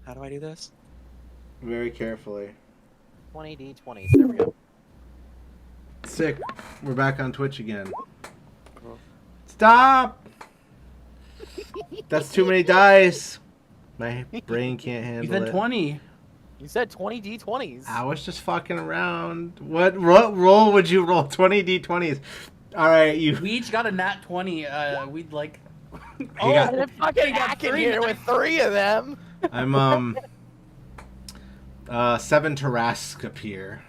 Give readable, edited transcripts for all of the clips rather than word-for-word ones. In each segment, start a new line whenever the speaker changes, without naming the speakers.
How do I do this?
Very carefully.
20d20s. There we go.
Sick. We're back on Twitch again. Stop! That's too many dice. My brain can't handle
You said
it.
20.
You said 20d20s.
I was just fucking around. What roll would you roll? 20d20s. All right, you.
We each got a nat 20. We'd like.
Oh,
got-
and fucking hack in here with 3 of them.
I'm 7 Tarask appear.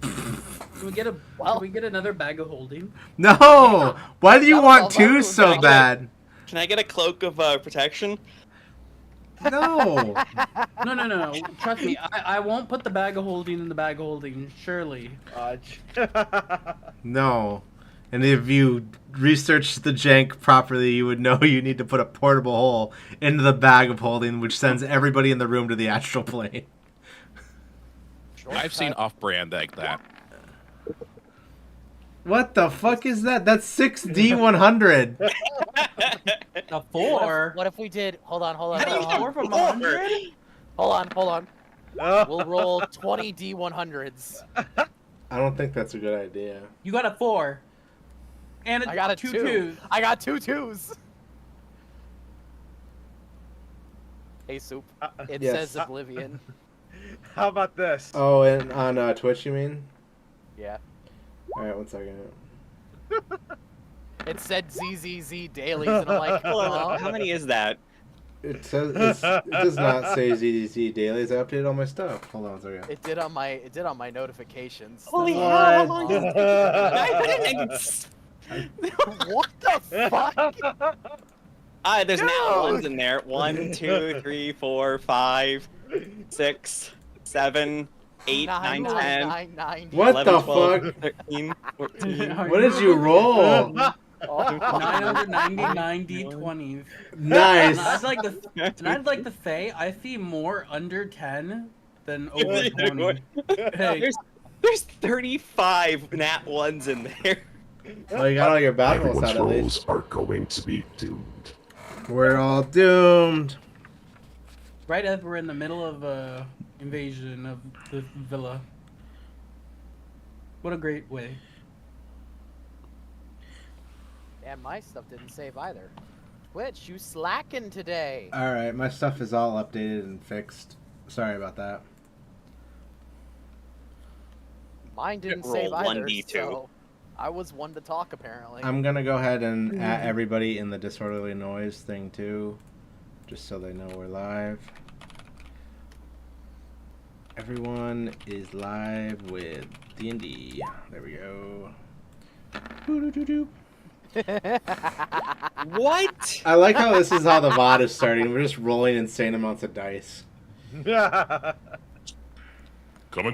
Can we get a?
Well-
Can we get another bag of holding?
No! Why do you
That
want
was
2
all
so
right.
bad?
Can I get a cloak of protection?
No.
No. Trust me, I won't put the bag of holding in the bag of holding. Surely.
No. And if you research the jank properly, you would know you need to put a portable hole into the bag of holding, which sends everybody in the room to the astral plane.
I've seen off-brand like that.
What the fuck is that? That's 6D100.
A 4.
What if we did? Hold on.
How do you
A 4 from 100?
Hold on. We'll roll 20 D100s.
I don't think that's a good idea.
You got a 4. And
I got a
2
2.
2s.
I got 2 2s. Hey, Soup. It
Yes.
says Oblivion.
How about this?
Oh, and on Twitch, you mean?
Yeah.
All right, 1 second.
It said ZZZ dailies, and I'm like,
Hold on, how many is that?
It says it does not say ZDZ dailies. I updated all my stuff. Hold on 1 second.
It did on my notifications.
Holy
What?
hell! How long is
What the fuck?
There's
Dude!
now ones in there. 1, 2, 3, 4, 5, 6, 7, 8, 9, 10.
9.
What
11,
the
12,
fuck?
13, 14.
What did you roll?
999 D20s.
Nice.
And I'd like to say I see more under 10 than over 20. Hey,
There's 35 nat ones in there.
Well, you got all your battles
Everyone's
out at least.
rolls are going to be doomed.
We're all doomed.
right as we're in the middle of a invasion of the villa. What a great way.
And my stuff didn't save either. Twitch, you slacking today.
All right, my stuff is all updated and fixed. Sorry about that.
Mine didn't
Roll
save either,
1d2.
so I was one to talk apparently.
I'm gonna go ahead and add everybody in the disorderly noise thing too, just so they know we're live. Everyone is live with D&D. There we go. Boo-doo-doo-doo.
What?
I like how this is how the VOD is starting. We're just rolling insane amounts of dice.
Coming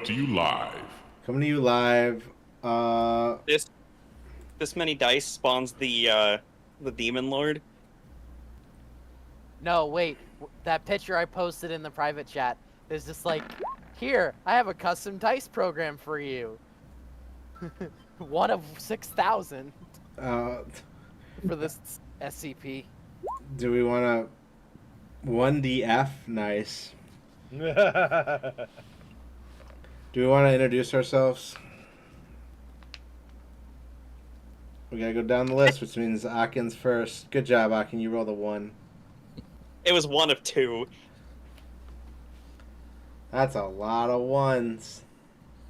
to you live.
Coming to you live.
This many dice spawns the demon lord.
No, wait. That picture I posted in the private chat, there's just like, here, I have a custom dice program for you. One of 6,000
Uh,
for this SCP.
do we want to 1DF? Nice. Do we want to introduce ourselves? We gotta go down the list, which means Akin's first. Good job, Akin. You rolled a 1.
It was 1 of 2.
That's a lot of 1s.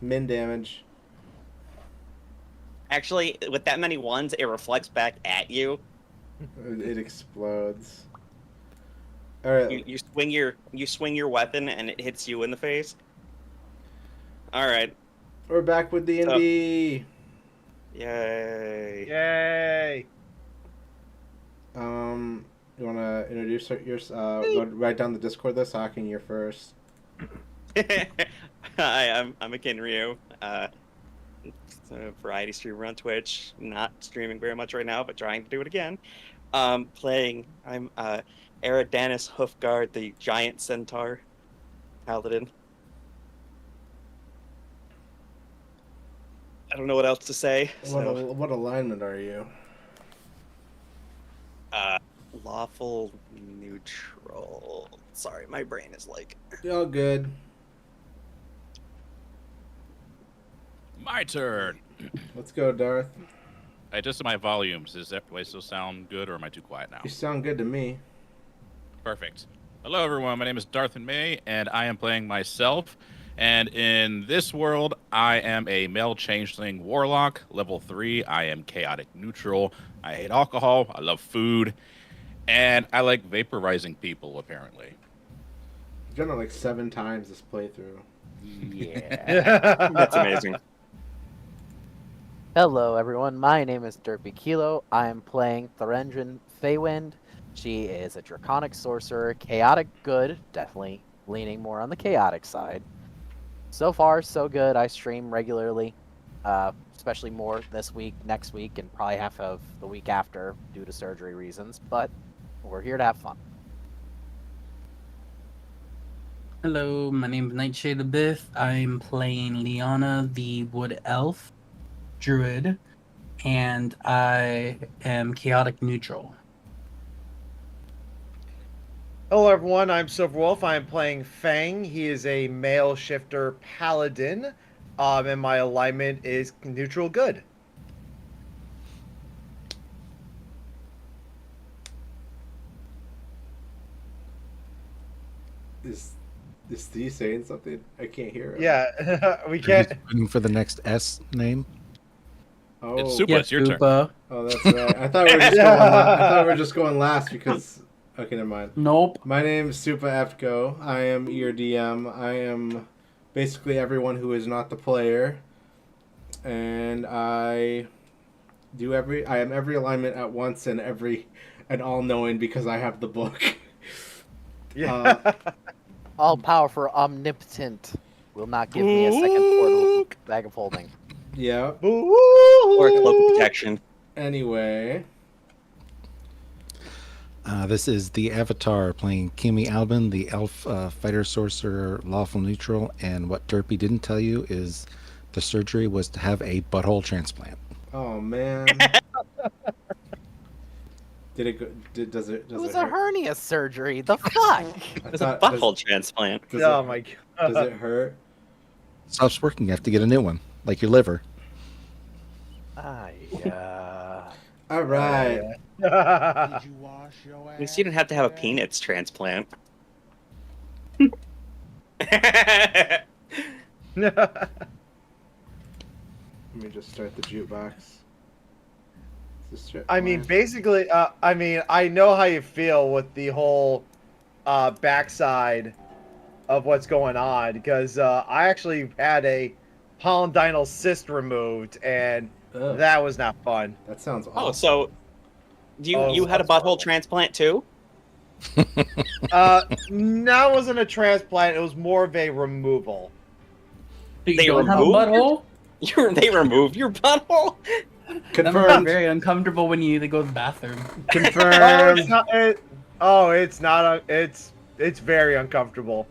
Min damage.
Actually, with that many 1s, it reflects back at you.
It explodes. All right.
You swing your weapon and it hits you in the face. All right.
We're back with D&D.
Yay.
Yay!
You want to introduce go write down the Discord list. Akin, you're first.
Hi, I'm Akin Ryu. It's a variety streamer on Twitch. Not streaming very much right now, but trying to do it again. I'm Eridanis Hoofguard, the giant centaur paladin. I don't know what else to say.
What alignment are you?
Lawful neutral. Sorry, my brain is like.
All good.
My turn.
Let's go, Darth.
I adjusted my volumes. Do I still sound good, or am I too quiet now?
You sound good to me.
Perfect. Hello, everyone. My name is Darth and May, and I am playing myself. And in this world, I am a male changeling warlock, level 3. I am chaotic neutral. I hate alcohol. I love food. And I like vaporizing people, apparently.
I've done it like 7 times this playthrough.
Yeah.
That's amazing.
Hello, everyone. My name is Derpy Kilo. I am playing Therendrin Feywind. She is a draconic sorcerer, chaotic good, definitely leaning more on the chaotic side. So far, so good. I stream regularly, especially more this week, next week, and probably half of the week after due to surgery reasons. But we're here to have fun.
Hello, my name is Nightshade Abyss. I'm playing Liana, the Wood Elf Druid, and I am chaotic neutral.
Hello, everyone. I'm Silverwolf. I'm playing Fang. He is a male shifter paladin, and my alignment is neutral good.
Is Steve saying something? I can't hear him.
Yeah, we
Are you
can't.
waiting for the next S name?
Oh,
It's Super.
Yes,
It's your turn.
Koopa.
oh, that's right. I thought we were just going. I thought we were just going last because. Okay, never mind.
Nope.
My name is Supa Efko. I am your DM. I am basically everyone who is not the player, and I am every alignment at once and all knowing because I have the book.
Yeah.
All powerful, omnipotent. Will not give me a second portal bag of holding.
Yeah.
Or cloak of protection.
Anyway,
This is the Avatar playing Kimi Albin, the elf fighter sorcerer, lawful neutral. And what Derpy didn't tell you is the surgery was to have a butthole transplant.
oh man. Did it go? Does it?
It
Does
was
it
a
hurt?
hernia surgery. The fuck?
I
It's a
thought-
butthole transplant.
Does,
Oh
it,
my
does
god.
it hurt?
Stops working. You have to get a new one, like your liver.
All right.
Yeah.
At least you didn't have to have a peanuts transplant.
Let me just start the jukebox.
I mean, basically, I know how you feel with the whole backside of what's going on because I actually had a polydinal cyst removed, and
Ugh,
that was not fun.
that sounds awful.
Oh, so you
Oh,
you had a
that's
butthole
horrible.
transplant too?
That wasn't a transplant; it was more of a removal.
You
They
don't have a
removed
butthole?
They removed your butthole?
That must be
Confirmed.
very uncomfortable when you go to the bathroom.
Confirmed.
It's not. It's very uncomfortable.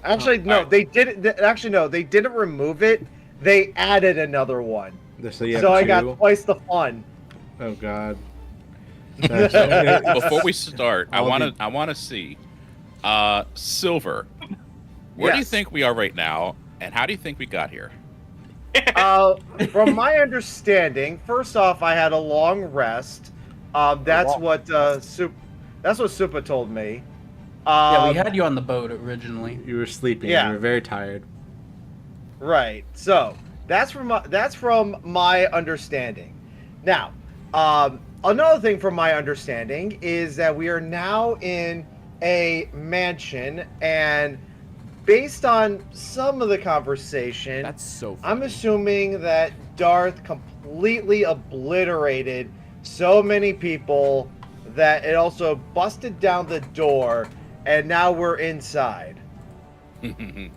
Actually, no,
Alright.
they didn't. Actually, no, they didn't remove it. They added another one,
So, you have
so I
two?
got twice the fun.
Oh God.
Before we start, I
I'll
want to see, Silver. Where do you
Yes.
think we are right now, and how do you think we got here?
From my understanding, first off, I had a long rest. That's
long
what That's what Supa told me.
Yeah, we had you on the boat originally.
You were sleeping.
Yeah.
You were very tired.
Right. So that's from my understanding. Now, another thing from my understanding is that we are now in a mansion, and based on some of the conversation,
That's so funny.
I'm assuming that Darth completely obliterated so many people that it also busted down the door, and now we're inside.
I did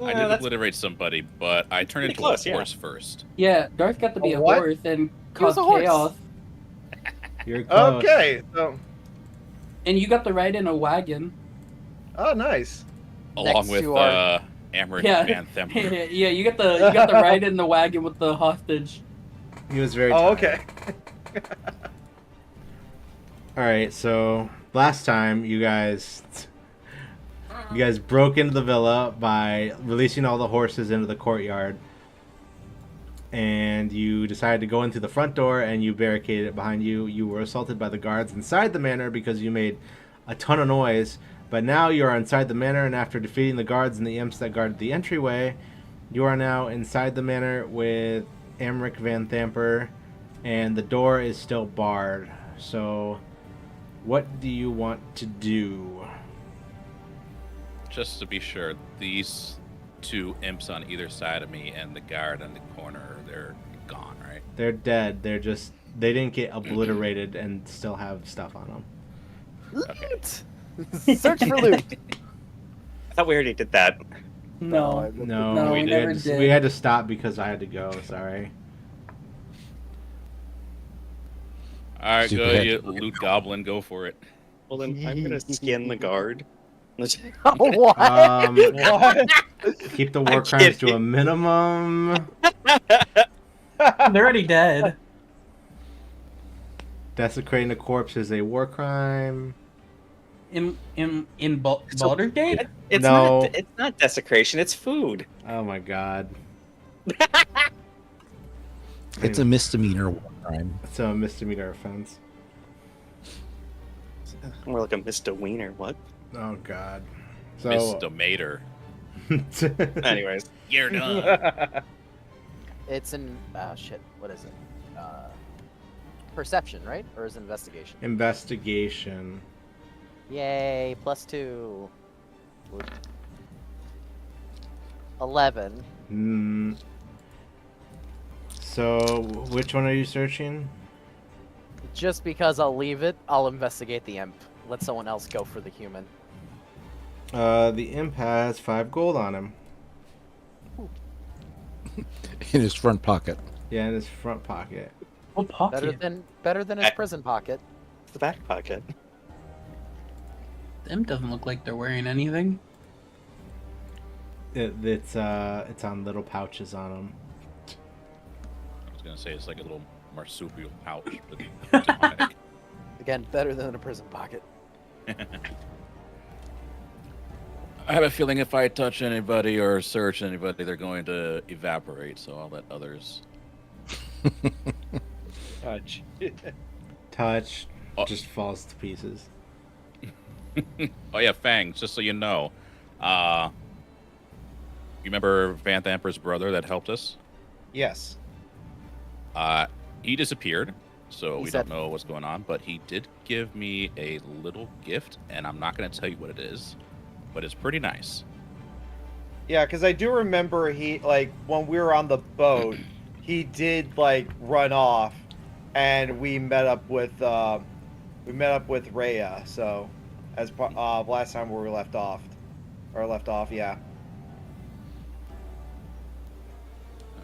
that's
obliterate somebody, but I turned
pretty
into
close,
a
yeah.
horse first.
Yeah, Darth got to be
A
a
what?
horse and
He was
cause
a horse.
chaos.
You're close.
Okay. So,
And you got to ride in a wagon.
oh, nice.
Along
Next
with
to our-
Amaranth
Yeah.
Van Themper.
Yeah, you got to ride in the wagon with the hostage.
He was very
Oh,
tired.
okay.
All right. So last time you guys You guys broke into the villa by releasing all the horses into the courtyard. And you decided to go in through the front door and you barricaded it behind you. You were assaulted by the guards inside the manor because you made a ton of noise. But now you are inside the manor, and after defeating the guards and the imps that guarded the entryway, you are now inside the manor with Amric Van Thamper, and the door is still barred. So, what do you want to do?
Just to be sure, these two imps on either side of me and the guard in the corner, they're gone, right?
They're dead. They didn't get obliterated and still have stuff on them.
Loot! Search for loot.
I thought we already did that.
No.
No,
we never did.
We had to stop because I had to go. Sorry.
All right, go,
Superhead.
you loot goblin, go for it.
Well, then I'm gonna skin the guard.
What?
What?
Keep the war
I'm
crimes to
kidding.
a minimum.
They're already dead.
Desecrating a corpse is a war crime.
In Baldur's Gate?
It's
No.
not desecration. It's food.
Oh my god.
It's a misdemeanor war crime.
It's a misdemeanor offense.
More like a Mr. Wiener. What?
Oh god. So.
Mr. Mater.
Anyways,
You're done.
It's an shit. What is it? Perception, right? Or is it investigation?
Investigation.
Yay! +2. 11.
Hmm. So, which one are you searching?
Just because I'll leave it, I'll investigate the imp. Let someone else go for the human.
The imp has 5 gold on him.
In his front pocket.
Yeah, in his front pocket.
What pocket?
Better than his prison pocket.
it's the back pocket.
Them doesn't look like they're wearing anything.
It's on little pouches on him.
I was gonna say it's like a little marsupial pouch, but demonic.
Again, better than a prison pocket.
I have a feeling if I touch anybody or search anybody, they're going to evaporate. So I'll let others.
Touch.
Touch
Oh.
just falls to pieces.
Oh yeah, Fangs. Just so you know, you remember Van Thamper's brother that helped us?
Yes.
He disappeared, so
He
we
said-
don't know what's going on. But he did give me a little gift, and I'm not going to tell you what it is, but it's pretty nice.
Yeah, because I do remember he, like, when we were on the boat, he did, like, run off, and we met up with Rhea, so, as last time where we left off, yeah.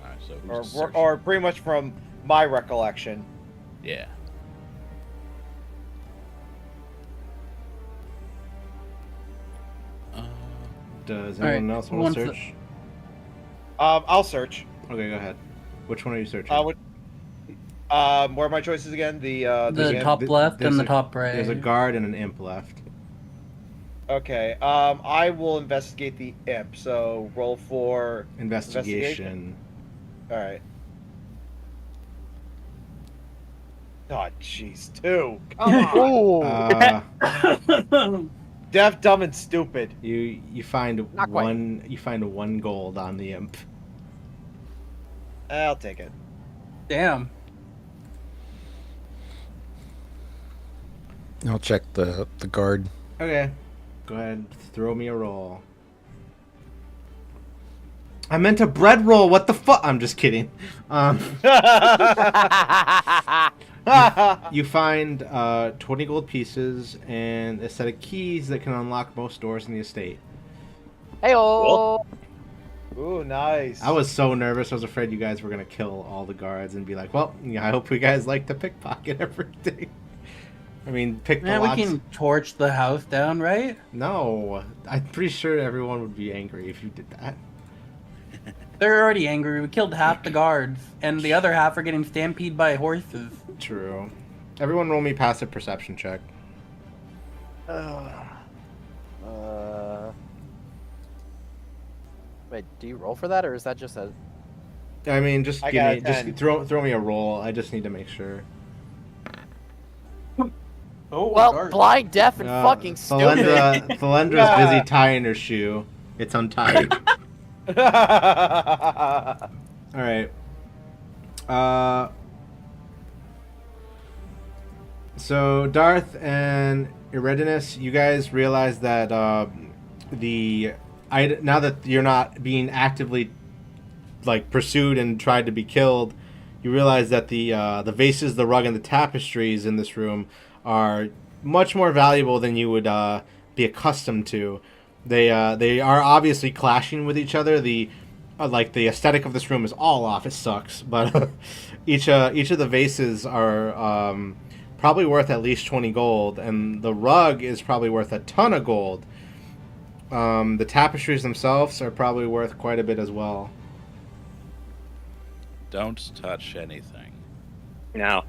All right, so who's searching?
Or pretty much from my recollection.
Yeah.
Does
Alright,
anyone else
who
want to
wants
search?
I'll search.
Okay, go ahead. Which one are you searching?
What are my choices again?
The
There's-
top left
there's
and the
a-
top right.
There's a guard and an imp left.
Okay. I will investigate the imp. So roll for.
Investigation.
All right. Oh, jeez, 2. Come on.
Uh,
Deaf, dumb, and stupid.
you find
Not quite.
one gold on the imp.
I'll take it.
Damn.
I'll check the guard.
Okay, go ahead. Throw me a roll. I meant a bread roll. What the fuck? I'm just kidding. You find 20 gold pieces and a set of keys that can unlock most doors in the estate.
Heyo!
Ooh, nice.
I was so nervous. I was afraid you guys were gonna kill all the guards and be like, "Well, yeah, I hope you guys like to pickpocket everything." I mean, pick the
Man, we
locks.
can torch the house down, right?
No, I'm pretty sure everyone would be angry if you did that.
They're already angry. We killed half the guards, and the other half are getting stampeded by horses.
True. Everyone, roll me passive perception check.
Wait, do you roll for that, or is that just a?
I mean, just
I
give
got
me,
a
just
10.
throw me a roll. I just need to make sure.
Oh,
Well,
dark.
blind, deaf, and fucking stupid.
Thalendra's busy tying her shoe. It's untied. All right. So Darth and Eridanus, you guys realize that now that you're not being actively like pursued and tried to be killed, you realize that the vases, the rug, and the tapestries in this room are much more valuable than you would be accustomed to. They are obviously clashing with each other. Like the aesthetic of this room is all off. It sucks, but each of the vases are probably worth at least 20 gold, and the rug is probably worth a ton of gold. The tapestries themselves are probably worth quite a bit as well.
Don't touch anything.
No.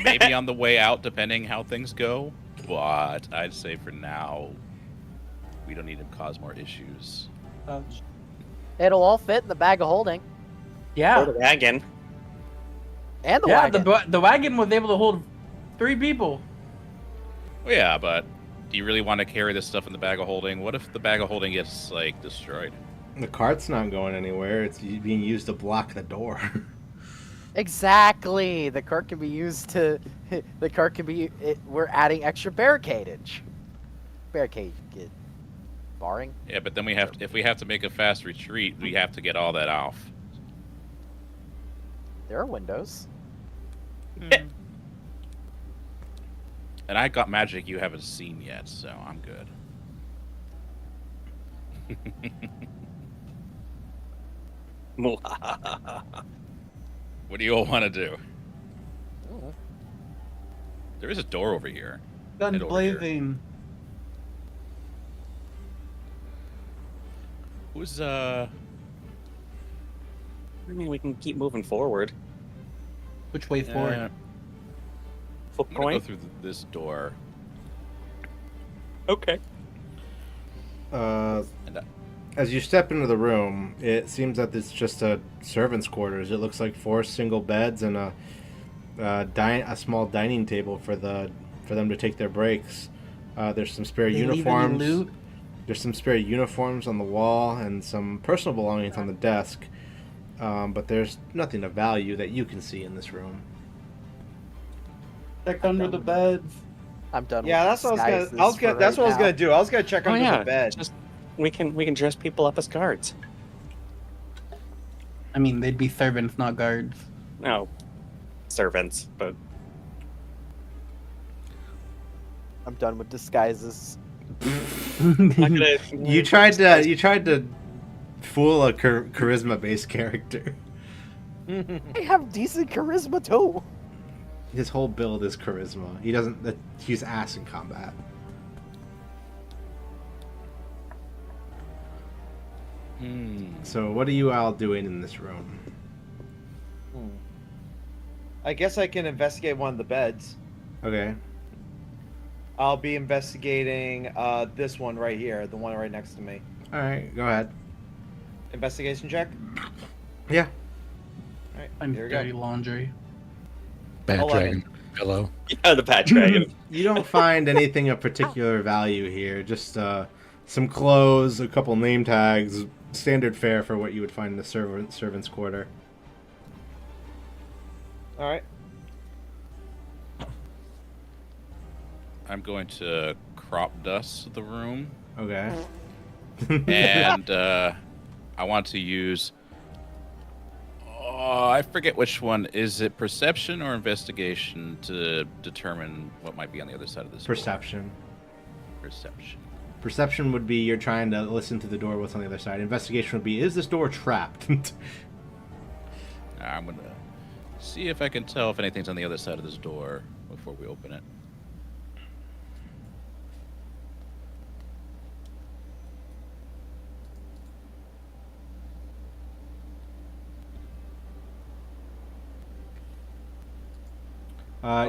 Maybe on the way out, depending how things go. But I'd say for now, we don't need to cause more issues.
It'll all fit in the bag of holding
Or
Yeah.
the wagon.
and the
Yeah,
wagon.
the wagon was able to hold 3 people.
Well, yeah, but do you really want to carry this stuff in the bag of holding? What if the bag of holding gets, like, destroyed?
The cart's not going anywhere. It's being used to block the door.
Exactly. The cart can be used to. The cart can be. We're adding extra barricadage. Barricade. Barring.
Yeah, but then if we have to make a fast retreat, we have to get all that off.
There are windows.
And I got magic you haven't seen yet, so I'm good. What do you all want to do?
Ooh.
There is a door over here.
Guns
Head over here.
blazing.
Who's
I mean, we can keep moving forward.
Which way forward?
Flip
I'm gonna go
coin.
through this door.
Okay.
Uh,
And
as you step into the room, it seems that it's just a servant's quarters. It looks like 4 single beds and a small dining table for them to take their breaks. There's some spare
They leave any
uniforms.
loot?
There's some spare uniforms on the wall and some personal belongings on the desk. But there's nothing of value that you can see in this room.
Check under the beds.
I'm done.
Yeah,
with
that's what I was
disguises
gonna.
for
That's what I was
right
gonna
now.
do. I was gonna check
Oh
under
yeah.
the bed.
Just we can dress people up as guards.
I mean, they'd be servants, not guards.
No, servants, but
I'm done with disguises.
not gonna.
You tried to fool a charisma-based character.
I have decent charisma too.
His whole build is charisma. He's ass in combat. So what are you all doing in this room?
I guess I can investigate one of the beds.
Okay.
I'll be investigating this one right here, the one right next to me.
All right, go ahead.
Investigation check.
Yeah.
All right,
I'm
here we
dirty
go.
laundry.
Bad
11.
dragon. Hello.
Yeah, the Bat Dragon.
You don't find anything of particular value here. Just some clothes, a couple name tags, standard fare for what you would find in a servant's quarter.
All right.
I'm going to crop dust the room,
Okay.
and I want to use. Oh, I forget which one. Is it perception or investigation to determine what might be on the other side of this door?
Perception.
Perception.
Perception would be you're trying to listen to the door what's on the other side. Investigation would be, is this door trapped?
I'm gonna see if I can tell if anything's on the other side of this door before we open it.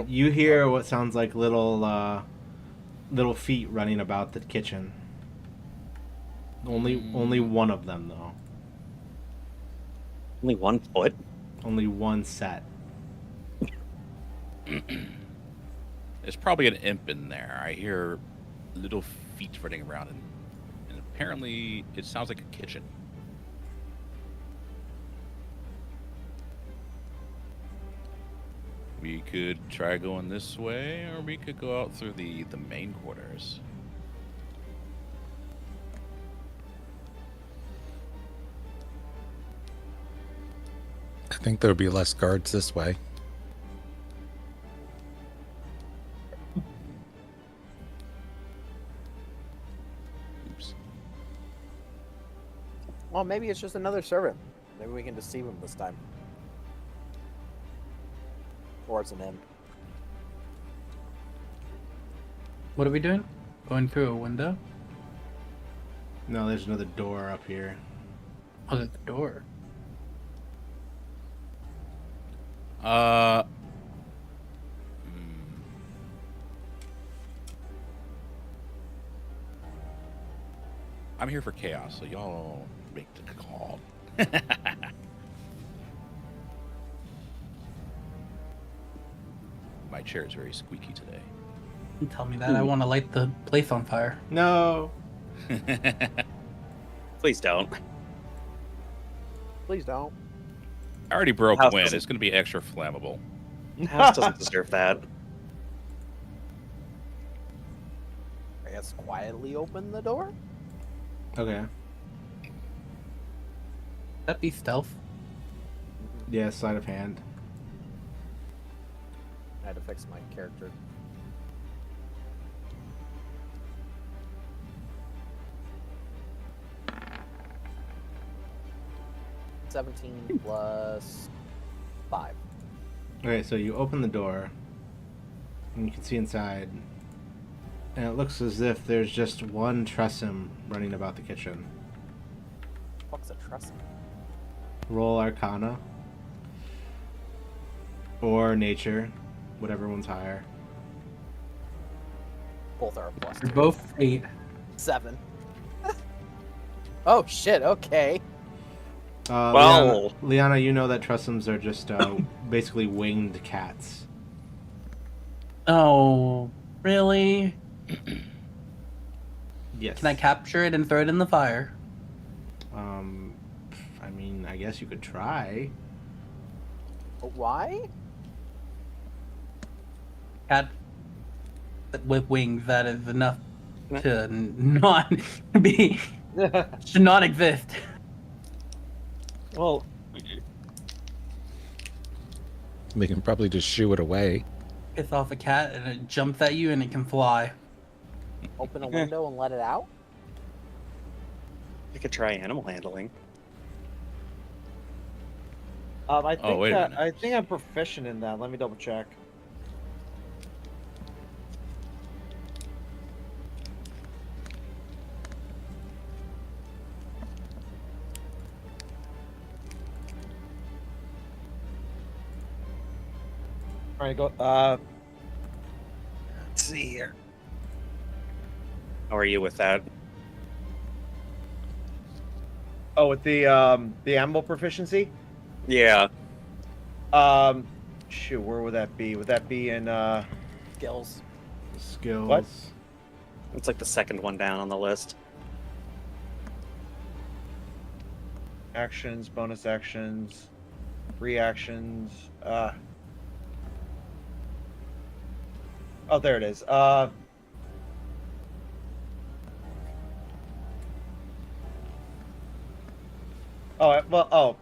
You hear what sounds like little feet running about the kitchen. Only one of them though.
Only 1 foot.
Only one set.
There's probably an imp in there. I hear little feet running around, and apparently it sounds like a kitchen. We could try going this way, or we could go out through the main quarters.
I think there'll be less guards this way.
Oops.
Well, maybe it's just another servant. Maybe we can deceive him this time. Or it's an imp.
What are we doing? Going through a window?
No, there's another door up here.
Oh, there's the door.
Uh. I'm here for chaos, so y'all make the call. My chair is very squeaky today.
Don't tell me that. I want to light the place on fire.
No.
Please don't.
Please don't.
I already broke
House
wind.
doesn't-
It's going to be extra flammable.
The house doesn't deserve that.
I guess quietly open the door?
Okay.
That'd be stealth.
Yeah, sleight of hand.
I had to fix my character. $17 plus 5.
Okay, so you open the door, and you can see inside, and it looks as if there's just one Tressum running about the kitchen.
What's a trust?
Roll Arcana. Or Nature, whatever one's higher.
Both are a plus
They're
2.
both 8.
7. Oh shit, okay.
Well-
Liana, you know that Tressums are just basically winged cats.
Oh, really?
Yes.
Can I capture it and throw it in the fire?
I mean, I guess you could try.
But why?
Cat with wings, that is enough to not be, should not exist.
Well,
We can probably just shoo it away.
Piss off a cat and it jumps at you and it can fly.
Open a window and let it out?
you could try animal handling.
I think
wait a minute.
I think I'm proficient in that. Let me double check. All right, go.
Let's see here. How are you with that?
Oh, with the animal proficiency.
Yeah.
Shoot, where would that be? Would that be in
Skills.
Skills.
What?
It's like the second one down on the list.
actions, bonus actions, reactions? Oh, there it is. I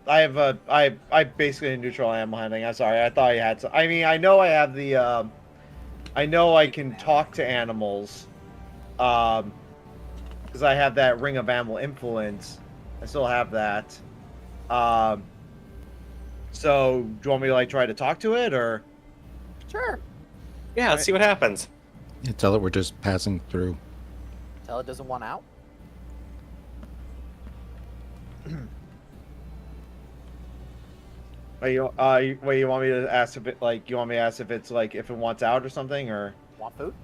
have I basically neutral animal handling. I'm sorry. I thought I had some. I mean, I know I have the. I know I can talk to animals. Because I have that ring of animal influence. I still have that. So do you want me to like try to talk to it or?
Sure.
Yeah, let's see what happens.
Yeah, tell it we're just passing through.
Tell it doesn't want out.
Wait, you want me to ask if it like you want me to ask if it's like if it wants out or something or?
Want food?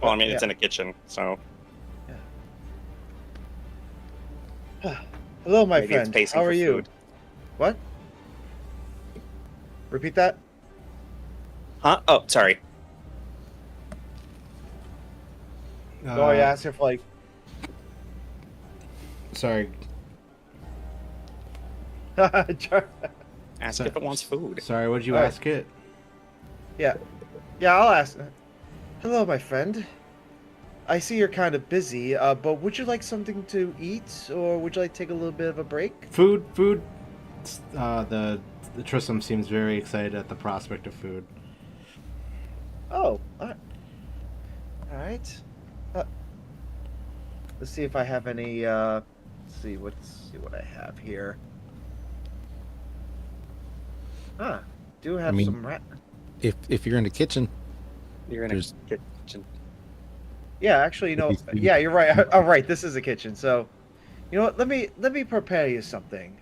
Well, I mean, it's
Yeah.
in a kitchen, so
Hello, my
Maybe it's
friend.
pacing
How
for
are you?
food.
What? Repeat that.
Huh? Oh, sorry.
No, I asked if like.
Sorry.
Ask if it wants food.
Sorry, what'd you
All right.
ask it?
Yeah, I'll ask. Hello, my friend. I see you're kind of busy, but would you like something to eat, or would you like to take a little bit of a break?
Food. The Tristram seems very excited at the prospect of food.
Oh, all right. Let's see if I have any. Let's see what I have here. Do have
mean-
some rat.
If you're in the kitchen,
You're in a
There's-
kitchen.
Yeah, actually, you know,
Maybe food.
yeah, you're right. All right, this is a kitchen, so you know what? Let me prepare you something.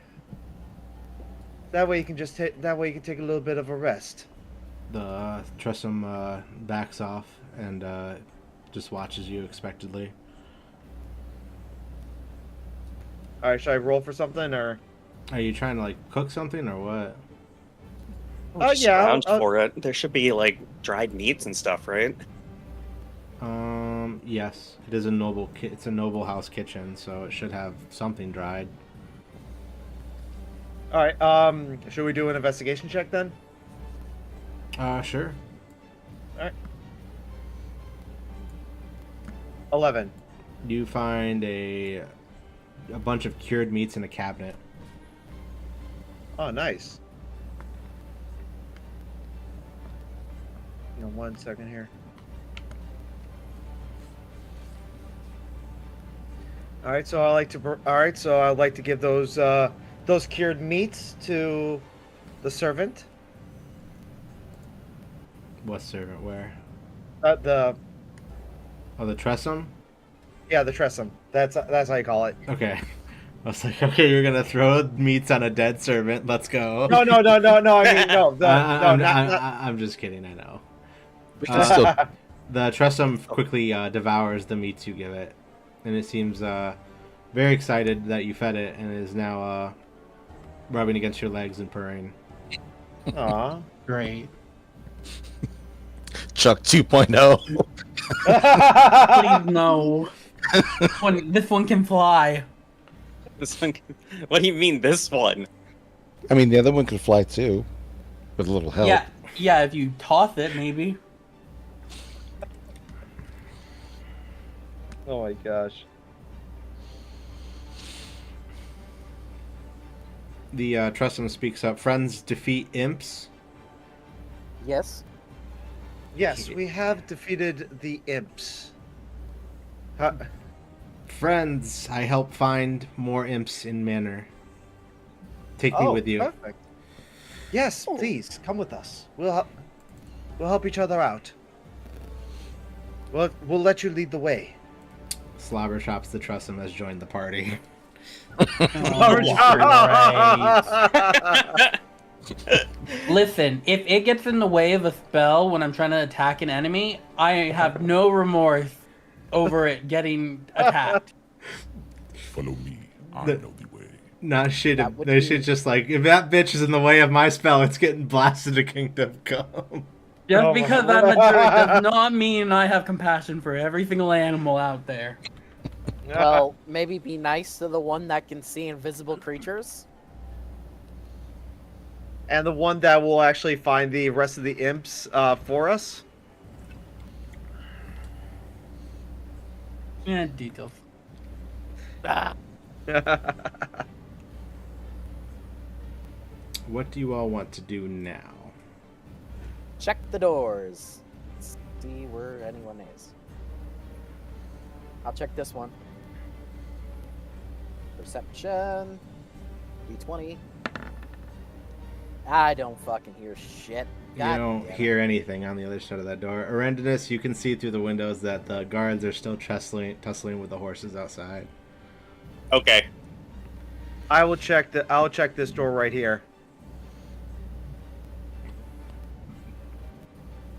That way you can just take a little bit of a rest.
The Tristram backs off and just watches you expectantly.
All right, should I roll for something or?
Are you trying to like cook something or what?
Oh,
Just
yeah,
scrounge
I'll-
for it. There should be like dried meats and stuff, right?
Yes, it is a it's a noble house kitchen, so it should have something dried.
All right. Should we do an investigation check then?
Sure.
11.
You find a bunch of cured meats in a cabinet.
Oh, nice. You know, 1 second here. All right, so I'd like to give those cured meats to the servant.
What servant? Where?
The
Tressum?
the Tressum. That's how you call it.
Okay. I was like, okay, you're gonna throw meats on a dead servant. Let's go.
No. I mean, no.
I'm just kidding. I know.
we can still.
The Tressum quickly devours the meats you give it, and it seems very excited that you fed it, and is now rubbing against your legs and purring.
Aw.
Great.
Chuck 2.0.
Please no. This one can fly.
This one. What do you mean this one?
I mean, the other one could fly too, with a little help.
Yeah. If you toss it, maybe.
Oh my gosh.
The Tressum speaks up. Friends defeat imps.
Yes.
Yes, we have defeated the imps.
Friends, I help find more imps in Manor. Take me with you.
Perfect. Yes, please come with us. We'll help each other out. We'll let you lead the way.
Slobbershops the Tressum has joined the party.
Listen, if it gets in the way of a spell when I'm trying to attack an enemy, I have no remorse over it getting attacked.
Follow me. I
The-
know the way.
Nah, shit.
That would
They
be-
should just like, if that bitch is in the way of my spell, it's getting blasted to Kingdom Come.
Just
Oh my
because I'm a druid does not mean I have compassion for every single animal out there.
Well, maybe be nice to the one that can see invisible creatures.
And the one that will actually find the rest of the imps for us.
Yeah, details.
What do you all want to do now?
Check the doors. See where anyone is. I'll check this one. Perception. D20. I don't fucking hear shit. God
You don't
damn it.
hear anything on the other side of that door. Arendinus, you can see through the windows that the guards are still tussling with the horses outside.
Okay.
I'll check this door right here.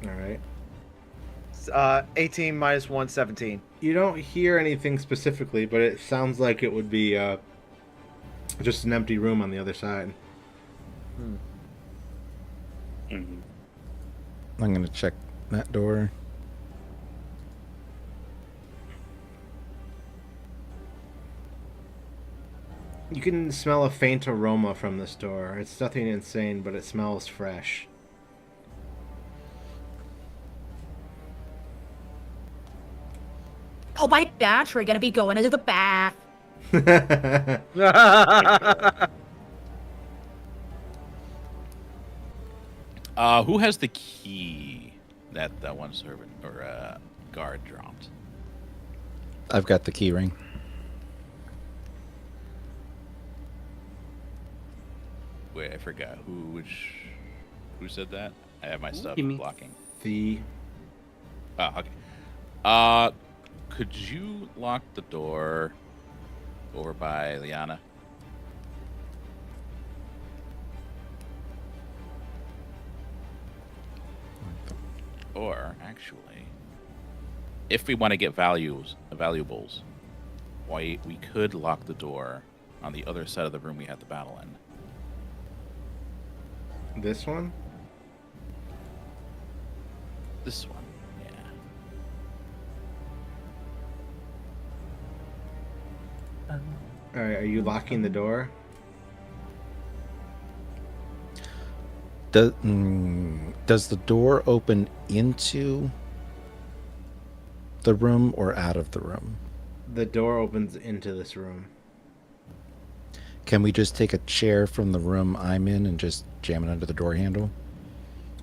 All right.
18 minus 1, 17.
You don't hear anything specifically, but it sounds like it would be Just an empty room on the other side.
Mhm.
I'm gonna check that door.
You can smell a faint aroma from this door. It's nothing insane, but it smells fresh.
Oh, by that, we're gonna be going into the bath.
Who has the key that one servant or guard dropped?
I've got the key ring.
Wait, I forgot who said that. I have my stuff
Give me-
blocking.
The
Oh, okay. Could you lock the door over by Liana? Or actually, if we want to get valuables, why we could lock the door on the other side of the room we had the battle in.
this one?
This one, yeah.
All right, are you locking the door?
Does the door open into the room or out of the room?
The door opens into this room.
Can we just take a chair from the room I'm in and just jam it under the door handle?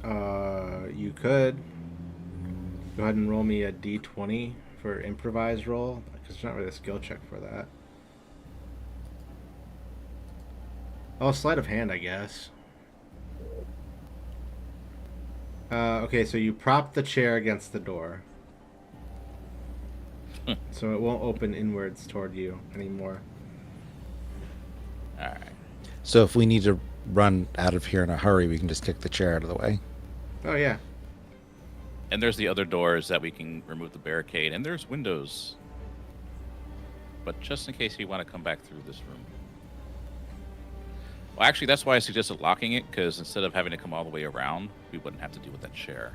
You could. Go ahead and roll me a d20 for improvised roll, because there's not really a skill check for that. Oh, sleight of hand, I guess. Okay, so you prop the chair against the door. So it won't open inwards toward you anymore.
All right.
So if we need to run out of here in a hurry, we can just kick the chair out of the way.
Oh, yeah.
And there's the other doors that we can remove the barricade, and there's windows. But just in case you want to come back through this room. Well, actually, that's why I suggested locking it, because instead of having to come all the way around, we wouldn't have to deal with that chair.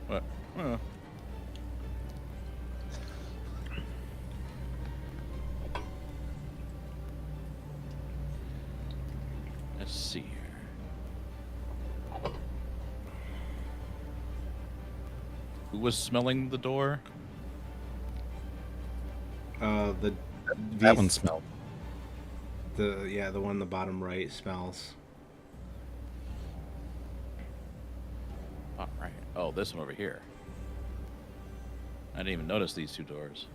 What? Let's see here. Who was smelling the door?
That one smelled.
The one in the bottom right smells.
All right. Oh, this one over here. I didn't even notice these two doors.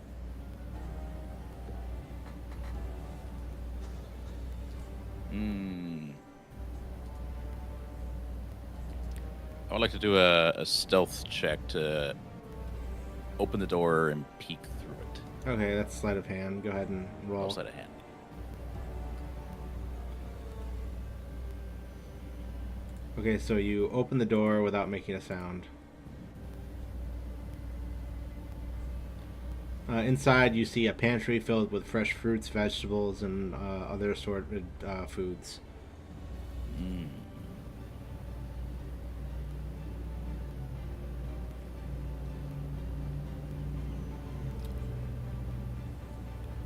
I would like to do a stealth check to open the door and peek through it.
Okay, that's sleight of hand. Go ahead and roll.
Sleight of hand.
Okay, so you open the door without making a sound. Inside, you see a pantry filled with fresh fruits, vegetables, and other assorted foods.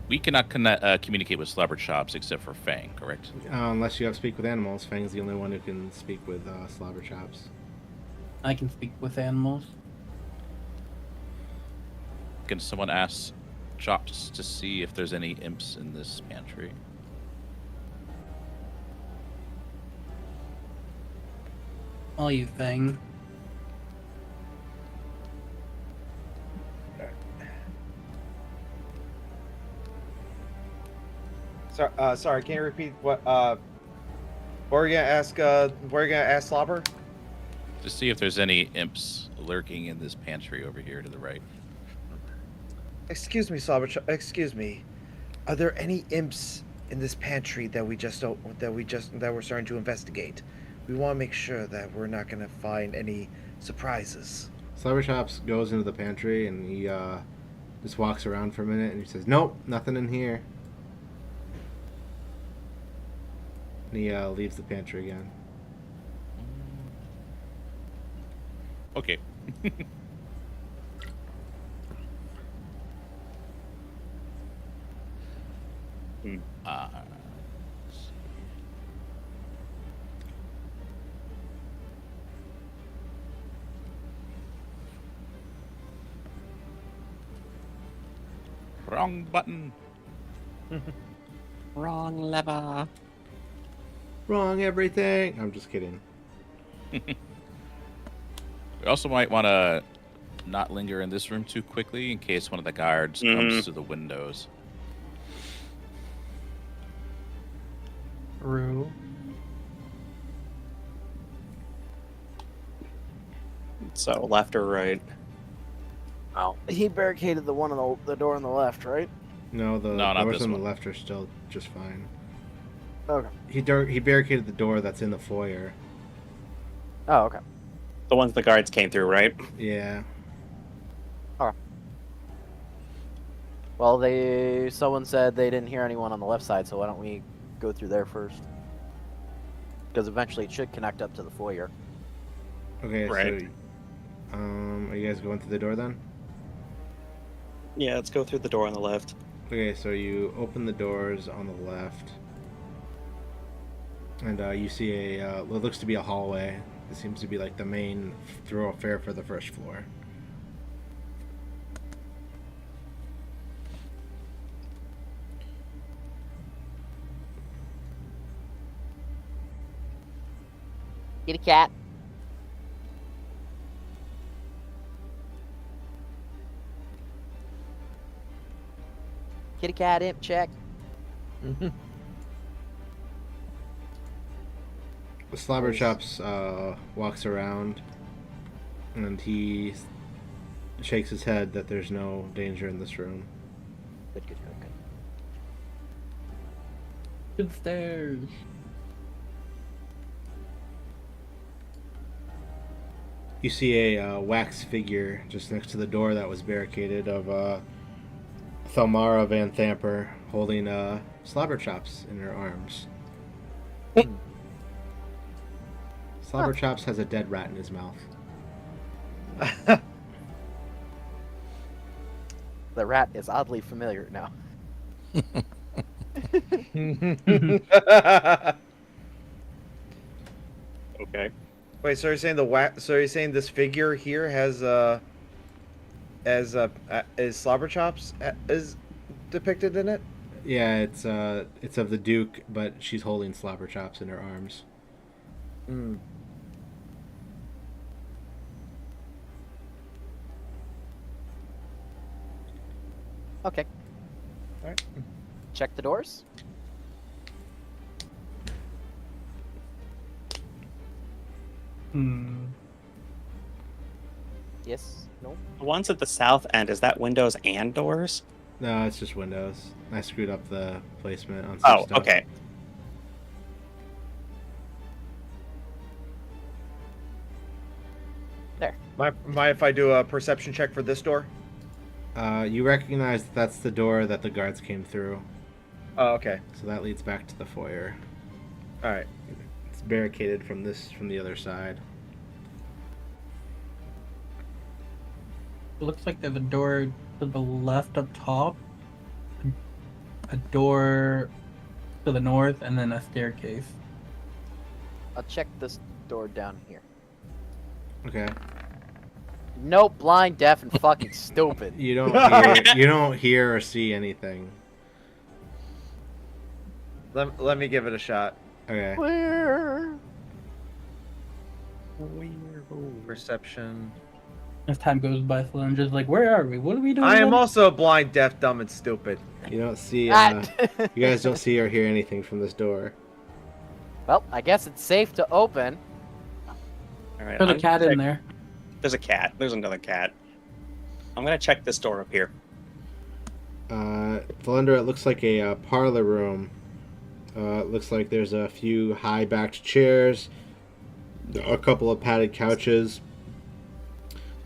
We cannot communicate with slobber chops except for Fang, correct?
Unless you have speak with animals. Fang's the only one who can speak with slobber chops.
I can speak with animals.
Can someone ask Chops to see if there's any imps in this pantry?
All you thing.
Sorry, can you repeat what were you gonna ask? Were you gonna ask Slobber?
To see if there's any imps lurking in this pantry over here to the right.
Excuse me, Slobber. Excuse me. Are there any imps in this pantry that we're starting to investigate? We want to make sure that we're not gonna find any surprises.
Slobber chops goes into the pantry and he just walks around for a minute and he says, "Nope, nothing in here." And he leaves the pantry again.
Okay. uh, Wrong button.
Wrong lever.
Wrong everything. I'm just kidding.
We also might want to not linger in this room too quickly in case one of the guards comes to the windows.
True.
So left or right?
Oh, he barricaded the one on the door on the left, right?
No, the
No, not
doors
this
on
one.
the left are still just fine.
Okay.
He barricaded the door that's in the foyer.
Oh, okay.
The ones the guards came through, right?
Yeah.
Well, someone said they didn't hear anyone on the left side, so why don't we go through there first? Because eventually it should connect up to the foyer.
Okay,
Right.
so are you guys going through the door then?
Yeah, let's go through the door on the left.
Okay, so you open the doors on the left, and you see what looks to be a hallway. It seems to be like the main thoroughfare for the first floor.
Kitty cat. Kitty cat imp check.
Slobberchops walks around, and he shakes his head that there's no danger in this room.
Good, good, good, good.
Good stairs.
You see a wax figure just next to the door that was barricaded of Thelmara Van Thamper holding Slobberchops in her arms. Slobberchops has a dead rat in his mouth.
The rat is oddly familiar now.
Okay.
Wait, so you're saying So you're saying this figure here has is Slobberchops is depicted in it?
Yeah, it's of the Duke, but she's holding Slobberchops in her arms.
Hmm.
Okay.
Alright.
Check the doors. Yes. No.
The ones at the south end, is that windows and doors?
No, it's just windows. I screwed up the placement on some
Oh,
stuff.
okay.
There.
Mind if I do a perception check for this door?
You recognize that's the door that the guards came through.
Oh, okay.
So that leads back to the foyer.
All right.
It's barricaded from the other side.
It looks like there's a door to the left up top, a door to the north, and then a staircase.
I'll check this door down here.
Okay.
Nope, blind, deaf, and fucking stupid.
You don't hear or see anything.
Let me give it a shot.
Okay.
Where?
Perception.
As time goes by, I'm just like, where are we? What are we doing?
I am
again?
also blind, deaf, dumb, and stupid.
You don't see.
Ah.
You guys don't see or hear anything from this door.
Well, I guess it's safe to open.
All right.
There's a
I'm
cat
gonna
in
check-
there.
There's a cat. There's another cat. I'm gonna check this door up here.
Thalendra, it looks like a parlor room. It looks like there's a few high-backed chairs, a couple of padded couches,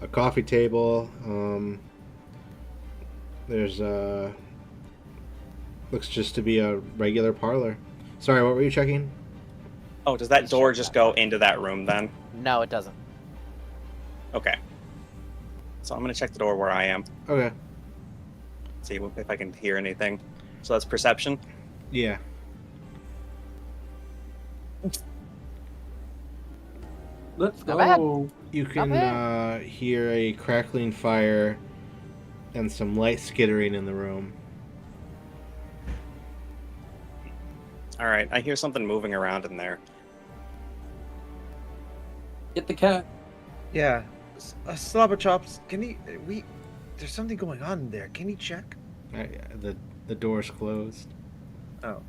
a coffee table, There's looks just to be a regular parlor. Sorry, what were you checking?
Oh, does that
Please
door
check
just
that.
go into that room then?
No, it doesn't.
Okay. So I'm gonna check the door where I am.
Okay.
See if I can hear anything. So that's perception.
Yeah.
Let's
Not bad.
go.
You can
bad.
hear a crackling fire and some light skittering in the room.
All right, I hear something moving around in there.
Get the cat.
Yeah. Slobber Chops, can he... There's something going on in there. Can he check?
The door's closed.
Oh.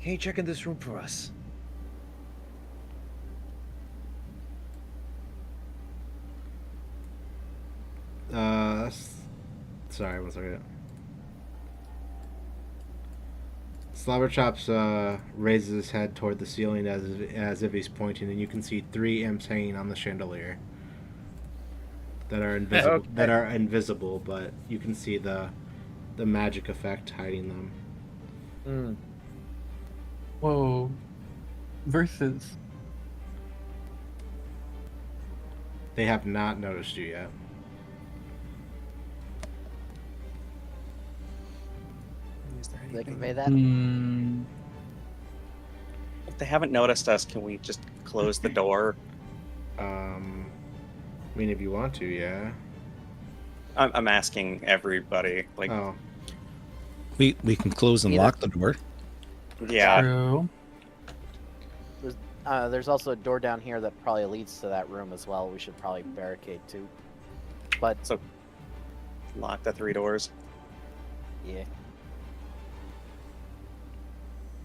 Can you check in this room for us?
Sorry, one second. Slobberchops raises his head toward the ceiling as if he's pointing, and you can see 3 imps hanging on the chandelier that are invisible.
Okay.
That are invisible, but you can see the magic effect hiding them.
Hmm.
Whoa. Versus.
They have not noticed you yet.
Is there
They
anything?
convey that.
Hmm.
If they haven't noticed us, can we just close the door?
I mean, if you want to, yeah.
I'm asking everybody. Like,
Oh,
We can close and
Either.
lock the door.
yeah.
True.
There's also a door down here that probably leads to that room as well. We should probably barricade too. But
So lock the 3 doors.
yeah,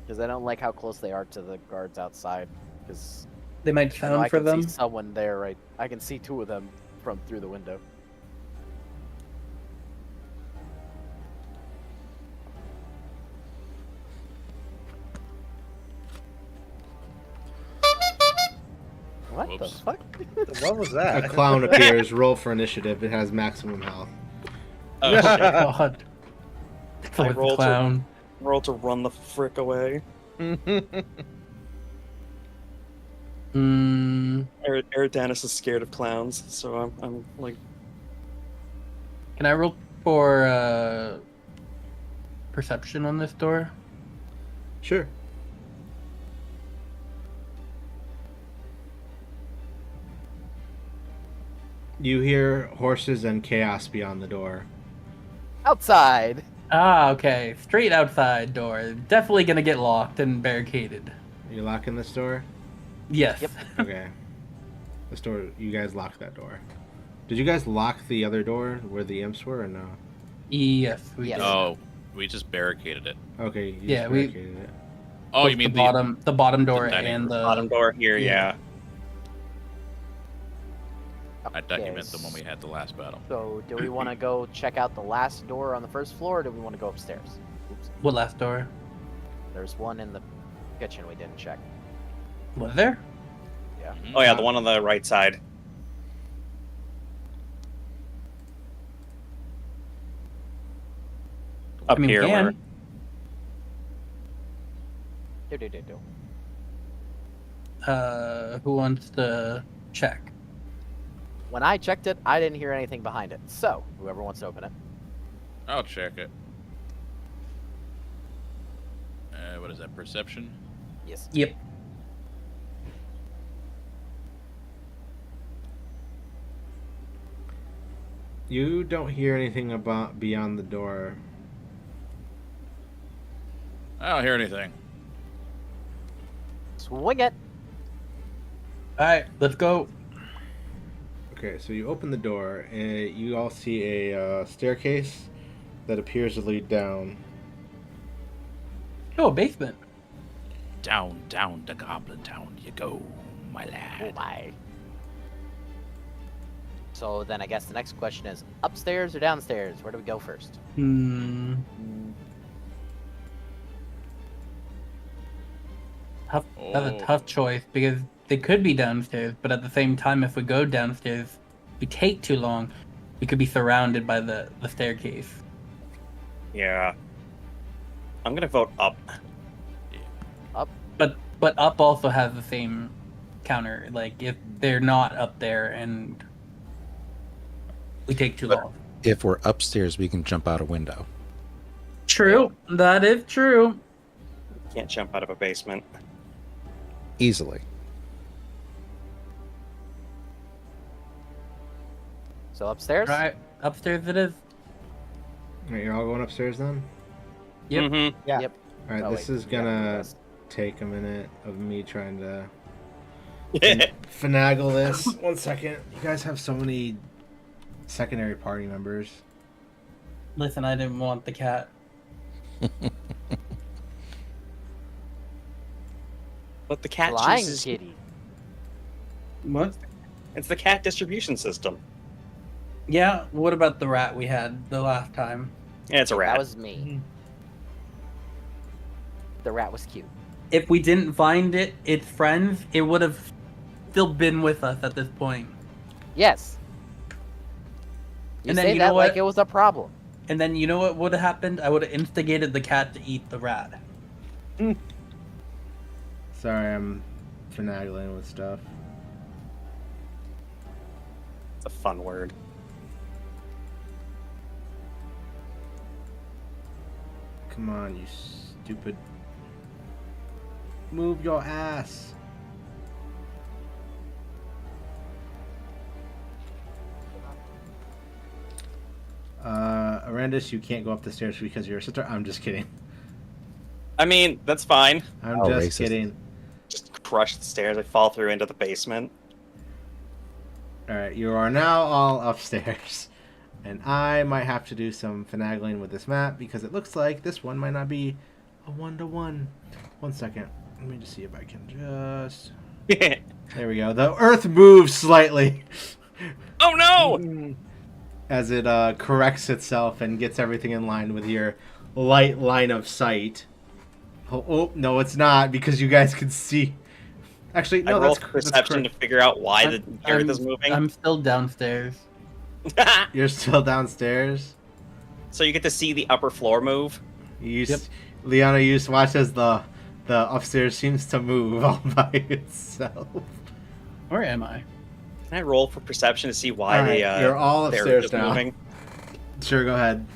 because I don't like how close they are to the guards outside. Because
They might sound
I
for
can
them.
see someone there. Right, I can see 2 of them from through the window. What
Whoops.
the fuck?
What was
a
that?
clown appears. Roll for initiative. It has maximum health.
Oh, shit.
God. It's
I
like the
rolled to-
clown.
Roll to run the frick away.
Hmm.
Eridanis is scared of clowns, so I'm like,
Can I roll for perception on this door?
Sure. You hear horses and chaos beyond the door.
Outside.
Ah, okay. Straight outside door. Definitely gonna get locked and barricaded.
You locking this door?
Yes.
Yep.
Okay. This door, you guys locked that door. Did you guys lock the other door where the imps were or no?
Yes, we
Yes.
did.
Oh, we just barricaded it.
Okay, you
Yeah,
just
we-
barricaded it.
Oh,
Both
you mean
the bottom door
dining
and
room.
the
bottom door here, yeah.
I thought you meant
Okay,
the one we had the last battle.
So, do we want to go check out the last door on the first floor, or do we want to go upstairs? Oops.
What last door?
There's one in the kitchen we didn't check.
Was there?
Mhm.
Oh yeah, the one on the right side. Up
I mean, we
here, where
can.
Do.
Who wants to check?
When I checked it, I didn't hear anything behind it. So, whoever wants to open it.
I'll check it. What is that? Perception?
Yes.
Yep.
You don't hear anything about beyond the door.
I don't hear anything.
Swing it.
Alright, let's go.
Okay, so you open the door and you all see a staircase that appears to lead down.
Oh, basement.
Down, down to Goblin Town you go, my
Oh
lad.
my. So then I guess the next question is upstairs or downstairs? Where do we go first?
That's a
Oh.
tough choice because they could be downstairs, but at the same time, if we go downstairs, we take too long, we could be surrounded by the staircase.
Yeah. I'm gonna vote up.
But up also has the same counter. Like if they're not up there and we take too
But-
long.
If we're upstairs, we can jump out a window.
True. That is true.
Can't jump out of a basement.
Easily.
So upstairs?
Right. Upstairs it is.
All right, you're all going upstairs then?
Yep.
Mm-hmm.
Yeah.
Yep.
All right,
Oh,
this
wait,
is
you gotta do
gonna
this.
take a minute of me trying to finagle this. 1 second. You guys have so many secondary party members.
Listen, I didn't want the cat.
But the cat
Flying
chooses.
kitty.
What?
It's the cat distribution system.
Yeah. What about the rat we had the last time?
Yeah, it's a rat.
That was me. The rat was cute.
If we didn't find its friends, it would have still been with us at this point.
Yes. You
And then
say
you
that
know
like
what?
it was a problem.
And then you know what would have happened? I would have instigated the cat to eat the rat.
Sorry, I'm finagling with stuff.
It's a fun word.
Come on, you stupid. Move your ass. Arendis, you can't go up the stairs because you're a sister. I'm just kidding.
I mean, that's fine.
I'm
Oh,
just
racist.
kidding.
Just crush the stairs. I fall through into the basement.
Alright, you are now all upstairs. And I might have to do some finagling with this map because it looks like this one might not be a 1-to-1. 1 second. Let me just see if I can just... There we go. The earth moves slightly
Oh no!
as it corrects itself and gets everything in line with your light line of sight. Oh, no, it's not because you guys can see. Actually, no,
I roll
that's
perception to
correct.
figure out why the earth is moving.
I'm still downstairs.
You're still downstairs.
So you get to see the upper floor move.
Liana, you just watch as the upstairs seems to move all by itself.
Where am I?
Can I roll for perception to see why
Alright, you're all
the earth
upstairs
is
now.
moving?
Sure, go ahead.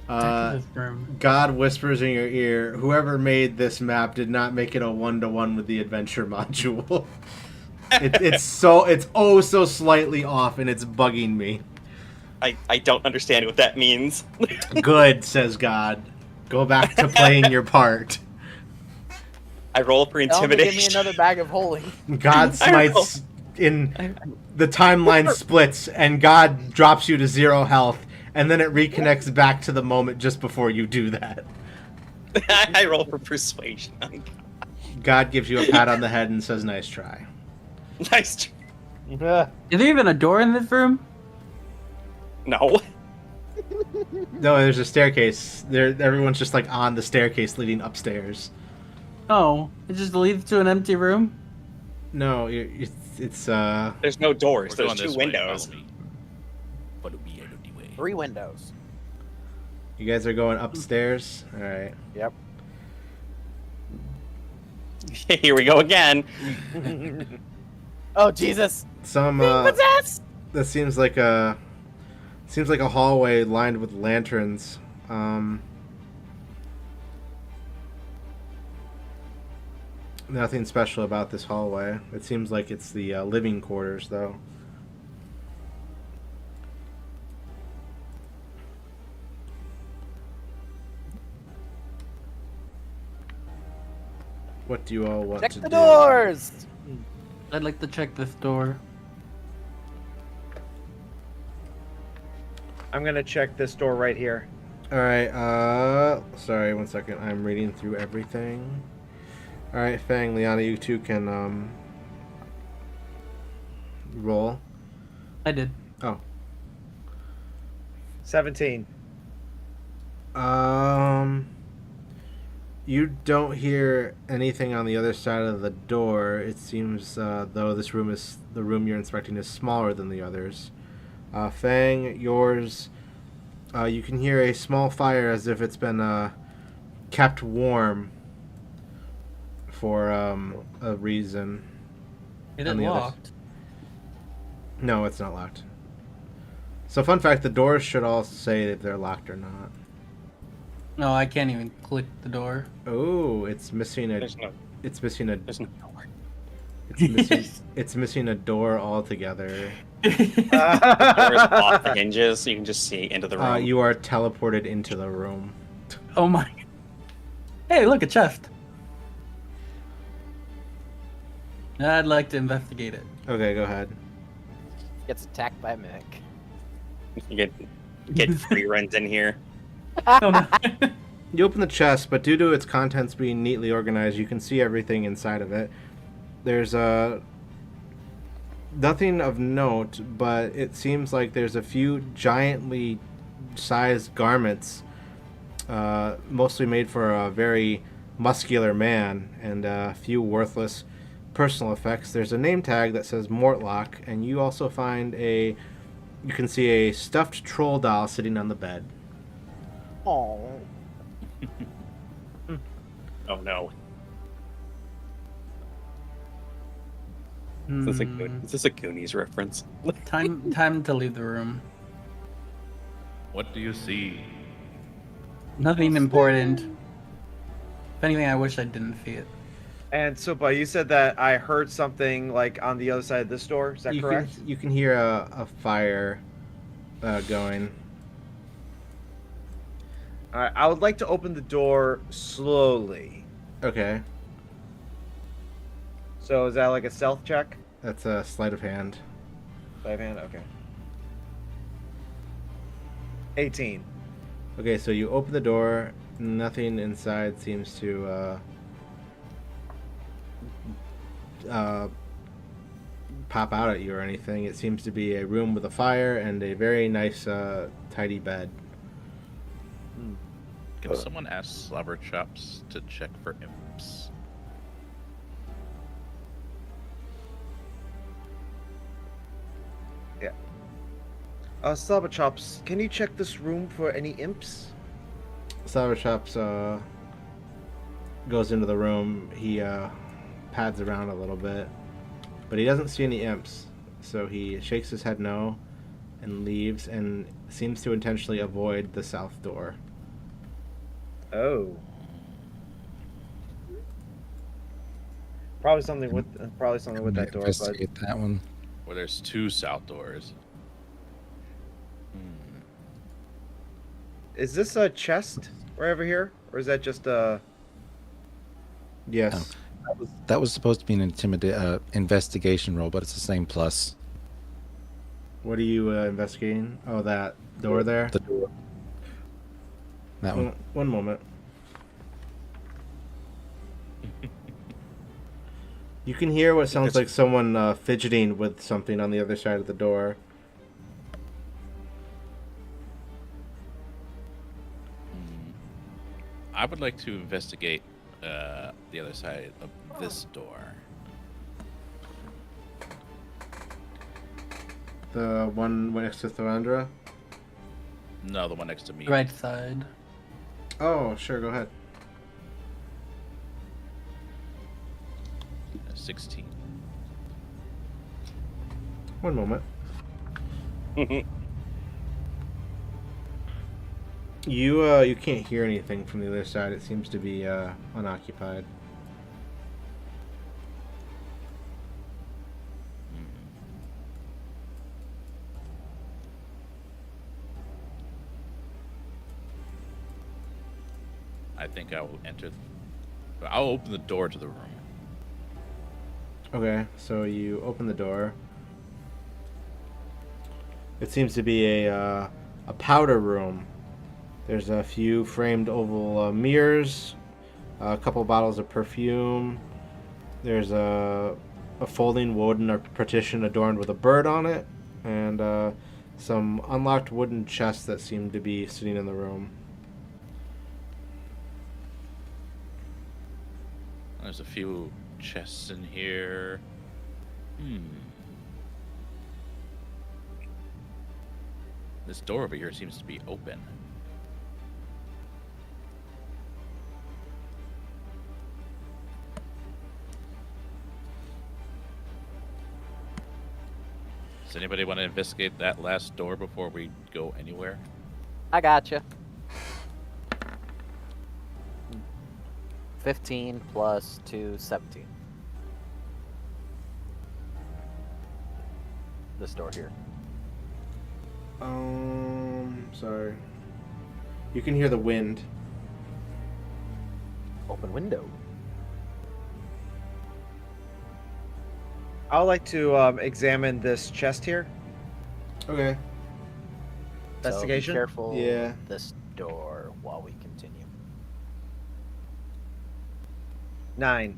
Back to this room.
God whispers in your ear, whoever made this map did not make it a 1-to-1 with the adventure module. It's oh so slightly off and it's bugging me.
I don't understand what that means.
Good, says God. Go back to playing your part.
I roll for
Tell him to give me
intimidation.
another bag of holy.
God smites in the timeline splits and God drops you to 0 health and then it reconnects back to the moment just before you do that.
I roll for persuasion.
God gives you a pat on the head and says, "Nice try."
Nice.
Is there even a door in this room?
No.
No, there's a staircase. Everyone's just like on the staircase leading upstairs.
Oh, it just leads to an empty room?
No, it's
There's no doors.
We're
There's
going
two
this way,
windows.
follow me. Follow me anyway.
3 windows.
you guys are going upstairs. All right.
Yep.
Here we go again.
Oh Jesus!
Some
Possessed!
that seems like a hallway lined with lanterns. Nothing special about this hallway. It seems like it's the living quarters, though. What do you all want
Check
to
the
do?
doors!
I'd like to check this door.
I'm gonna check this door right here.
All right. Sorry, 1 second. I'm reading through everything. All right, Fang, Liana, you two can roll.
I did.
Oh.
17.
You don't hear anything on the other side of the door. It seems though the room you're inspecting is smaller than the others. Fang, yours, you can hear a small fire as if it's been kept warm for a reason.
It
On the other
locked.
No, it's not locked. So, fun fact: the doors should all say if they're locked or not.
No, I can't even click the door.
Oh, it's missing a.
There's no
It's
door.
It's missing a door altogether.
The door is off the hinges, so you can just see into the room.
You are teleported into the room.
Oh my. Hey, look, a chest. I'd like to investigate it.
Okay, go ahead.
Gets attacked by a mimic.
You get free runs in here.
Oh, no.
You open the chest, but due to its contents being neatly organized, you can see everything inside of it. There's nothing of note, but it seems like there's a few giantly sized garments, mostly made for a very muscular man, and a few worthless personal effects. There's a name tag that says Mortlock, and you also find you can see a stuffed troll doll sitting on the bed.
Oh.
Oh no.
Hmm.
Is this a Goonies reference?
Time to leave the room.
What do you see?
Nothing important. If anything, I wish I didn't see it.
And Supa, you said that I heard something like on the other side of this door. Is that correct?
You can hear a fire going.
All right, I would like to open the door slowly.
Okay,
So is that like a stealth check?
that's a sleight of hand.
Sleight of hand? Okay. 18.
Okay, so you open the door. Nothing inside seems to pop out at you or anything. It seems to be a room with a fire and a very nice, tidy bed.
Can someone ask Slobber Chops to check for imps?
Slobber Chops, can you check this room for any imps?
Sour Chops goes into the room. He pads around a little bit, but he doesn't see any imps. So he shakes his head no and leaves and seems to intentionally avoid the south door.
Oh. Probably something with that door, but
Investigate that one.
Where there's two south doors.
is this a chest right over here, or is that just a?
Yes.
That was supposed to be an investigation roll, but it's the same plus.
What are you investigating? Oh, that door there?
The door. That one.
One moment. You can hear what sounds like someone fidgeting with something on the other side of the door.
I would like to investigate the other side of this door.
The one next to Thorandra?
No, the one next to me.
Right side.
Oh, sure, go ahead.
16.
One moment. You can't hear anything from the other side. It seems to be unoccupied.
I think I will enter. I'll open the door to the room.
Okay, so you open the door. It seems to be a powder room. There's a few framed oval mirrors, a couple bottles of perfume. There's a folding wooden partition adorned with a bird on it, and some unlocked wooden chests that seem to be sitting in the room.
There's a few chests in here. This door over here seems to be open. Does anybody want to investigate that last door before we go anywhere?
I gotcha. 15 plus 2, 17. This door here.
Sorry. You can hear the wind.
Open window.
I would like to examine this chest here.
Okay.
Investigation?
So be careful
Yeah.
this door while we continue.
9.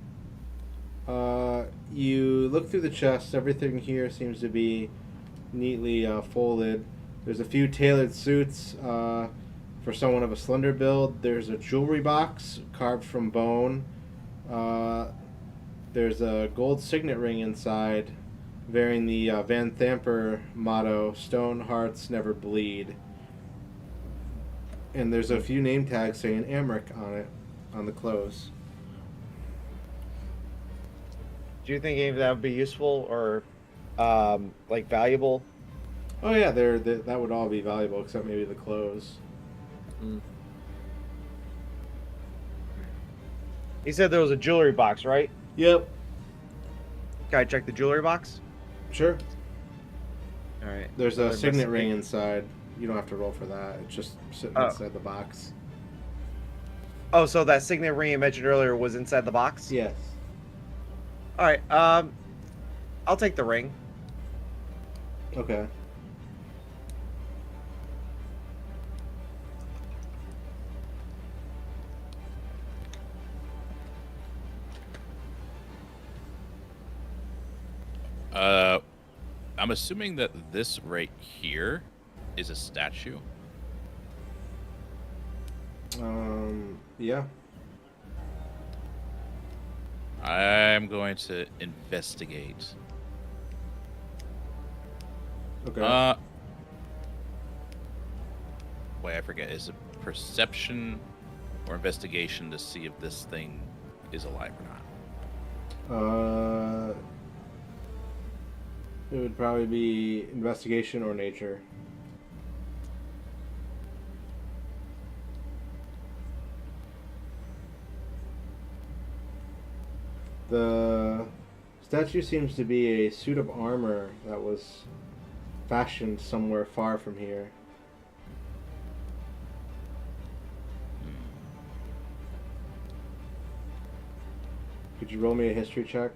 You look through the chest. Everything here seems to be neatly folded. There's a few tailored suits for someone of a slender build. There's a jewelry box carved from bone. There's a gold signet ring inside, bearing the Van Thamper motto, "Stone hearts never bleed." And there's a few name tags saying Amric on it, on the clothes.
Do you think any of that would be useful or like valuable?
Oh yeah, that would all be valuable except maybe the clothes.
He said there was a jewelry box, right?
Yep.
Can I check the jewelry box?
Sure.
All right.
There's a
Another
signet ring
investigate.
inside. You don't have to roll for that. It's just sitting
Oh.
inside the box.
Oh, so that signet ring you mentioned earlier was inside the box?
Yes.
All right. I'll take the ring.
Okay.
I'm assuming that this right here is a statue.
Yeah.
I'm going to investigate.
Okay.
Wait, I forget. Is it perception or investigation to see if this thing is alive or not?
It would probably be investigation or nature. The statue seems to be a suit of armor that was fashioned somewhere far from here. Could you roll me a history check?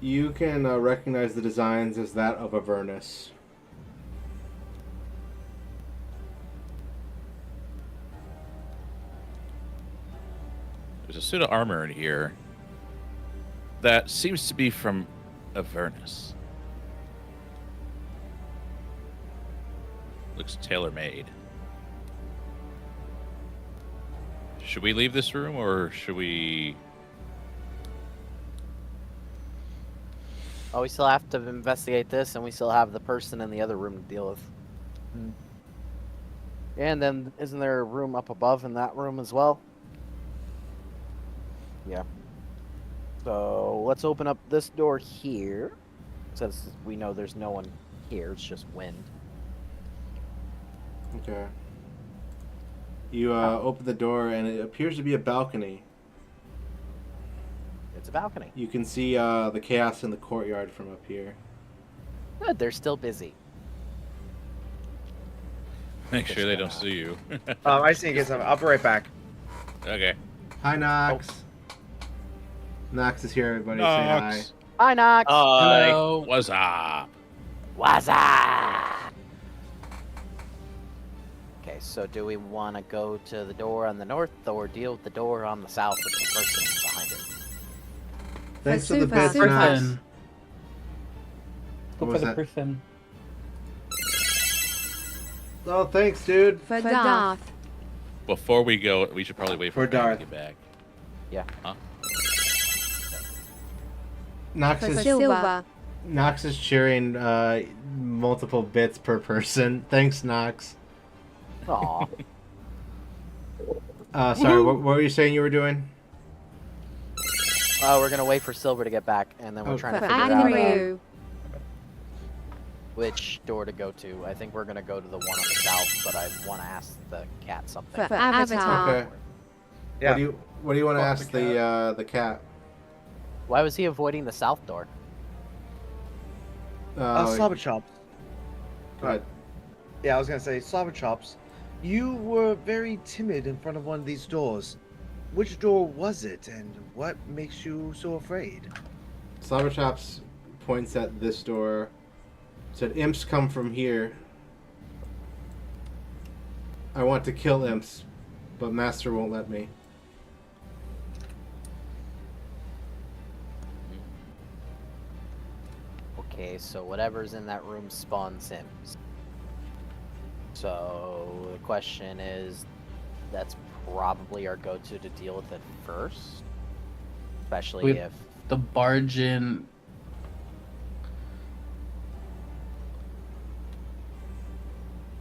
You can recognize the designs as that of Avernus.
There's a suit of armor in here that seems to be from Avernus. Looks tailor-made. Should we leave this room or should we...
Oh, we still have to investigate this, and we still have the person in the other room to deal with. And then, isn't there a room up above in that room as well? Yeah. So, let's open up this door here, since we know there's no one here, it's just wind.
Okay. You open the door, and it appears to be a balcony.
It's a balcony.
You can see the chaos in the courtyard from up here.
Good, they're still busy.
Make sure they don't see you.
I see you get something. I'll be right back.
Okay.
Hi, Nox. Nox is here, everybody. Say hi.
Nox.
Hi, Nox!
Hello.
What's up?
What's up? Okay, so do we want to go to the door on the north, or deal with the door on the south with the person behind it?
Thanks for the
Super.
bits, Nox.
Person. Go
What
for
was
the
that?
person.
Oh, thanks, dude.
For Darth.
Before we go, we should probably wait for
For
Fang
Darth.
to get back.
Yeah.
Huh?
Nox
For
is
Silver.
Nox is cheering multiple bits per person. Thanks, Nox.
Aw.
Sorry, what were you saying you were doing?
Oh, we're gonna wait for Silver to get back, and then we're
Oh,
trying to
For
figure out
Agnew.
which door to go to. I think we're gonna go to the one on the south, but I want to ask the cat something.
For Avatar.
Okay.
Yeah.
What do you want to
Fuck
ask
the
the cat?
Why was he avoiding the south door?
Slobber Chops.
Go ahead.
Yeah, I was gonna say, Slobber Chops, you were very timid in front of one of these doors. Which door was it, and what makes you so afraid?
Slobberchops points at this door. Said, "Imps come from here. I want to kill imps, but Master won't let me."
Okay, so whatever's in that room spawns Sims. So the question is, that's probably our go-to to deal with it first, especially
With
if
the barge in.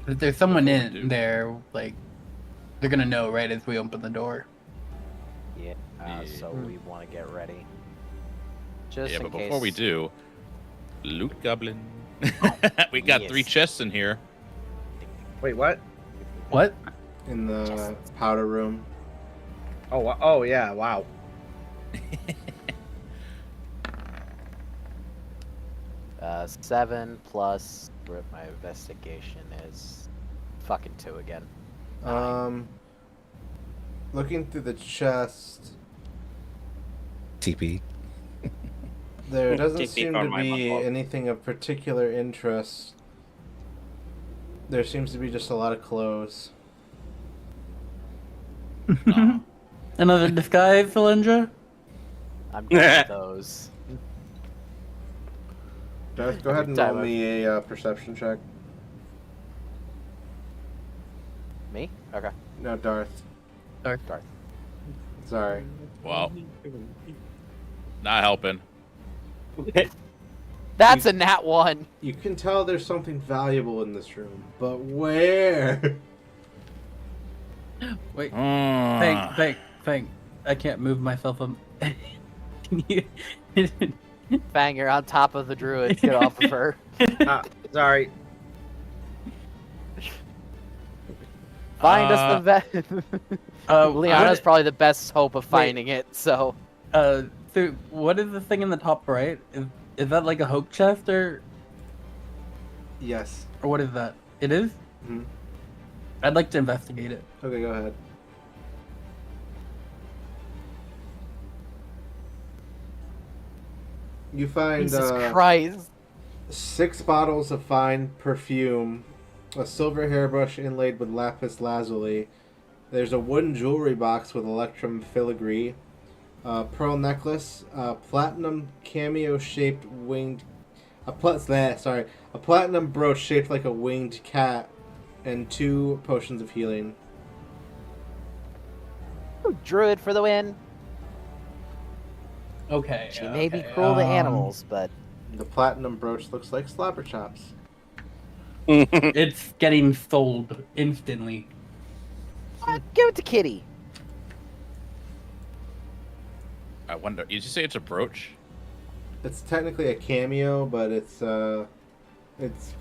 If there's someone
Before we
in
do.
there, like, they're gonna know right as we open the door.
yeah. So we want to get ready. Just
Yeah,
in
but
case.
before we do, loot goblin. We got 3
Yes.
chests in here.
Wait, what?
What?
In the
Yes.
powder room.
Oh yeah, wow.
7 plus what my investigation is fucking 2 again.
Looking through the chest,
TP.
there doesn't
TP
seem
on
to
my
be
month.
anything of particular interest. There seems to be just a lot of clothes.
Aw.
Another disguise, Valendra?
I'm good with those.
Darth, go ahead and roll me a perception check.
Me? Okay.
No, Darth.
Darth.
Sorry.
Wow. Not helping.
That's a nat 1.
You can tell there's something valuable in this room, but where?
Wait.
Ah.
Fang. I can't move myself. Can you...
Fang, you're on top of the druid. Get off of her.
Sorry.
Find us the vet. Liana's probably the best hope of finding it, so.
So what is the thing in the top right? Is that like a hope chest or
Yes.
what is that? It is?
Mhm.
I'd like to investigate it.
Okay, go ahead. You find
Jesus Christ.
6 bottles of fine perfume, a silver hairbrush inlaid with lapis lazuli. There's a wooden jewelry box with electrum filigree, a pearl necklace, a platinum cameo-shaped winged, a platinum brooch shaped like a winged cat, and 2 potions of healing.
Ooh, druid for the win.
Okay.
She may be cruel to animals, but
The platinum brooch looks like slobber chops.
It's getting sold instantly.
give it to Kitty.
I wonder. Did you say it's a brooch?
It's technically a cameo, but it's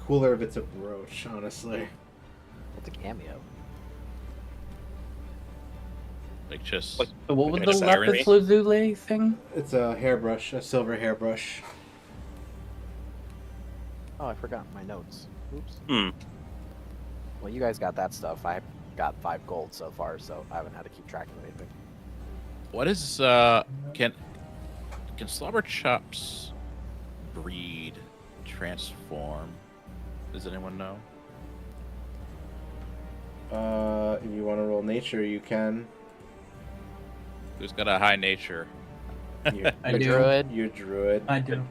cooler if it's a brooch, honestly.
What's a cameo?
Like just.
Like,
So what was
Okay,
the
just
lapis
irony.
lazuli thing?
It's a hairbrush, a silver hairbrush.
Oh, I forgot my notes. Oops.
Hmm.
Well, you guys got that stuff. I got 5 gold so far, so I haven't had to keep track of anything.
What is can slobber chops breed, transform? Does anyone know?
If you want to roll nature, you can.
Who's got a high nature?
You're,
I
The
do.
druid.
you're druid.
I do.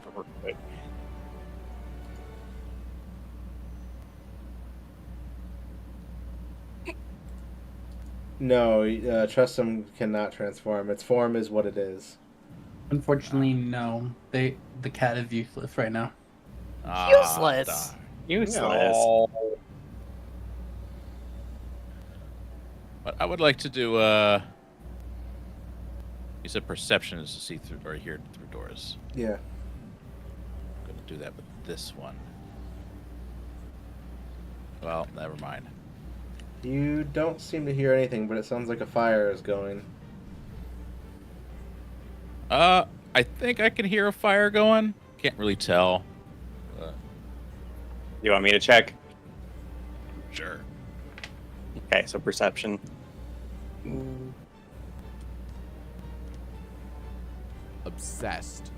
No, Trustum cannot transform. Its form is what it is.
Unfortunately, no. The cat is useless right now.
Useless.
Darn.
Useless.
No.
But I would like to do. You said perception is to see through or hear through doors.
Yeah.
I'm gonna do that with this one. Well, never mind.
You don't seem to hear anything, but it sounds like a fire is going.
I think I can hear a fire going. Can't really tell.
You want me to check?
Sure.
Okay, so perception.
Obsessed.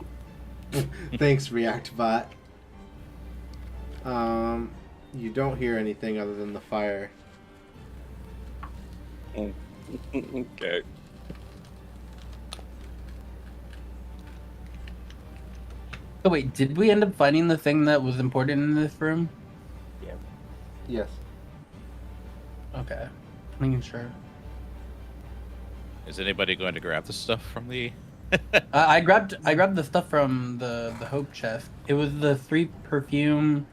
Thanks, ReactBot. You don't hear anything other than the fire.
Okay.
Oh wait, did we end up finding the thing that was important in this room?
Yes.
Okay, making sure.
Is anybody going to grab the stuff from the?
I grabbed the stuff from the hope chest. It was the 3 perfume.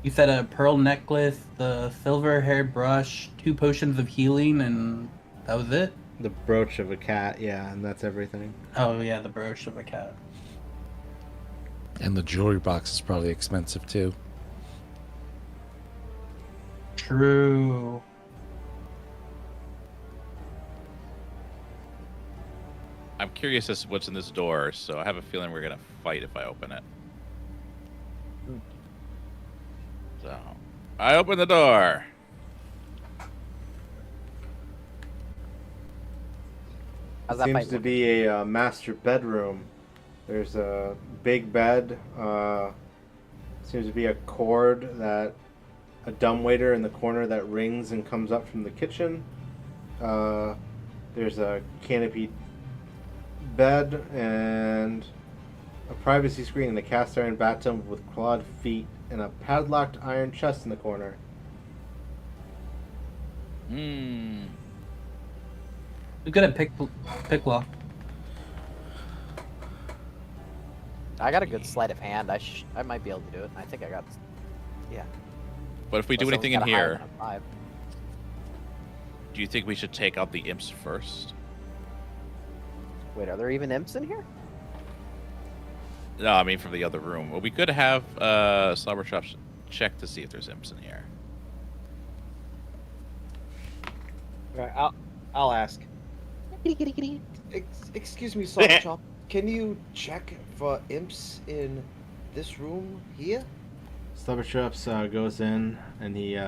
You said a pearl necklace, the silver hair brush, 2 potions of healing, and that was it.
The brooch of a cat, yeah, and that's everything.
Oh yeah, the brooch of a cat.
And the jewelry box is probably expensive too.
True.
I'm curious as to what's in this door, so I have a feeling we're gonna fight if I open it. So, I open the door.
How's
It
that
seems
fight
to
look?
be a master bedroom. There's a big bed. Seems to be a cord that a dumbwaiter in the corner that rings and comes up from the kitchen. There's a canopied bed and a privacy screen and a cast iron bathtub with clawed feet and a padlocked iron chest in the corner.
Hmm.
Who's good at pick lock?
I got a good sleight of hand. I might be able to do it. I think I got. Yeah.
But if we do
Unless
anything in
someone's got a higher
here,
than a 5.
do you think we should take out the imps first?
Wait, are there even imps in here?
No, I mean from the other room. Well, we could have Slobber Chops check to see if there's imps in here.
Right, I'll ask. Excuse me, Slobberchop. Can you check for imps in this room here?
Slubberchops goes in and he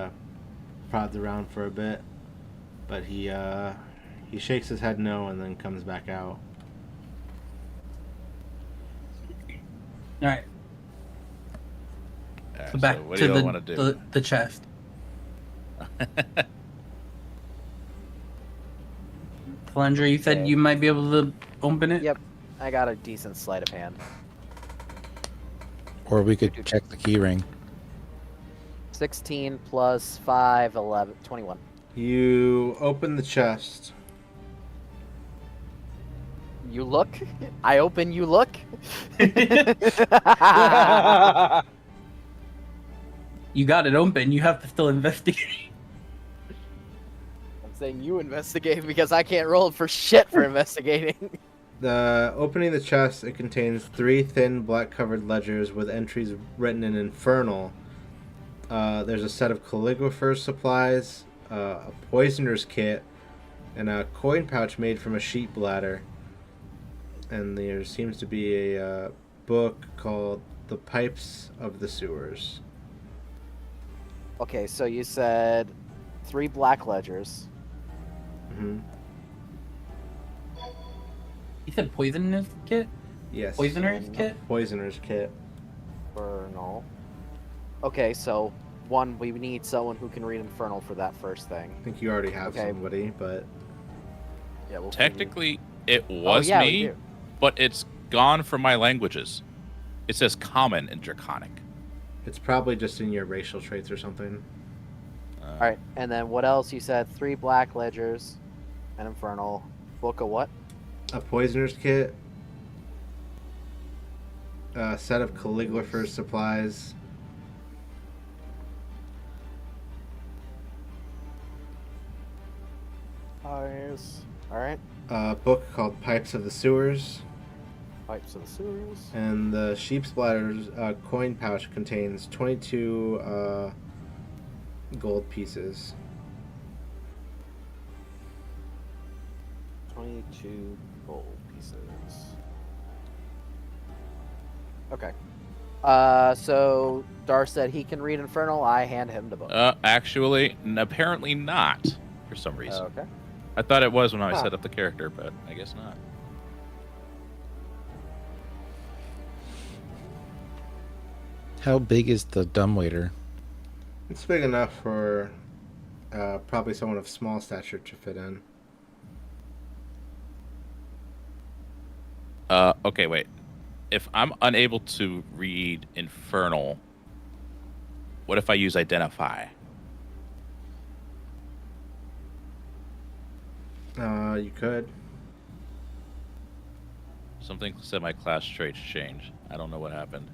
prods around for a bit, but he shakes his head no and then comes back out.
All right,
Alright,
so back
what
to
do you want to do?
the chest. Flandra, you said
Okay.
you might be able to open it?
Yep. I got a decent sleight of hand.
Or we could check the key ring.
16 plus 5, 11, 21.
You open the chest.
You look. I open. You look.
You got it open. You have to still investigate.
I'm saying you investigate because I can't roll for shit for investigating.
The opening the chest, it contains 3 thin black-covered ledgers with entries written in Infernal. There's a set of calligrapher's supplies, a poisoner's kit, and a coin pouch made from a sheep bladder. And there seems to be a book called The Pipes of the Sewers.
Okay, so you said 3 black ledgers.
Mm-hmm.
You said poisonous kit?
Yes.
Poisoner's kit?
Poisoner's kit.
Infernal. Okay, so 1, we need someone who can read Infernal for that first thing.
I think you already have
Okay.
somebody, but
Yeah, we'll
Technically, it was
yeah, we
me,
do.
but it's gone from my languages. It says common in Draconic.
it's probably just in your racial traits or something.
All right, and then what else? You said 3 black ledgers. An infernal book of what?
A poisoner's kit. A set of calligrapher's supplies.
Nice. Alright.
A book called Pipes of the Sewers.
Pipes of the sewers.
And the sheep's bladder's coin pouch contains 22 gold pieces.
22 gold pieces. Okay. So Dar said he can read Infernal. I hand him the book.
Actually, apparently not, for some reason.
Okay.
I thought it was when I
Huh.
set up the character, but I guess not.
How big is the dumbwaiter?
It's big enough for probably someone of small stature to fit in.
Okay, wait. If I'm unable to read Infernal, what if I use Identify?
You could.
Something said my class traits changed. I don't know what happened.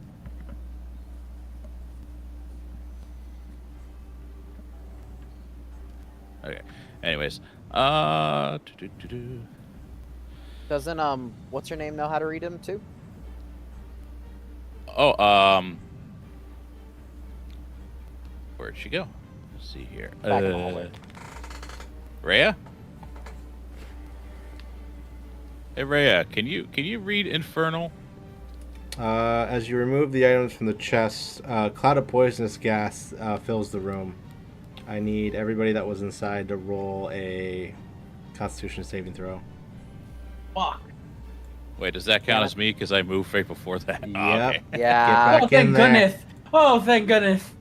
Okay. Anyways,
Doesn't what's her name know how to read him too?
Oh, where'd she go? Let's see here.
Back in the hallway.
Rhea? Hey Rhea, can you read Infernal?
As you remove the items from the chest, a cloud of poisonous gas fills the room. I need everybody that was inside to roll a Constitution saving throw.
Fuck.
Wait, does that count as me? Because I moved right before that. Oh,
Yep.
okay.
Yeah.
Get
Oh,
back in
thank
there.
goodness. Oh, thank goodness.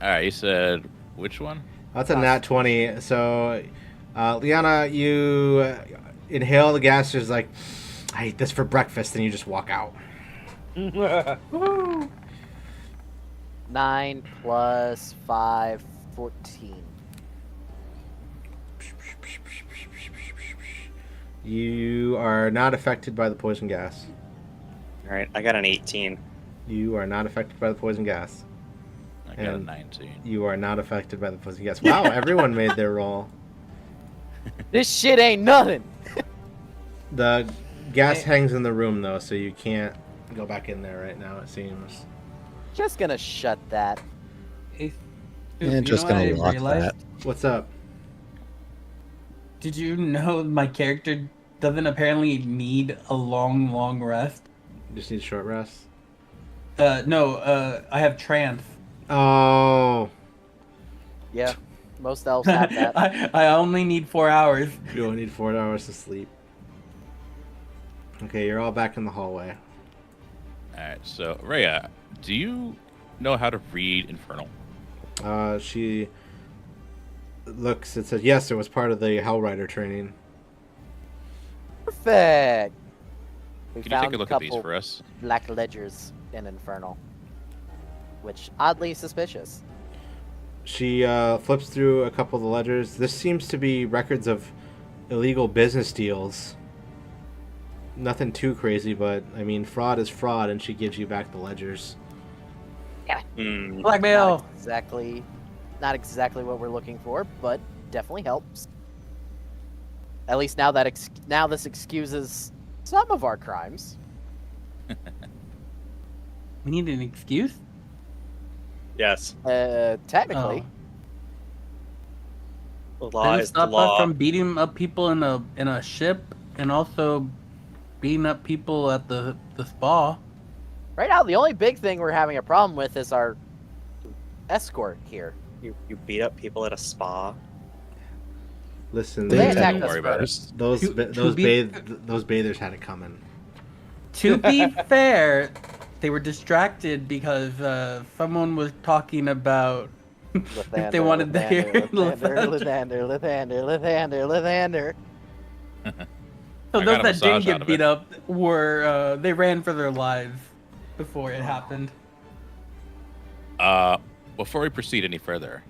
All right, you said which one?
That's a nat 20. So, Liana, you inhale the gas, just like, I ate this for breakfast, and you just walk out.
9 plus 5, 14.
You are not affected by the poison gas.
All right, I got an 18.
You are not affected by the poison gas.
I got a
And
19.
You are not affected by the poison gas. Wow, everyone made their roll.
This shit ain't nothing.
The gas hangs in the room, though, so you can't go back in there right now, it seems.
Just gonna shut that.
Hey,
And
you
just
know what
gonna
I
lock
realized?
that.
What's up?
Did you know my character doesn't apparently need a long rest?
You just need a short rest?
No, I have trance.
Oh.
Yeah. Most elves have that.
I only need 4 hours.
You only need 4 hours to sleep. Okay, you're all back in the hallway.
All right, so Rhea, do you know how to read Infernal?
She looks and says, yes, it was part of the Hellrider training.
Perfect. We
Can you
found
take a look
a
at these
couple
for us?
black ledgers in Infernal, which oddly suspicious.
She flips through a couple of the ledgers. This seems to be records of illegal business deals. Nothing too crazy, but, I mean, fraud is fraud, and she gives you back the ledgers.
Hmm.
Blackmail.
Not exactly what we're looking for, but definitely helps. At least now that now this excuses some of our crimes.
We need an excuse?
Yes.
Technically.
The
Does
law
it
is the
stop us
law.
from beating up people in a ship and also beating up people at the spa?
Right now, the only big thing we're having a problem with is our escort here.
You beat up people at a spa.
Listen,
They attacked
Don't
us
worry about it.
first.
those bathers had it coming.
To be fair, they were distracted because someone was talking about if they wanted to hear
Lathander.
So
I
those
got a
that didn't
massage out
get
of
beat
it.
up were they ran for their lives before it happened.
Before we proceed any further,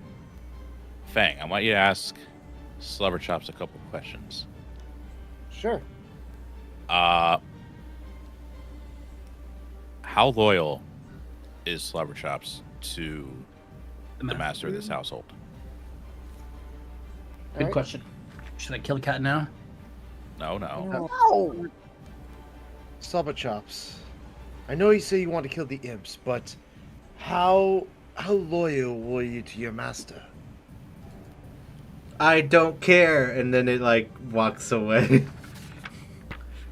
Fang, I want you to ask Slubberchops a couple questions.
Sure.
How loyal is Slobberchops to the master of this household?
Good
Alright.
question. Should I kill the cat now?
No, no.
No.
Slobberchops. I know you say you want to kill the imps, but how loyal were you to your master?
I don't care, and then it like walks away.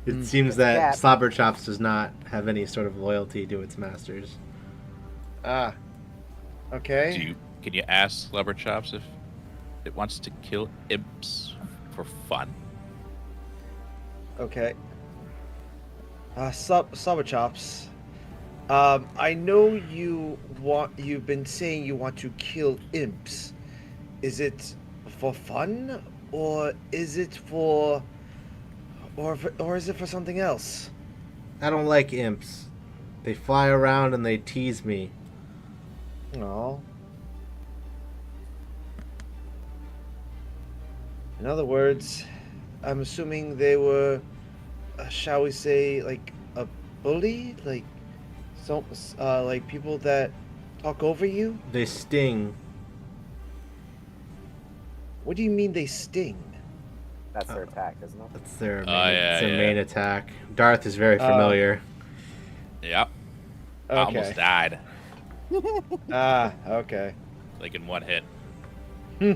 It seems that
cat.
Slobberchops does not have any sort of loyalty to its masters.
Ah. Okay.
Can you ask Slobberchops if it wants to kill imps for fun?
Okay. Slobberchops. I know you've been saying you want to kill imps. Is it for fun, or is it for something else?
I don't like imps. They fly around and they tease me.
No. In other words, I'm assuming they were, shall we say, like a bully, like like people that talk over you.
They sting.
What do you mean they sting?
That's their attack, isn't it?
That's their main,
yeah,
it's their
yeah.
main attack. Darth is very familiar.
Yep. I
Okay.
almost died,
Ah, okay.
like in one hit.
Hmm.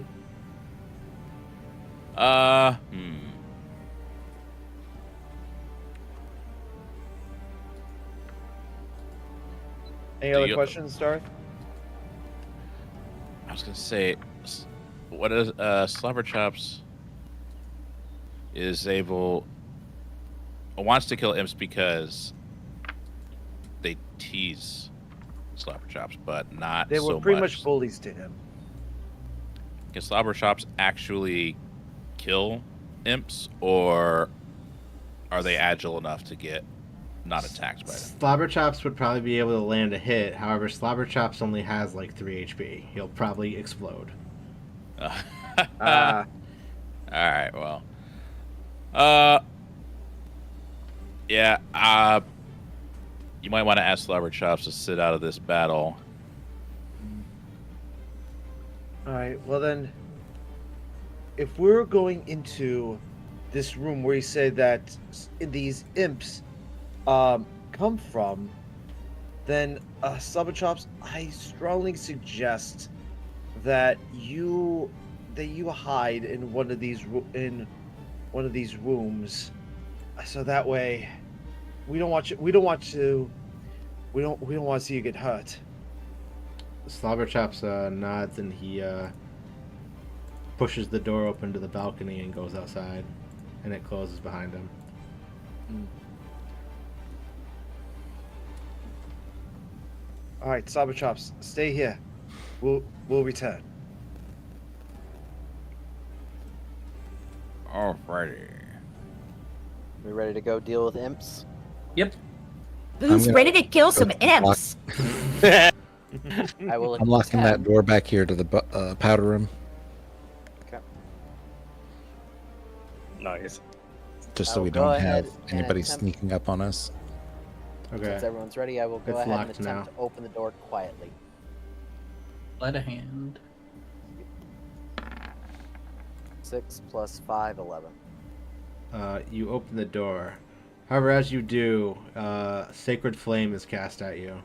Any
Do
other
you-
questions, Darth?
I was gonna say, what is Slobberchops is able wants to kill imps because they tease Slobberchops, but not
They were
so
pretty
much.
much bullies to him.
Can Slobberchops actually kill imps, or are they agile enough to get not attacked by them?
Slobberchops would probably be able to land a hit. However, Slobberchops only has like 3 HP. He'll probably explode.
Ah,
All right. Well. Yeah. You might want to ask Slobberchops to sit out of this battle.
all right. Well then, if we're going into this room where you say that these imps come from, then Slobberchops, I strongly suggest that you hide in one of these rooms, so that way we don't want to see you get hurt.
Slobberchops nods and he pushes the door open to the balcony and goes outside, and it closes behind him.
All right, Slobberchops, stay here. We'll return.
Alrighty.
We ready to go deal with imps?
Yep.
Who's
gonna
ready to kill some
lock-
imps?
I will.
I'm locking that door back here to the powder room,
Nice.
just
I
so
will
we
go
don't
ahead
have
and
anybody
attempt-
sneaking up on us.
Okay.
Since everyone's ready, I will go
It's
ahead and
locked
attempt
now.
to open the door quietly.
Let a hand.
6 plus 5, 11.
You open the door. However, as you do, Sacred Flame is cast at you.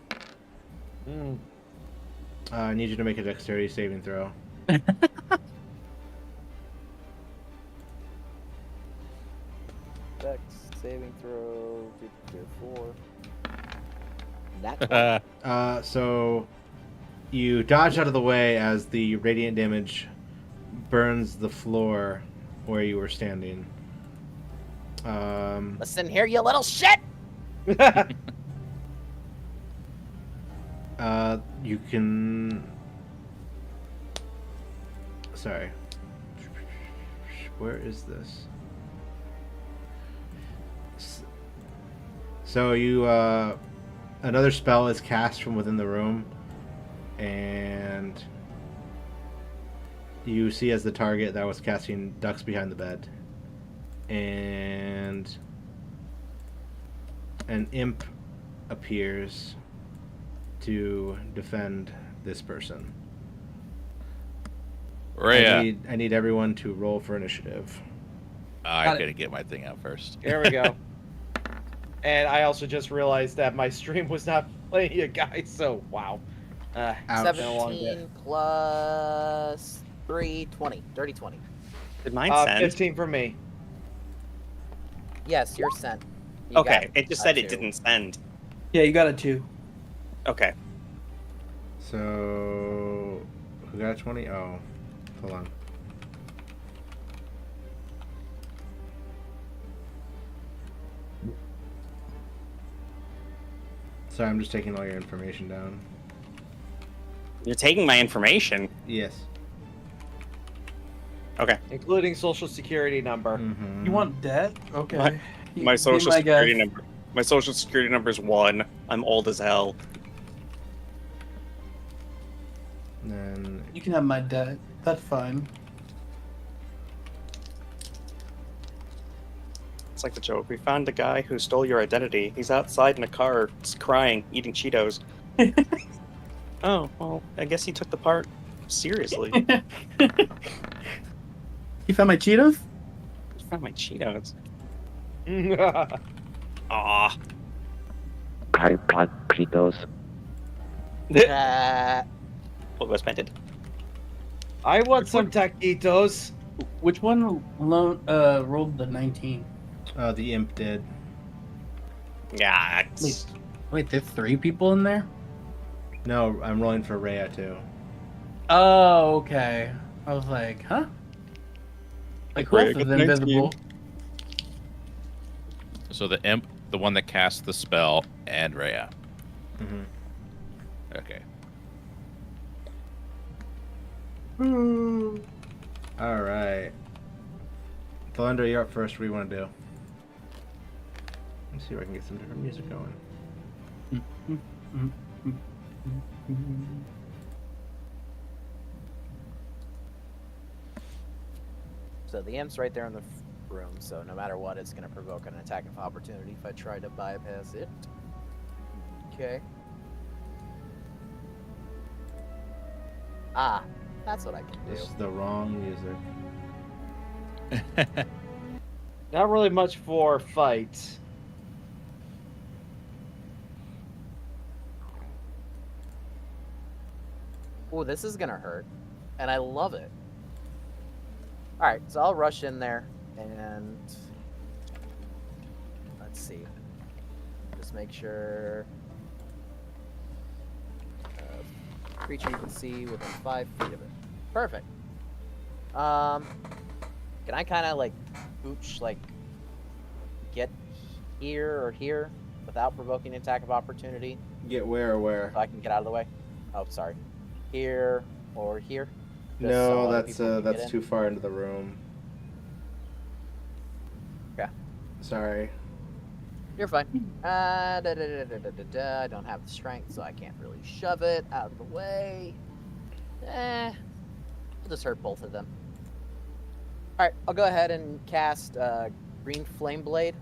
I need you to make a dexterity saving throw.
Dex saving throw. 4. Nat 20.
So you dodge out of the way as the radiant damage burns the floor where you were standing.
Listen here, you little shit!
You can. Sorry. Where is this? So you, another spell is cast from within the room, and you see as the target that was casting ducks behind the bed. and an imp appears to defend this person.
Rhea.
I need everyone to roll for initiative.
I
Got it.
gotta get my thing out first.
Here we go. And I also just realized that my stream was not playing you guys, so wow.
Ouch.
been a long day.
17 plus 3, 20. Dirty 20.
Did mine send?
15 for me.
Yes, you're sent. You
Okay,
got
it just
a
said it
2.
didn't send.
Yeah, you got a 2.
Okay.
So, who got 20? Oh, hold on. Sorry, I'm just taking all your information down.
You're taking my information.
Yes.
Okay.
Including social security number.
Mm-hmm.
You want debt? Okay.
My
Be
social
my
security
guest.
number. My social security number is 1. I'm old as hell.
Then
You can have my debt. That's fine.
It's like the joke. We found a guy who stole your identity. He's outside in a car, crying, eating Cheetos. Oh, well, I guess he took the part seriously.
You found my Cheetos?
I found my Cheetos. Aw.
I want Cheetos.
What was painted?
I want some taquitos.
Which one rolled the 19?
the imp did.
Yeah.
Wait, there's 3 people in there?
No, I'm rolling for Rhea too.
Oh, okay. I was like, huh? Like, who
Rhea
else is
got 19.
invisible?
So the imp, the one that casts the spell, and Rhea.
Mm-hmm.
Okay.
All right. Thalendra, you're up first. What do you want to do? Let's see if I can get some different music going.
So the imp's right there in the room, so no matter what, it's going to provoke an attack of opportunity if I try to bypass it. Okay. Ah, that's what I can do.
This is the wrong music.
Not really much for fights.
Oh, this is going to hurt, and I love it. Alright, so I'll rush in there, and let's see. Just make sure creature you can see within 5 feet of it. Perfect. Can I kind of like ooch, like get here or here without provoking an attack of opportunity?
Get where or where?
So I can get out of the way. Oh, sorry. Here or here. Just so
No,
other people can get
that's
in?
too far into the room.
Okay.
Sorry.
You're fine. I don't have the strength, so I can't really shove it out of the way. I'll just hurt both of them. Alright, I'll go ahead and cast Green Flame Blade.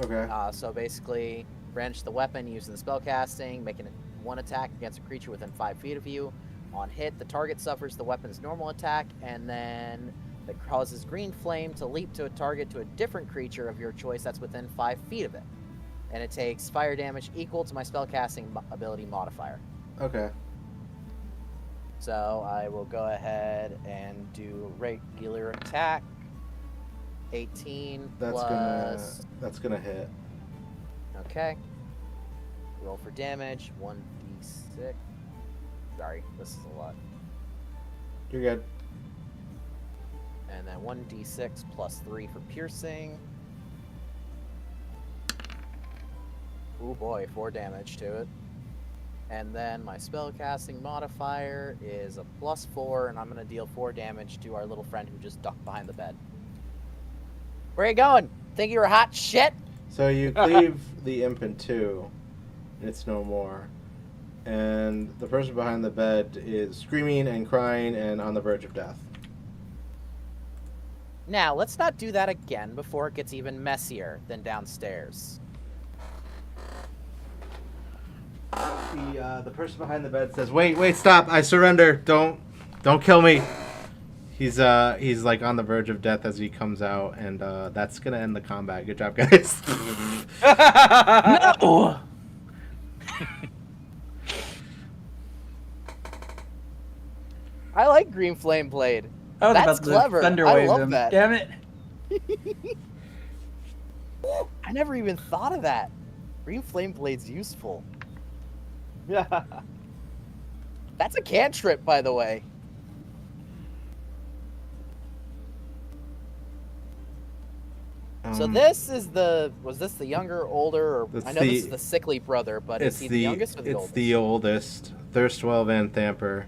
Okay.
So basically, branch the weapon using the spell casting, making it 1 attack against a creature within 5 feet of you. On hit, the target suffers the weapon's normal attack, and then that causes green flame to leap to a target to a different creature of your choice that's within 5 feet of it. And it takes fire damage equal to my spellcasting ability modifier.
Okay.
So I will go ahead and do regular attack. 18 plus...
That's gonna hit.
Okay. Roll for damage. 1d6. Sorry, this is a lot.
You're good.
And then 1d6 plus 3 for piercing. Oh boy, 4 damage to it. And then my spellcasting modifier is a +4, and I'm going to deal 4 damage to our little friend who just ducked behind the bed. Where you going? Think you were hot shit?
So you cleave the imp in 2, and it's no more. And the person behind the bed is screaming and crying and on the verge of death.
Now, let's not do that again before it gets even messier than downstairs.
The person behind the bed says, "Wait, stop! I surrender! Don't kill me!" He's like on the verge of death as he comes out, and that's gonna end the combat. Good job, guys.
No!
I like Green Flame Blade.
I was
That's
about to
clever.
thunder
I
wave
love
him.
that.
Damn it.
I never even thought of that. Green Flame Blade's useful.
Yeah.
That's a cantrip, by the way. So this is was this the younger, older, or I know this is the sickly brother, but is he the youngest or the oldest?
It's the oldest. Thirstwell Van Thamper.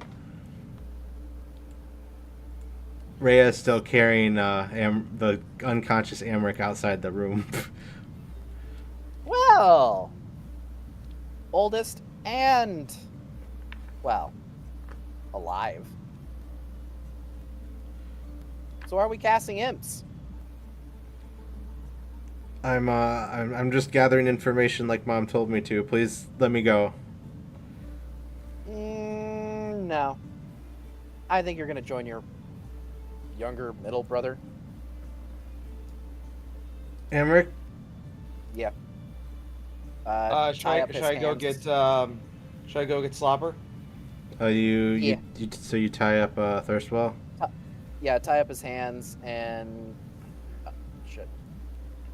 Rhea is still carrying the unconscious Amric outside the room.
Well, oldest and, well, alive. So are we casting imps?
I'm just gathering information like Mom told me to. Please let me go.
No. I think you're gonna join your younger middle brother.
Amric?
Yeah.
Should I go get Slobber?
So you tie up Thirstwell?
Yeah, tie up his hands and shit.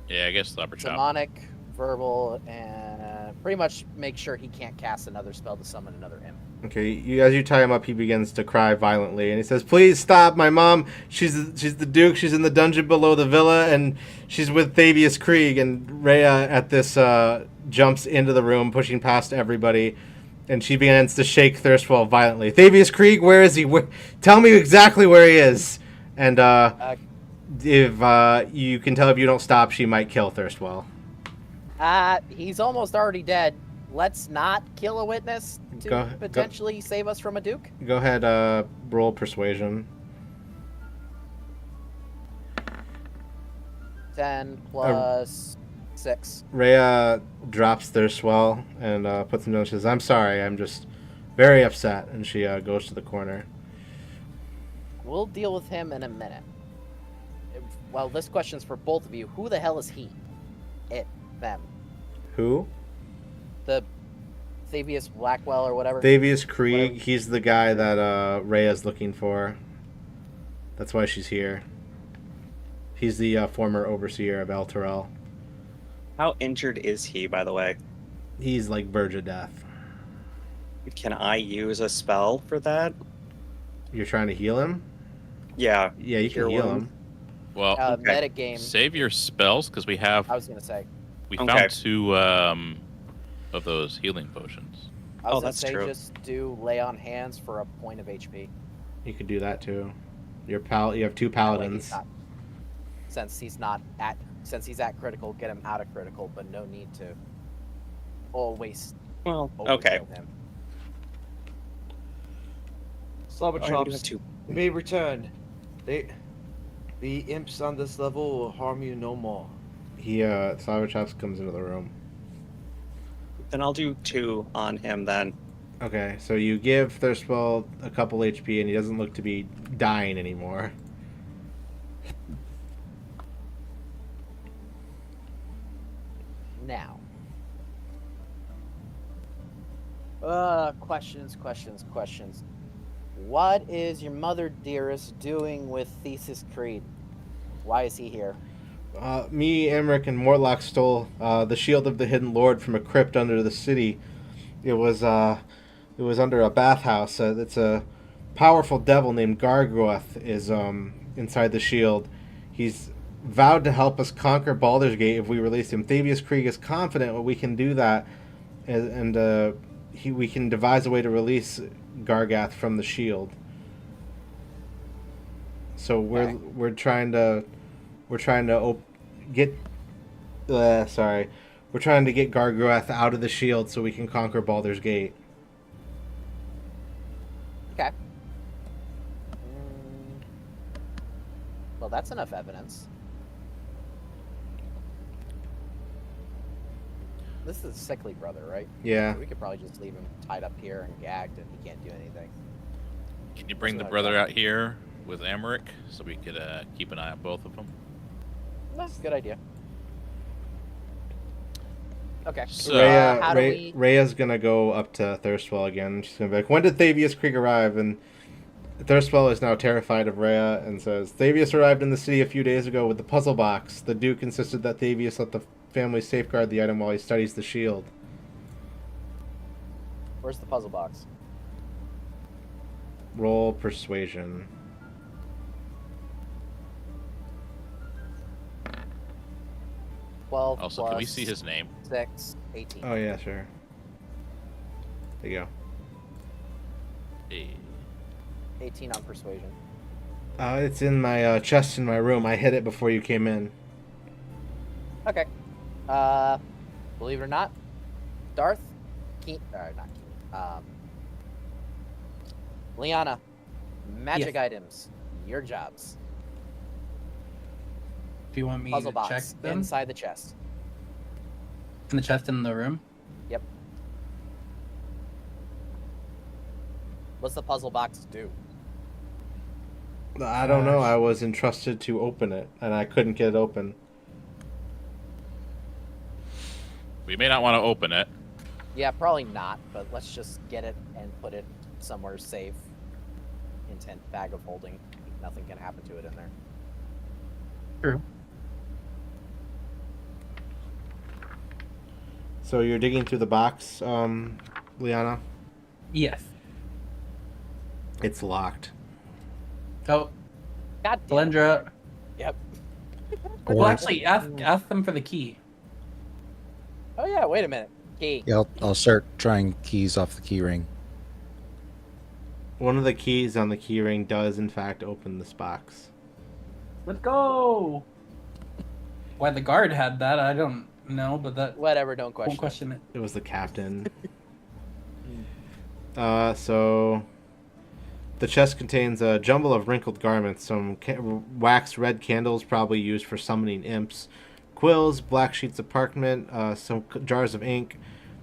Yeah, I guess Slobber Chop.
Demonic, verbal, and pretty much make sure he can't cast another spell to summon another imp.
Okay, as you tie him up, he begins to cry violently, and he says, "Please stop! My mom, she's the Duke. She's in the dungeon below the villa, and she's with Thavius Krieg." And Rhea at this jumps into the room, pushing past everybody, and she begins to shake Thirstwell violently. "Thavius Krieg, where is he? Tell me exactly where he is." And if you can tell if you don't stop, she might kill Thirstwell.
He's almost already dead. Let's not kill a witness to potentially save us from a Duke.
Go ahead, roll persuasion.
10 plus 6.
Rhea drops Thirstwell and puts him down and says, "I'm sorry, I'm just very upset." And she goes to the corner.
We'll deal with him in a minute. Well, this question's for both of you. Who the hell is he? It. Them.
Who?
The Thavius Blackwell or whatever.
Thavius Krieg. He's the guy that Rhea's looking for. That's why she's here. He's the former overseer of El Terrell.
How injured is he, by the way?
He's like verge of death.
Can I use a spell for that?
You're trying to heal him?
Yeah.
Yeah, you can heal him.
Well,
metagame.
Save your spells because we have.
I was gonna say.
We found 2 of those healing potions.
I was gonna
that's
say
true.
just do lay on hands for a point of HP.
You could do that too. You have 2 paladins.
Since he's at critical, get him out of critical, but no need to always.
Well, okay.
Kill him.
Slobber
I do have
Chops
2.
may return. The imps on this level will harm you no more.
Slobber Chops comes into the room.
Then I'll do 2 on him then.
Okay, so you give Thirstwell a couple HP, and he doesn't look to be dying anymore.
Now. Questions. What is your mother dearest doing with Thesis Creed? Why is he here?
Me, Emmerich, and Morlock stole the shield of the Hidden Lord from a crypt under the city. It was under a bathhouse. It's a powerful devil named Gargoth is inside the shield. He's vowed to help us conquer Baldur's Gate if we release him. Thavius Krieg is confident that we can do that, and we can devise a way to release Gargath from the shield. So we're trying to get Gargath out of the shield so we can conquer Baldur's Gate.
Okay. Well, that's enough evidence. This is a sickly brother, right?
Yeah.
We could probably just leave him tied up here and gagged, and he can't do anything.
Can you bring the
That's what I've
brother
done.
out here with Emmerich so we could keep an eye on both of them?
That's a good idea. Okay.
So,
how do we?
Rhea's gonna go up to Thirstwell again. She's gonna be like, "When did Thavius Krieg arrive?" And Thirstwell is now terrified of Rhea and says, "Thavius arrived in the city a few days ago with the puzzle box. The Duke insisted that Thavius let the family safeguard the item while he studies the shield."
Where's the puzzle box?
Roll persuasion.
Also, can we see his name?
6, 18.
Oh yeah, sure. There you go.
Hey.
18 on persuasion.
It's in my chest in my room. I hid it before you came in.
Okay. Believe it or not, Darth, not Keen. Liana, magic items, your jobs.
Do you want me
Puzzle
to
box
check them?
inside the chest.
In the chest in the room?
Yep. What's the puzzle box do?
I don't know. I was entrusted to open it, and I couldn't get it open.
We may not want to open it.
Yeah, probably not, but let's just get it and put it somewhere safe. Intent bag of holding. Nothing can happen to it in there.
True.
So you're digging through the box, Liana?
Yes.
It's locked.
Oh,
God damn it.
Valendra.
Yep.
Well, actually, ask them for the key.
Oh yeah, wait a minute. Key.
Yeah, I'll start trying keys off the key ring.
One of the keys on the keyring does, in fact, open this box.
Let's go. Why the guard had that, I don't know, but that
Whatever, don't question.
won't question it.
It was the captain. So the chest contains a jumble of wrinkled garments, some wax red candles probably used for summoning imps, quills, black sheets of parchment, some jars of ink.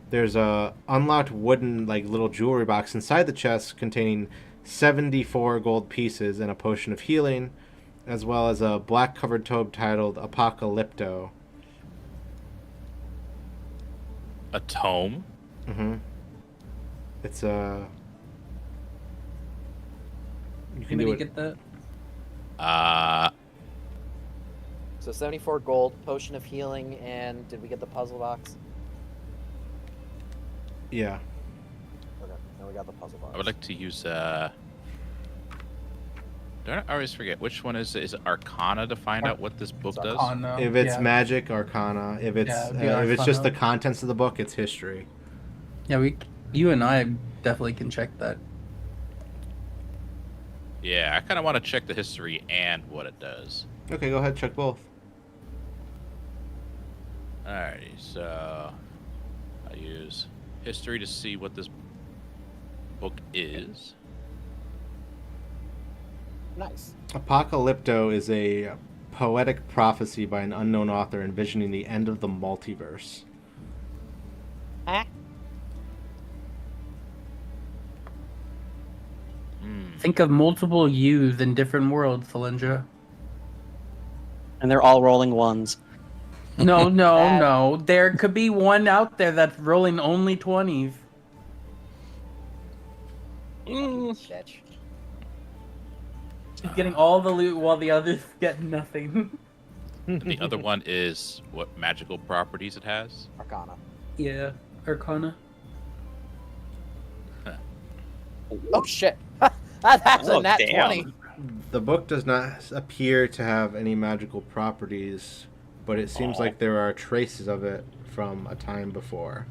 There's a unlocked wooden little jewelry box inside the chest containing 74 gold pieces and a potion of healing, as well as a black covered tome titled Apocalypto.
A tome?
Mm-hmm. It's a. You can do
Anybody
it.
get that?
So 74 gold, potion of healing, and did we get the puzzle box?
Yeah.
Okay, now we got the puzzle box.
I would like to use. Don't I always forget which one is it? Is it Arcana to find out what this book does?
Arcana,
If it's
yeah.
magic, Arcana. If it's
Yeah, it'd be
if it's just the
Arcana.
contents of the book, it's history.
Yeah, you and I definitely can check that.
Yeah, I kind of want to check the history and what it does.
Okay, go ahead, check both.
Alrighty, so I use history to see what this book is.
Nice.
Apocalypto is a poetic prophecy by an unknown author envisioning the end of the multiverse.
Think of multiple yous in different worlds, Valendra.
And they're all rolling ones.
No, no,
That-
no. There could be one out there that's rolling only 20s.
Bitch.
She's getting all the loot while the others get nothing.
And the other one is what magical properties it has.
Arcana.
Yeah, Arcana.
Oh shit. That's
Oh,
a nat
damn.
20.
The book does not appear to have any magical properties, but it seems like there are traces of it from a time before.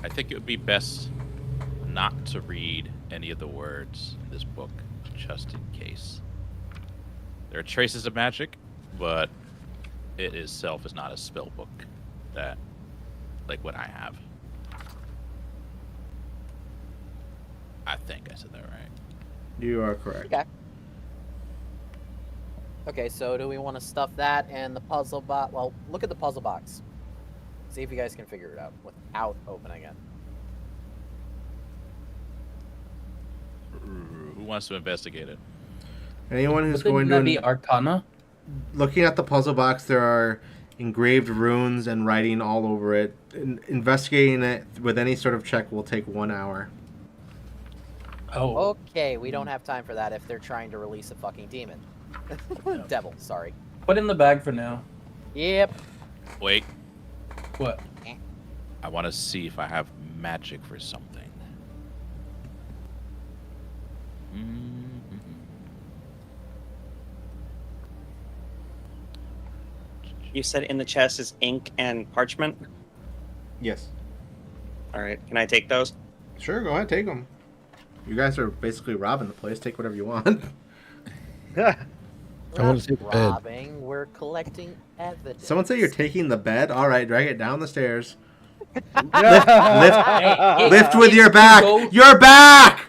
I think it would be best not to read any of the words in this book, just in case. There are traces of magic, but it itself is not a spell book that, like what I have. I think I said that right.
You are correct.
Okay. Okay, so do we want to stuff that in the puzzle box? Well, look at the puzzle box. See if you guys can figure it out without opening it.
Who wants to investigate it?
Anyone who's
Wouldn't
going
that
to
be Arcana?
looking at the puzzle box, there are engraved runes and writing all over it. Investigating it with any sort of check will take 1 hour.
Oh,
Okay, we don't have time for that if they're trying to release a fucking demon. Devil, sorry.
put in the bag for now.
Yep.
Wait,
What?
I want to see if I have magic for something.
You said in the chest is ink and parchment.
Yes.
All right, can I take those?
Sure, go ahead, take them. You guys are basically robbing the place. Take whatever you want.
We're
I wanna
not
take the bed.
robbing, we're collecting evidence.
Someone say you're taking the bed. All right, drag it down the stairs.
Hey,
Lift with
hey,
your back.
go-
Your back.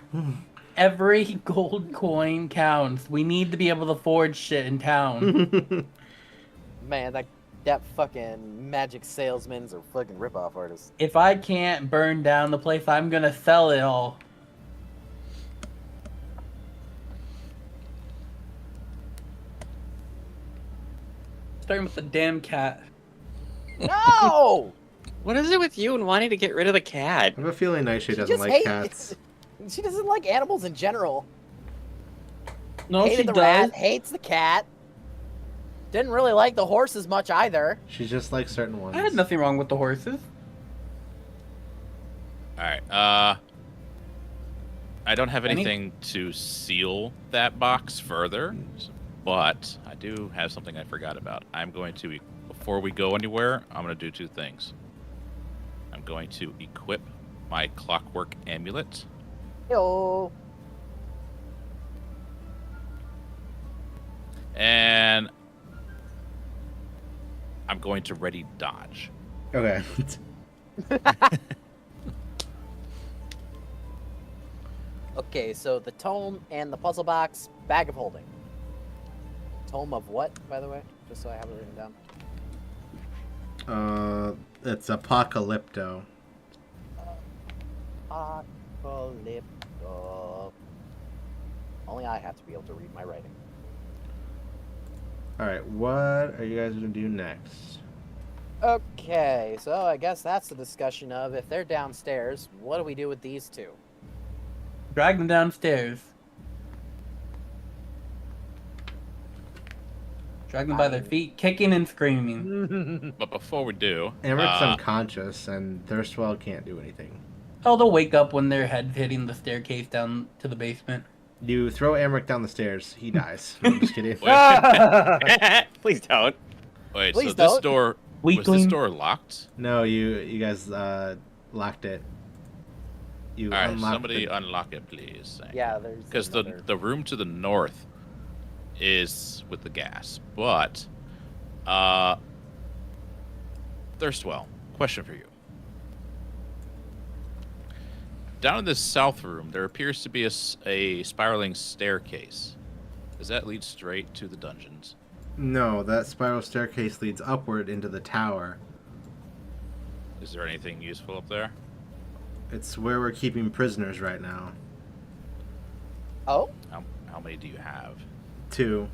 Every gold coin counts. We need to be able to forge shit in town.
Man, that fucking magic salesman's are fucking ripoff artists.
If I can't burn down the place, I'm gonna sell it all. Starting with the damn cat.
No!
What is it with you and wanting to get rid of the cat?
I have a feeling Nightshade
She
doesn't
just
like
hates-
cats.
She doesn't like animals in general.
No, she
Hated the
does.
rat, hates the cat. Didn't really like the horses much either.
She just likes certain ones.
I had nothing wrong with the horses.
All right. I don't have
Any-
anything to seal that box further, but I do have something I forgot about. I'm going to, before we go anywhere, I'm going to do two things. I'm going to equip my clockwork amulet,
Yo.
and I'm going to ready dodge.
Okay.
Okay, so the tome and the puzzle box, bag of holding. Tome of what, by the way? Just so I have it written down.
It's Apocalypto.
Apocalypto. Only I have to be able to read my writing.
All right, what are you guys gonna do next?
Okay, so I guess that's the discussion of if they're downstairs, what do we do with these two?
Drag them downstairs. Drag them by their feet, kicking and screaming.
But before we do,
Emmerich unconscious, and Thirstwell can't do anything.
Oh, they'll wake up when their head's hitting the staircase down to the basement.
You throw Emmerich down the stairs, he dies. I'm just kidding.
Please don't.
wait.
Please
So this
don't.
door was this
Weakling.
door locked?
No, you guys locked it. You
All right,
unlocked
somebody
the-
unlock it, please. Thank
Yeah, there's
Because
another-
the room to the north is with the gas, but Thirstwell, question for you. Down in this south room, there appears to be a spiraling staircase. Does that lead straight to the dungeons?
No, that spiral staircase leads upward into the tower.
Is there anything useful up there?
It's where we're keeping prisoners right now.
Oh?
How many do you have?
2.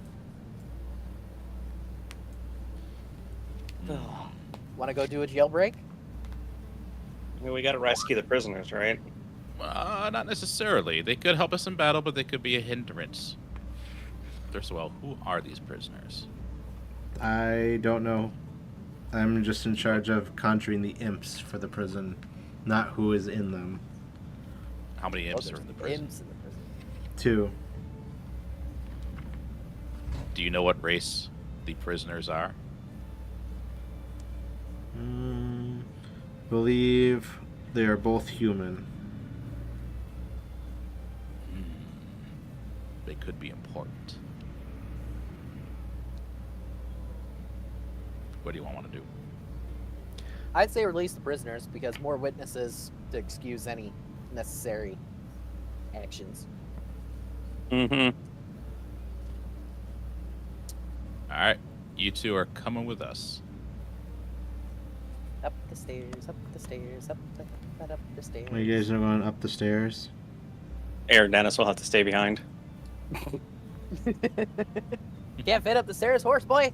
Want to go do a jailbreak?
Well, we got to rescue the prisoners, right?
Not necessarily. They could help us in battle, but they could be a hindrance. Thirstwell, who are these prisoners?
I don't know. I'm just in charge of conjuring the imps for the prison, not who is in them.
How many imps
there's
are in the prison?
imps in the prison.
2.
Do you know what race the prisoners are?
Believe they are both human.
They could be important. What do you want to do?
I'd say release the prisoners because more witnesses to excuse any necessary actions.
Mm-hmm.
All right, you two are coming with us.
Up the stairs, up the stairs, up the stairs.
You guys are going up the stairs.
Aaron Dennis will have to stay behind.
Can't fit up the stairs, horse boy.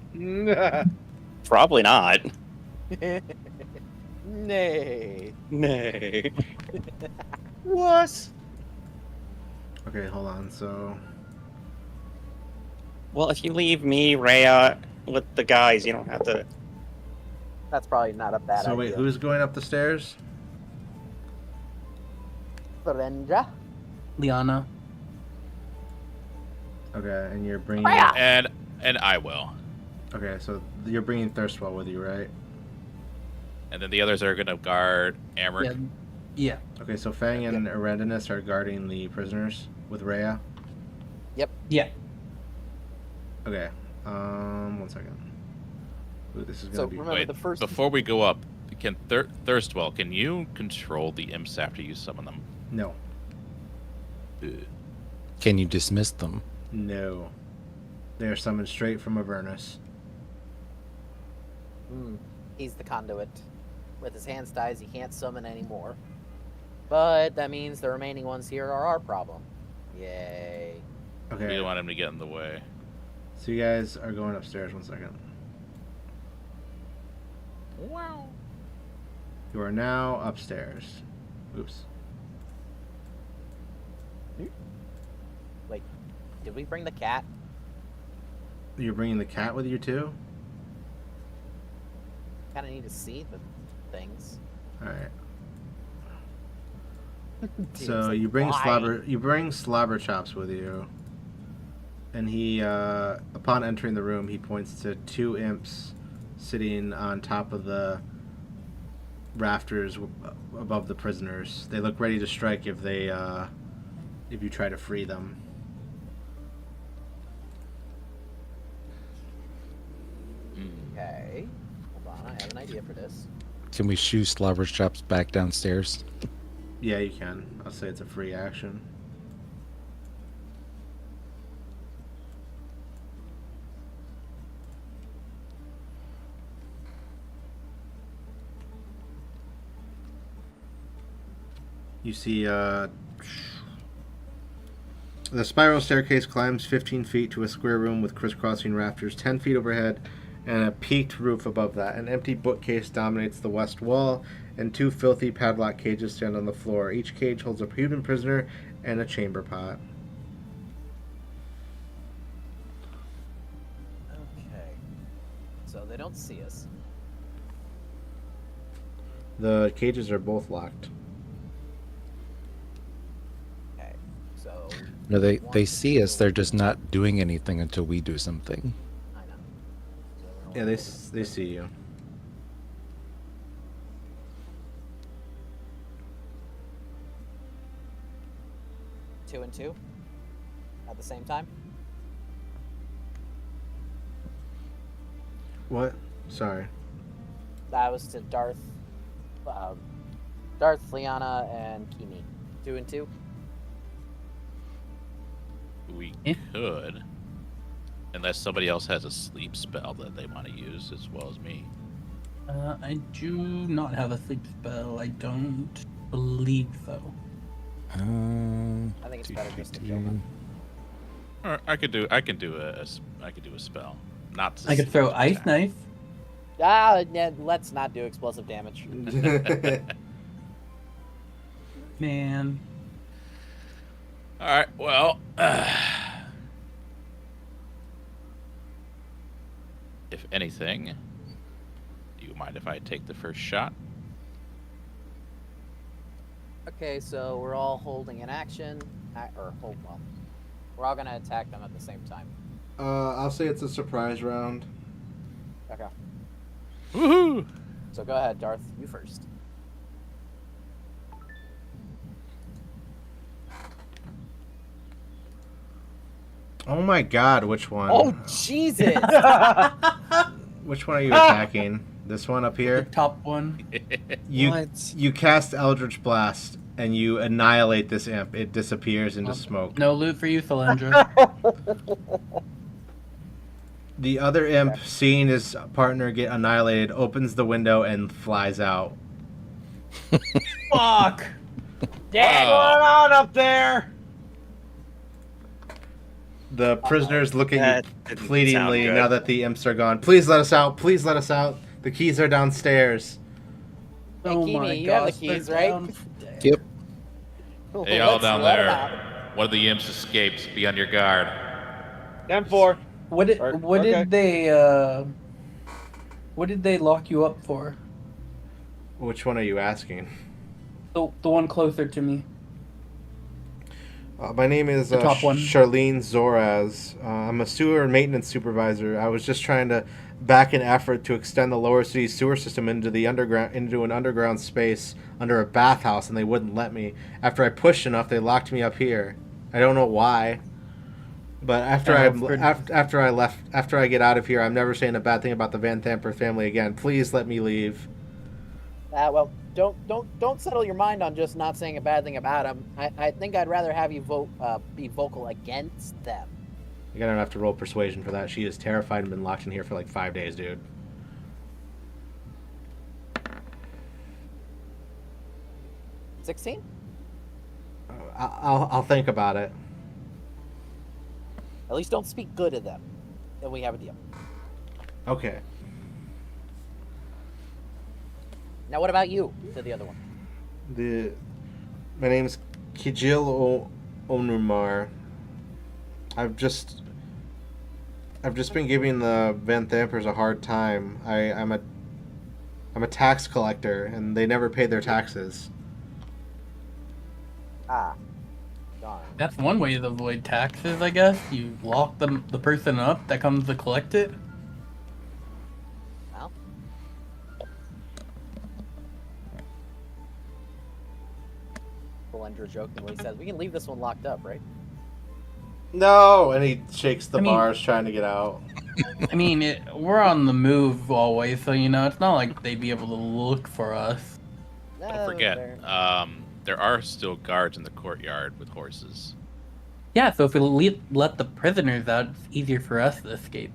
Probably not.
Nay.
Nay. What?
Okay, hold on. So
Well, if you leave me, Rhea, with the guys, you don't have to.
That's probably not a bad idea.
wait, who's going up the stairs?
Tharendra?
Liana.
Okay, and you're bringing.
And I will.
Okay, so you're bringing Thirstwell with you, right?
And then the others are gonna guard Amric.
Yeah.
Okay, so Fang and Arendinus are guarding the prisoners with Rhea.
Yeah.
Okay. 1 second. Ooh, this is gonna
So
be.
remember
Wait,
the first.
before we go up, can Thirstwell, can you control the imps after you summon them?
No.
Can you dismiss them?
No. They are summoned straight from Avernus.
He's the conduit. With his hands tied, he can't summon anymore. But that means the remaining ones here are our problem. Yay.
We
Okay.
don't want him to get in the way.
So you guys are going upstairs. 1 second.
Wow.
You are now upstairs. Oops.
Wait, did we bring the cat?
You're bringing the cat with you too?
Kind of need to see the things.
All right.
Dude's
So
like,
you bring
"Why?"
Slobber Chops with you, and he, upon entering the room, he points to 2 imps sitting on top of the rafters above the prisoners. They look ready to strike if you try to free them.
Okay. Hold on, I have an idea for this.
Can we shoo Slobber's Chops back downstairs?
Yeah, you can. I'll say it's a free action. You see, the spiral staircase climbs 15 feet to a square room with crisscrossing rafters 10 feet overhead and a peaked roof above that. An empty bookcase dominates the west wall, and 2 filthy padlock cages stand on the floor. Each cage holds a human prisoner and a chamber pot.
Okay. So they don't see us.
The cages are both locked.
Okay. So.
No, they see us. They're just not doing anything until we do something.
I know. So
Yeah, they see you.
Two and two at the same time.
What? Sorry.
That was to Darth, Liana, and Kimi. 2 and 2.
We
Eh?
could. Unless somebody else has a sleep spell that they want to use as well as me.
I do not have a sleep spell. I don't believe so.
I think it's better just to kill them.
Or I can do a spell. Not to
I could throw ice
attack.
knife.
Let's not do explosive damage.
Man.
All right. Well, if anything, do you mind if I take the first shot?
Okay, so we're all holding an action, well, we're all gonna attack them at the same time.
I'll say it's a surprise round.
Okay.
Woohoo!
So go ahead, Darth. You first.
Oh my god, which one?
Oh Jesus!
Which one are you attacking? This one up
The
here?
top one.
You cast Eldritch Blast, and you annihilate this imp. It disappears into smoke.
No loot for you, Thalendra.
The other imp, seeing his partner get annihilated, opens the window and flies out.
Fuck!
What's going on up there?
The prisoners look at
That
you
didn't
pleadingly
sound
now
good.
that the imps are gone. Please let us out. Please let us out. The keys are downstairs.
Hey,
Oh
Kimi,
my
you have the
gosh,
keys,
they're
right?
down.
Yep.
Hey, all
Let's
down
let 'em
there.
out.
One of the imps escaped. Be on your guard.
10-4.
What did
Or-
what
okay.
did they lock you up for?
Which one are you asking?
The one closer to me.
My name is
The top one.
Charlene Zoraz. I'm a sewer maintenance supervisor. I was just trying to back an effort to extend the lower city sewer system into an underground space under a bathhouse, and they wouldn't let me. After I pushed enough, they locked me up here. I don't know why. But after after I get out of here, I'm never saying a bad thing about the Van Thamper family again. Please let me leave.
Well, don't settle your mind on just not saying a bad thing about him. I think I'd rather have you be vocal against them.
You're gonna have to roll persuasion for that. She is terrified and been locked in here for like 5 days, dude.
16?
I'll think about it.
At least don't speak good of them. Then we have a deal.
Okay.
Now, what about you? To the other one.
My name's Kijil Onumar. I've just been giving the Van Thampers a hard time. I'm a tax collector, and they never pay their taxes.
Ah, darn.
That's one way to avoid taxes, I guess. You lock the person up that comes to collect it.
Well. Belendra jokingly says, "We can leave this one locked up, right?"
No, and he shakes the
I mean-
bars trying to get out.
I mean, we're on the move always, so it's not like they'd be able to look for us.
Don't forget, there are still guards in the courtyard with horses.
Yeah, so if we let the prisoners out, it's easier for us to escape.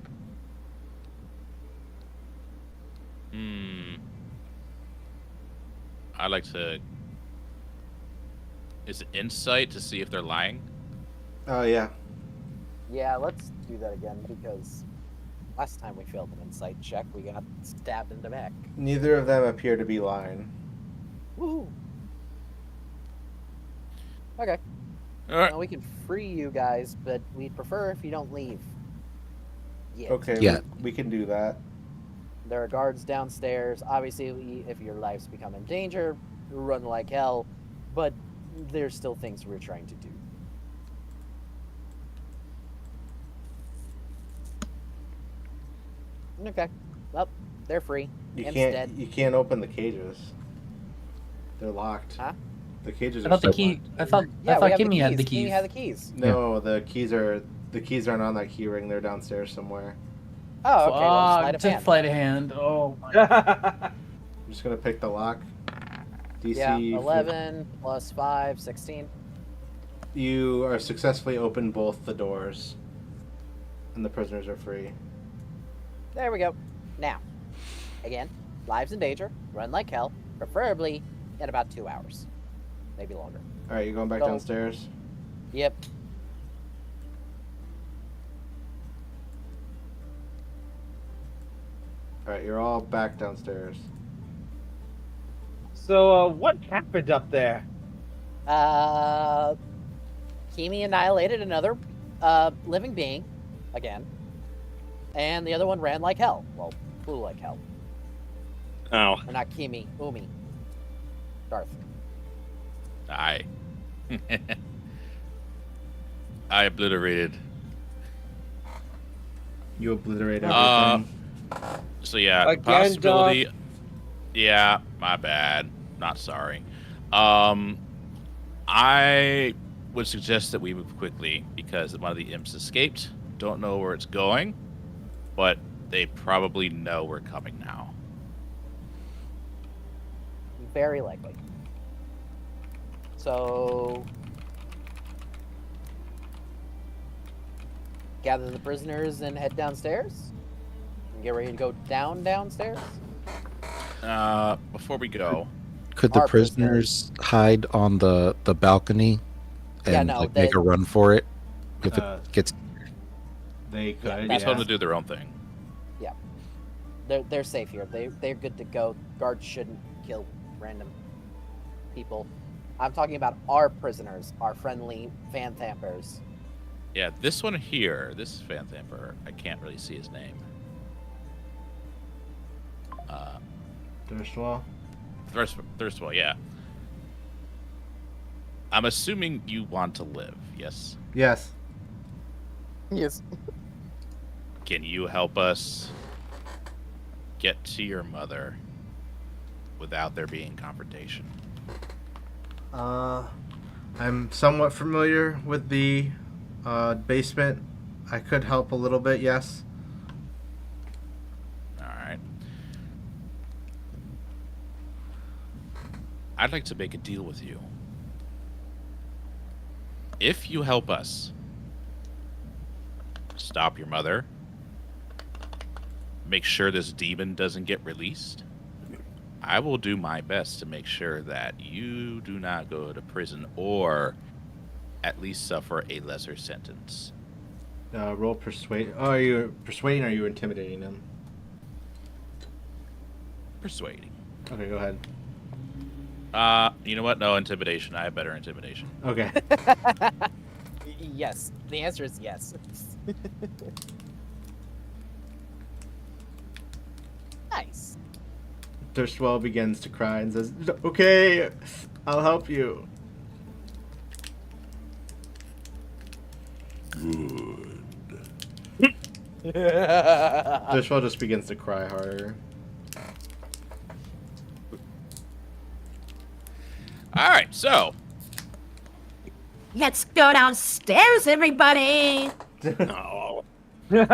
I'd like to... Is it insight to see if they're lying?
Oh yeah.
Yeah, let's do that again because last time we failed an insight check, we got stabbed in the back.
Neither of them appear to be lying.
Woohoo! Okay.
Alright.
Well, we can free you guys, but we'd prefer if you don't leave. Yeah.
Okay.
Yeah.
We can do that.
There are guards downstairs. Obviously, if your lives become in danger, run like hell. But there's still things we're trying to do. Okay. Well, they're free.
You
Imp's
can't.
dead.
You can't open the cages. They're locked.
Huh?
The cages
I
are
thought the
still
key.
locked.
I thought
we have
Kimmy had the
Kimmy
keys.
had the keys.
No, the keys aren't on that key ring. They're downstairs somewhere.
Oh, okay. Well,
Fuck,
sleight of
just
hand.
sleight of hand. Oh my.
I'm just gonna pick the lock. DC.
Yeah, 11 plus 5, 16.
You are successfully opened both the doors, and the prisoners are free.
There we go. Now, again, lives in danger, run like hell, preferably in about 2 hours. Maybe longer.
All right, you're going back
Go.
downstairs.
Yep.
All right, you're all back downstairs.
So, what happened up there?
Kimi annihilated another living being, again. And the other one ran like hell. Well, flew like hell.
Oh,
Or not Kimi, Umi. Darth.
I obliterated.
You obliterate
Uh,
everything.
So yeah, the
Again,
possibility. Yeah, my bad. Not sorry. I would suggest that we move quickly because one of the imps escaped. Don't know where it's going, but they probably know we're coming now.
Very likely. So, gather the prisoners and head downstairs. And get ready to go downstairs.
Before we go,
Could the
Our
prisoners hide on the balcony and
Yeah, no,
like make a run for it if it
Uh,
gets?
They could.
we
Yeah.
told them to do their own thing.
They're safe here. They're good to go. Guards shouldn't kill random people. I'm talking about our prisoners, our friendly fan tampers.
Yeah, this one here, this fan thamper, I can't really see his name.
Durstwall.
Thirstwell, yeah. I'm assuming you want to live, yes?
Yes.
Yes.
Can you help us get to your mother without there being confrontation?
I'm somewhat familiar with the basement. I could help a little bit, yes.
Alright. I'd like to make a deal with you. If you help us stop your mother, make sure this demon doesn't get released, I will do my best to make sure that you do not go to prison or at least suffer a lesser sentence.
Roll persuade. Oh, are you persuading or are you intimidating them?
Persuading.
Okay, go ahead.
You know what? No, intimidation. I have better intimidation.
Okay.
Yes. The answer is yes. Nice.
Durstwall begins to cry and says, "Okay, I'll help you."
Good.
Durstwall just begins to cry harder.
All right, so
Let's go downstairs, everybody.
No. Do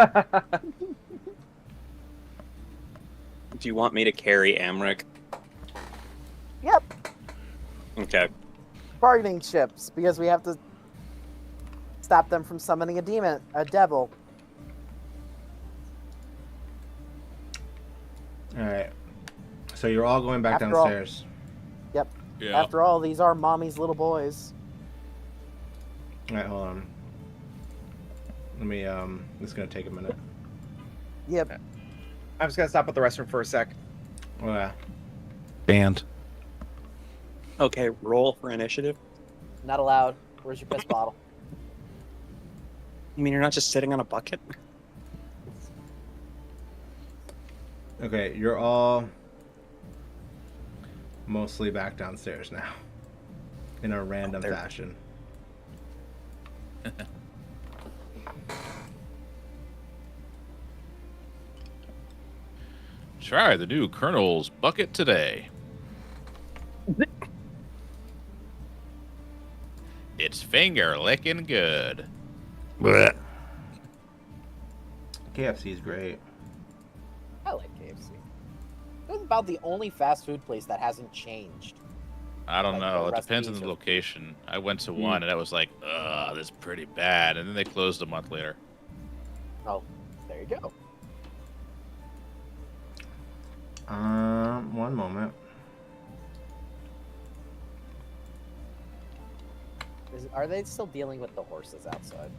you want me to carry Amric?
Yep.
Okay.
Bargaining chips, because we have to stop them from summoning a devil.
Alright. So you're all going back
After all-
downstairs.
Yep.
yeah.
After all, these are mommy's little boys.
Alright, hold on. Let me, this is gonna take a minute.
Yep.
I'm just gonna stop at the restroom for a sec.
Oh, yeah.
Banned.
Okay, roll for initiative.
Not allowed. Where's your piss bottle?
You mean you're not just sitting on a bucket?
Okay, you're all mostly back downstairs now. In a random
there-
fashion.
Try the new Colonel's bucket today. It's finger licking good.
Blech.
KFC is great.
I like KFC. It's about the only fast food place that hasn't changed.
I don't
Like
know.
the
It depends on
recipes
the
or-
location. I went to one and I was like, ugh, this is pretty bad. And then they closed a month later.
Oh, there you go.
One moment.
Are they still dealing with the horses outside?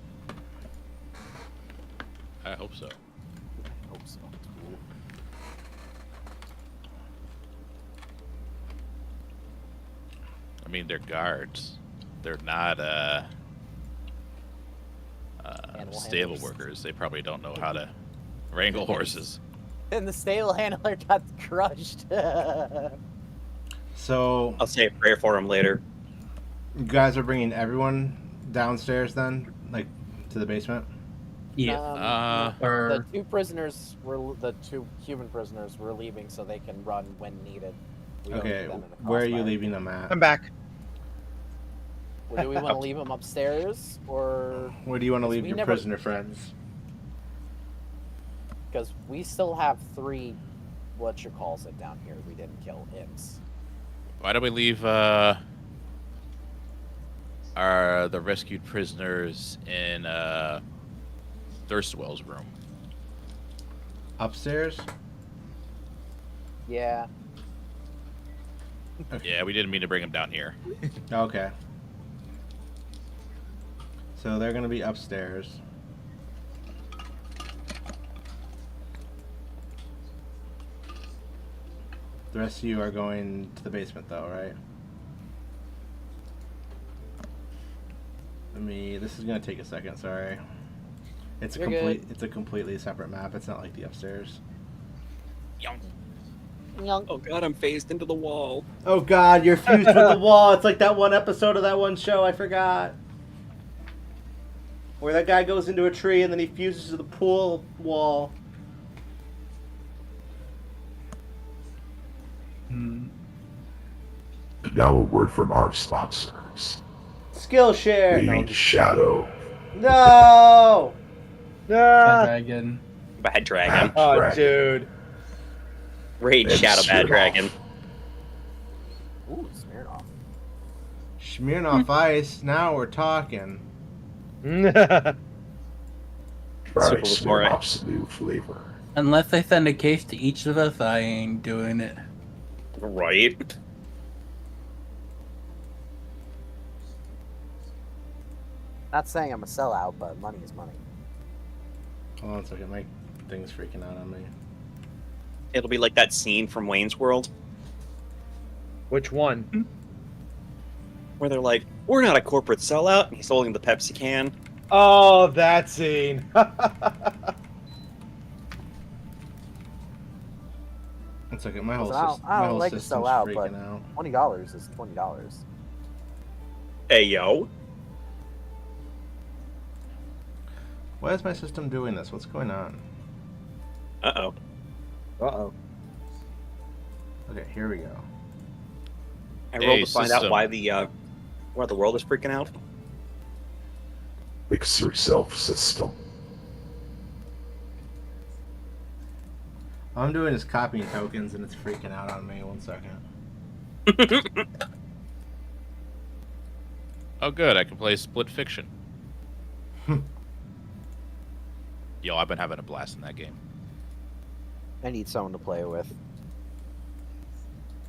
I hope so.
I hope so.
I mean, they're guards. They're not
Animal
stable
handlers.
workers. They probably don't know how to wrangle horses.
And the stable handler got crushed.
So,
I'll say a prayer for him later.
you guys are bringing everyone downstairs then? Like, to the basement?
Yeah.
The
Or
two human prisoners were leaving so they can run when needed. We don't
Okay,
need them in the
where are you
crossfire.
leaving them at?
I'm back.
Or do we want to leave them upstairs, or
Where do you want to
Because
leave
we
your
never-
prisoner friends?
because we still have 3 down here we didn't kill imps.
Why don't we leave are the rescued prisoners in Thirstwell's room.
Upstairs?
Yeah.
Yeah, we didn't mean to bring them down here.
Okay. So they're gonna be upstairs. The rest of you are going to the basement, though, right? This is gonna take a second. Sorry. It's
You're good.
It's a completely separate map. It's not like the upstairs.
Oh god, I'm phased into the wall.
Oh God, you're fused with the wall. It's like that one episode of that one show. I forgot. Where that guy goes into a tree and then he fuses to the pool wall.
And now a word from our sponsors.
Skillshare.
Raid Shadow.
No.
Nah.
Dragon.
Bad dragon.
Oh,
Dragon.
dude.
Raid
And
Shadow Bad
Smirnoff.
Dragon.
Ooh, Smirnoff.
Smirnoff Ice. Now we're talking.
Try
Super before it.
Smirnoff's new flavor.
Unless they send a case to each of us, I ain't doing it.
Right?
Not saying I'm a sellout, but money is money.
Hold on a second. My thing's freaking out on me.
It'll be like that scene from Wayne's World
Which one?
where they're like, "We're not a corporate sellout," and he's holding the Pepsi can.
Oh, that scene.
One second. My whole,
I don't-
system,
I
my
don't
whole
like to
system's
sell out,
freaking
but-
out.
$20 is $20.
Hey yo.
Why is my system doing this? What's going on?
Uh-oh.
Uh-oh.
Okay, here we go.
I
Hey,
rolled to find out
system.
why the world is freaking out.
Fix yourself, system.
All I'm doing is copying tokens and it's freaking out on me. 1 second.
Oh, good. I can play Split Fiction. Yo, I've been having a blast in that game.
I need someone to play with.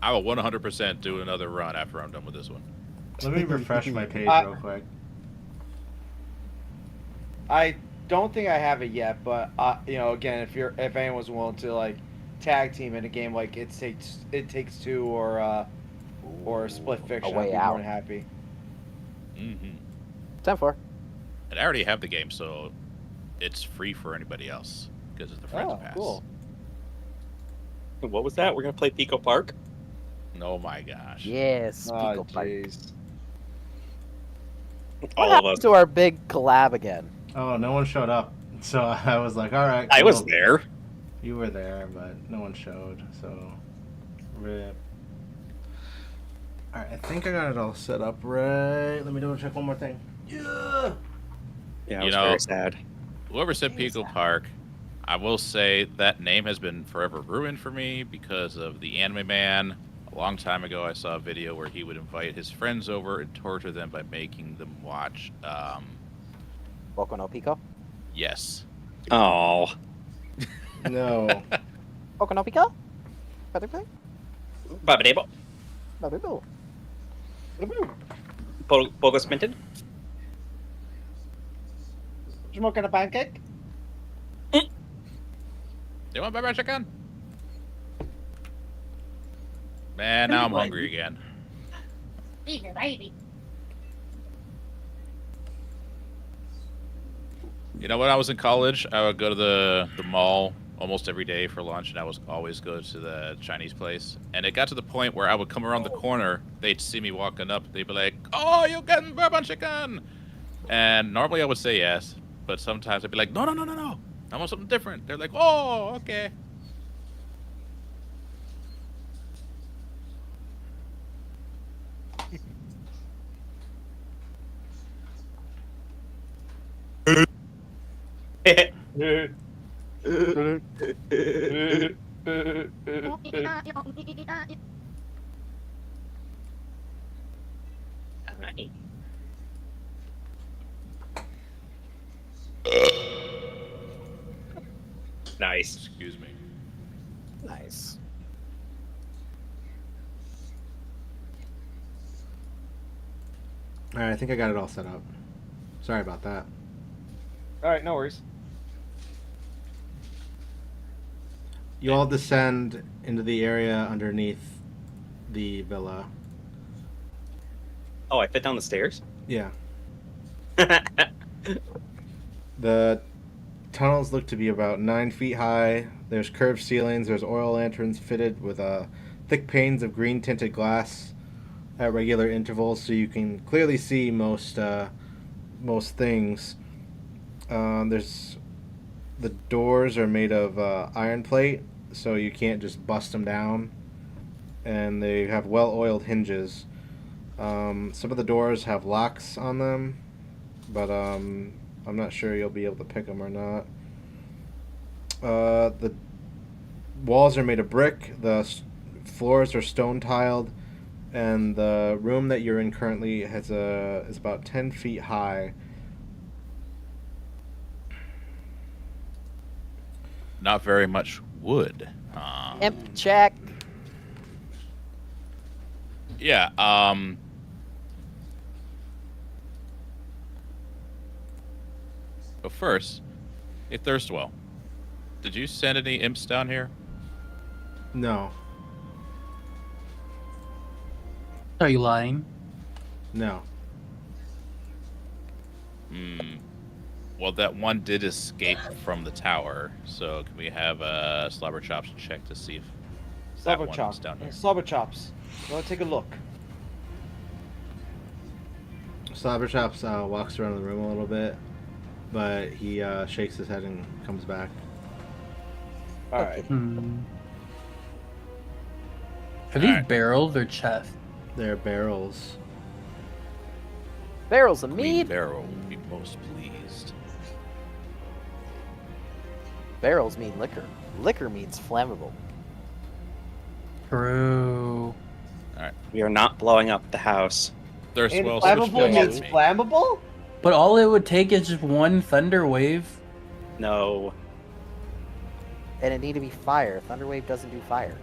I will 100% do another run after I'm done with this one.
Let me refresh my page real quick.
I don't think I have it yet, but again, if anyone's willing to like tag team in a game like It Takes Two or Split Fiction,
Way
I'd be
Out.
more than happy.
Mm-hmm.
10-4.
And I already have the game, so it's free for anybody else because it's the Friends
Oh,
Pass.
cool.
What was that? We're gonna play Pico Park?
Oh my gosh.
Yes,
Oh,
Pico Park.
jeez.
What
All of
happened
us.
to our big collab again?
Oh, no one showed up. So I was like, all right.
I was
cool.
there.
You were there, but no one showed. So, rip. All right, I think I got it all set up right. Let me double check one more thing. Yeah.
Yeah, I
You
was
know-
very sad.
Whoever said Pico Park, I will say that name has been forever ruined for me because of the Anime Man. A long time ago, I saw a video where he would invite his friends over and torture them by making them watch.
Boku no Pico?
Yes.
Oh.
No.
Boku no Pico? Bada-bing,
Babadabo.
bada-boo.
Bogos minted?
Smoking a pancake?
You want pepper chicken? Man, now I'm hungry again.
Baby.
You know, when I was in college, I would go to the mall almost every day for lunch, and I was always go to the Chinese place. And it got to the point where I would come around the corner, they'd see me walking up, they'd be like, "Oh, you getting bourbon chicken?" And normally I would say yes, but sometimes I'd be like, "No, no, no, no, no, I want something different." They're like, "Oh, okay."
Nice.
Excuse me.
Nice.
All right, I think I got it all set up. Sorry about that.
All right, no worries.
You all descend into the area underneath the villa.
Oh, I fit down the stairs?
Yeah. The tunnels look to be about 9 feet high. There's curved ceilings. There's oil lanterns fitted with thick panes of green tinted glass at regular intervals, so you can clearly see most things. There's the doors are made of iron plate, so you can't just bust them down, and they have well-oiled hinges. Some of the doors have locks on them, but I'm not sure you'll be able to pick them or not. The walls are made of brick. The floors are stone tiled, and the room that you're in currently is about 10 feet high.
Not very much wood.
Imp check.
Yeah. But first, hey Thirstwell, did you send any imps down here?
No,
Are you lying?
no.
Well, that one did escape from the tower, so can we have Slobber Chops check to see if that one was down here?
Slobber Chops. Go take a look.
Slobberchops walks around the room a little bit, but he shakes his head and comes back.
All right.
Are these barrels or chests?
They're barrels.
Barrels of
Queen
mead.
Barrel will be most pleased.
Barrels mean liquor. Liquor means flammable.
True.
We are not blowing up the house.
Thirstwell, switch
Inflammable
back
means
to me.
flammable?
But all it would take is just one thunder wave.
No.
And it need to be fire. Thunderwave doesn't do fire.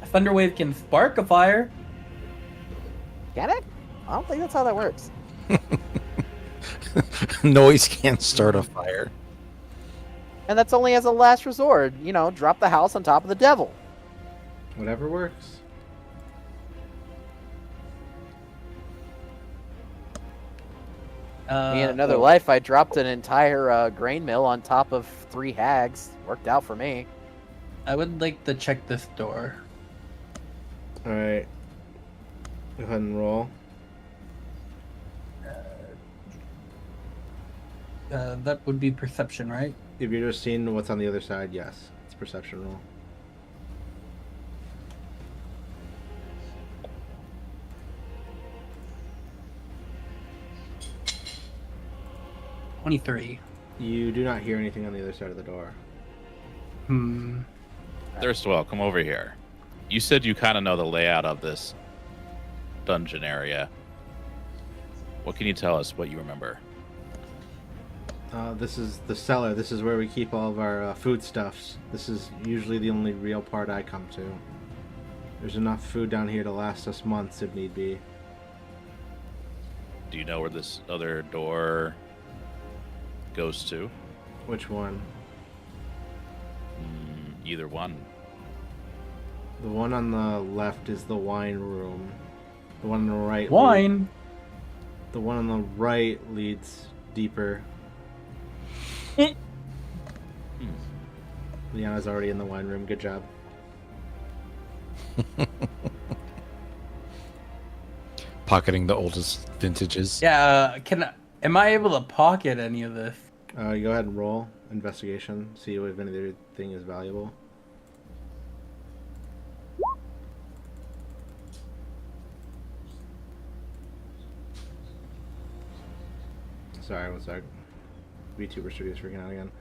A thunder wave can spark a fire.
Can it? I don't think that's how that works.
Noise can't start a fire.
And that's only as a last resort. You know, drop the house on top of the devil.
Whatever works.
Me in another life, I dropped an entire grain mill on top of 3 hags. Worked out for me.
I would like to check this door.
Alright. Go ahead and roll.
That would be perception, right?
If you're just seeing what's on the other side, yes. It's a perception roll.
$23.
You do not hear anything on the other side of the door.
Thirstwell, come over here. You said you kind of know the layout of this dungeon area. What can you tell us? What you remember?
This is the cellar. This is where we keep all of our foodstuffs. This is usually the only real part I come to. There's enough food down here to last us months if need be.
Do you know where this other door goes to?
Which one?
Either one.
The one on the left is the wine room. The one on the right.
Wine?
The one on the right leads deeper. Liana's already in the wine room. Good job.
Pocketing the oldest vintages.
Yeah, am I able to pocket any of this?
You go ahead and roll investigation. See if anything is valuable. Sorry, one sec. VTuber Studios freaking out again.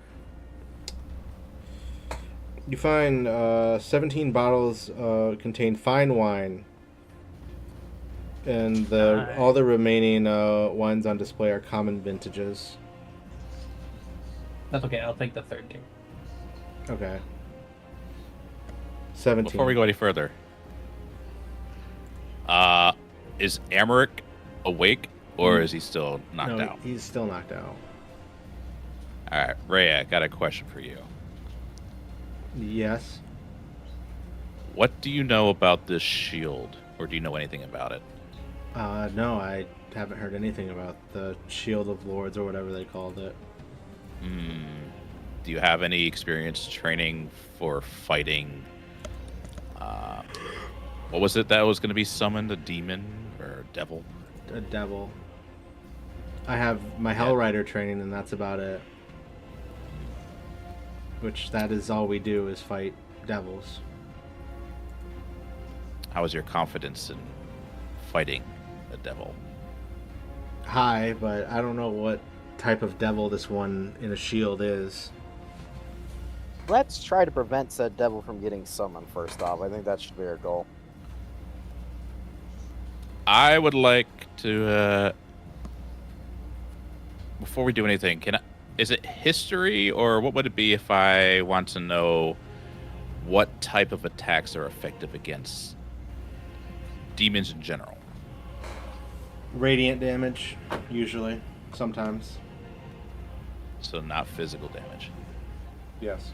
You find 17 bottles contain fine wine, and all the remaining wines on display are common vintages.
That's okay, I'll take the 13.
Okay. 17.
Before we go any further, is Amaric awake or is he still knocked
No,
out?
he's still knocked out.
All right, Ray, I got a question for you.
Yes.
What do you know about this shield, or do you know anything about it?
No, I haven't heard anything about the Shield of Lords or whatever they called it.
Do you have any experience training for fighting? What was it that was going to be summoned? A demon or a devil?
A devil. I have my Hell Rider training, and that's about it. Which that is all we do is fight devils.
How is your confidence in fighting a devil?
High, but I don't know what type of devil this one in a shield is.
Let's try to prevent said devil from getting summoned first off. I think that should be our goal.
I would like to, before we do anything, is it history, or what would it be if I want to know what type of attacks are effective against demons in general?
Radiant damage, usually. Sometimes.
So not physical damage.
Yes.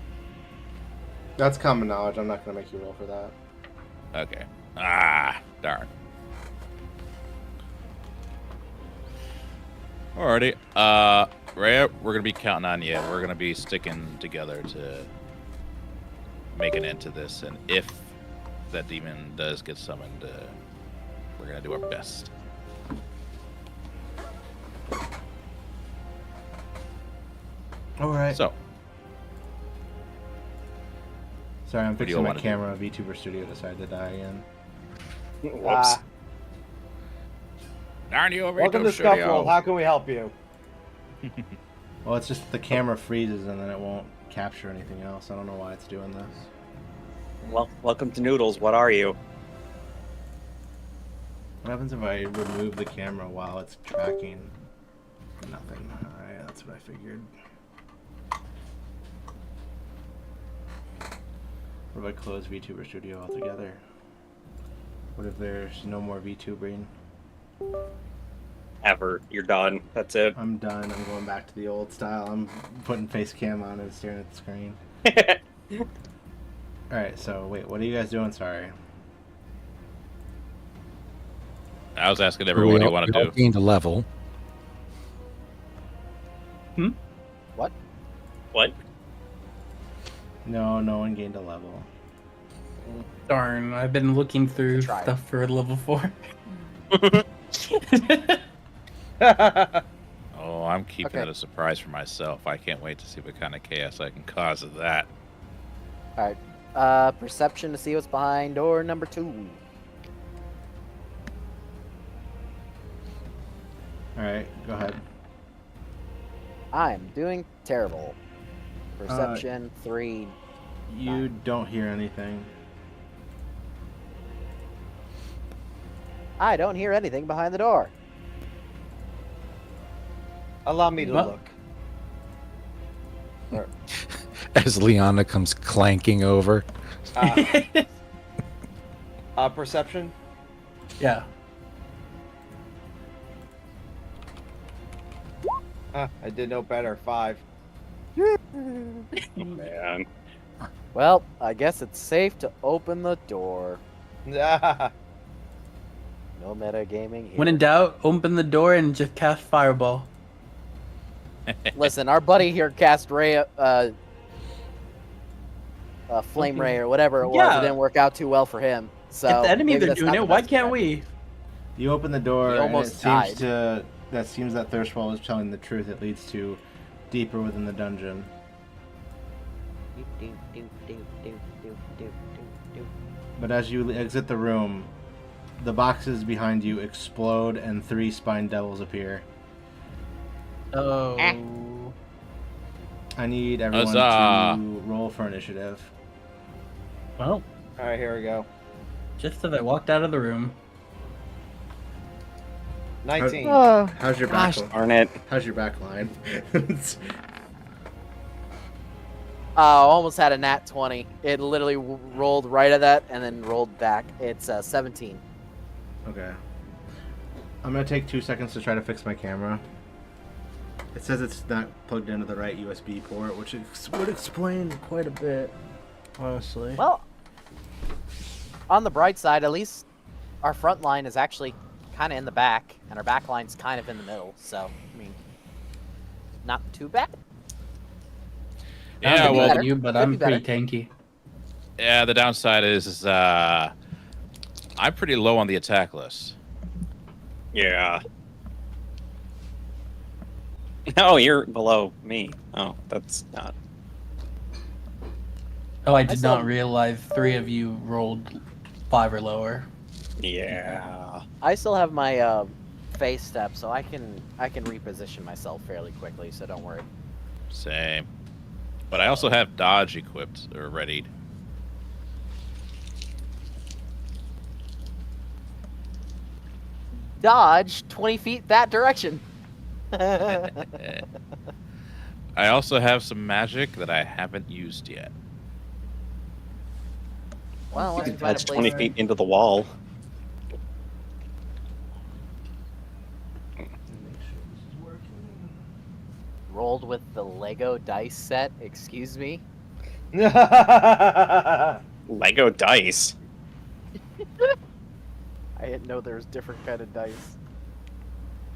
That's common knowledge. I'm not going to make you roll for that.
Okay. Darn. Alrighty. Rhea, we're gonna be counting on you. We're gonna be sticking together to make an end to this, and if that demon does get summoned, we're gonna do our best.
Alright.
So,
Sorry, I'm
do you
fixing my
wanna do?
camera. VTuber Studio decided to die again.
Whoops.
darn you over
Welcome to Scuffle. How can we help you?
Well, it's just the camera freezes and then it won't capture anything else. I don't know why it's doing this.
Well, welcome to Noodles. What are you?
What happens if I remove the camera while it's tracking? Nothing. Alright, that's what I figured. What if I close VTuber Studio altogether? What if there's no more VTubering?
Ever. You're done. That's it.
I'm done. I'm going back to the old style. I'm putting face cam on and staring at the screen. Alright, so wait, what are you guys doing? Sorry.
I was asking everyone what do you want to do.
Gained a level.
What?
What?
No, no one gained a level.
Darn, I've been looking through
Try.
stuff for level 4.
Oh, I'm keeping
Okay.
it a surprise for myself. I can't wait to see what kind of chaos I can cause of that.
Alright. Perception to see what's behind door number 2.
Alright, go ahead.
I'm doing terrible. Perception 3.
You don't hear anything.
I don't hear anything behind the door.
Allow me to
What?
look.
As Liana comes clanking over.
Perception?
Yeah.
I did no better. 5.
Oh, man.
Well, I guess it's safe to open the door. No metagaming here.
When in doubt, open the door and just cast Fireball.
Listen, our buddy here cast Ray, Flame
Okay.
Ray or whatever it was.
Yeah.
It didn't work out too well for him. So
if the enemies
maybe
are
that's
doing
not
it,
the
why
best
can't
strategy.
we?
You open the door
He
and it
almost
seems
died.
to that seems that Thirstwall is telling the truth. It leads to deeper within the dungeon. But as you exit the room, the boxes behind you explode and 3 spine devils appear.
Oh.
I need everyone
Huzzah.
to roll for initiative.
Well,
Alright, here we go.
just as I walked out of the room.
19.
How's your back?
Darn it.
How's your back line?
Almost had a nat 20. It literally rolled right at that and then rolled back. It's 17.
Okay. I'm gonna take 2 seconds to try to fix my camera. It says it's not plugged into the right USB port, which would explain quite a bit, honestly.
Well, on the bright side, at least our front line is actually kind of in the back, and our back line's kind of in the middle. So, I mean, not too bad.
Yeah,
Could be
well,
better.
you, but
Could
I'm
be
pretty
better.
tanky.
yeah. The downside is I'm pretty low on the attack list.
Yeah. Oh, you're below me. Oh, that's not.
Oh, I did
still-
not realize 3 of you rolled 5 or lower.
Yeah.
I still have my face step, so I can reposition myself fairly quickly. So don't worry.
Same. But I also have dodge equipped or readied.
Dodge 20 feet that direction.
I also have some magic that I haven't used yet.
Well,
You
unless
can
you find a
dodge
place
20 feet into the wall.
rolled with the Lego dice set. Excuse me.
Lego dice.
I didn't know there was different kind of dice.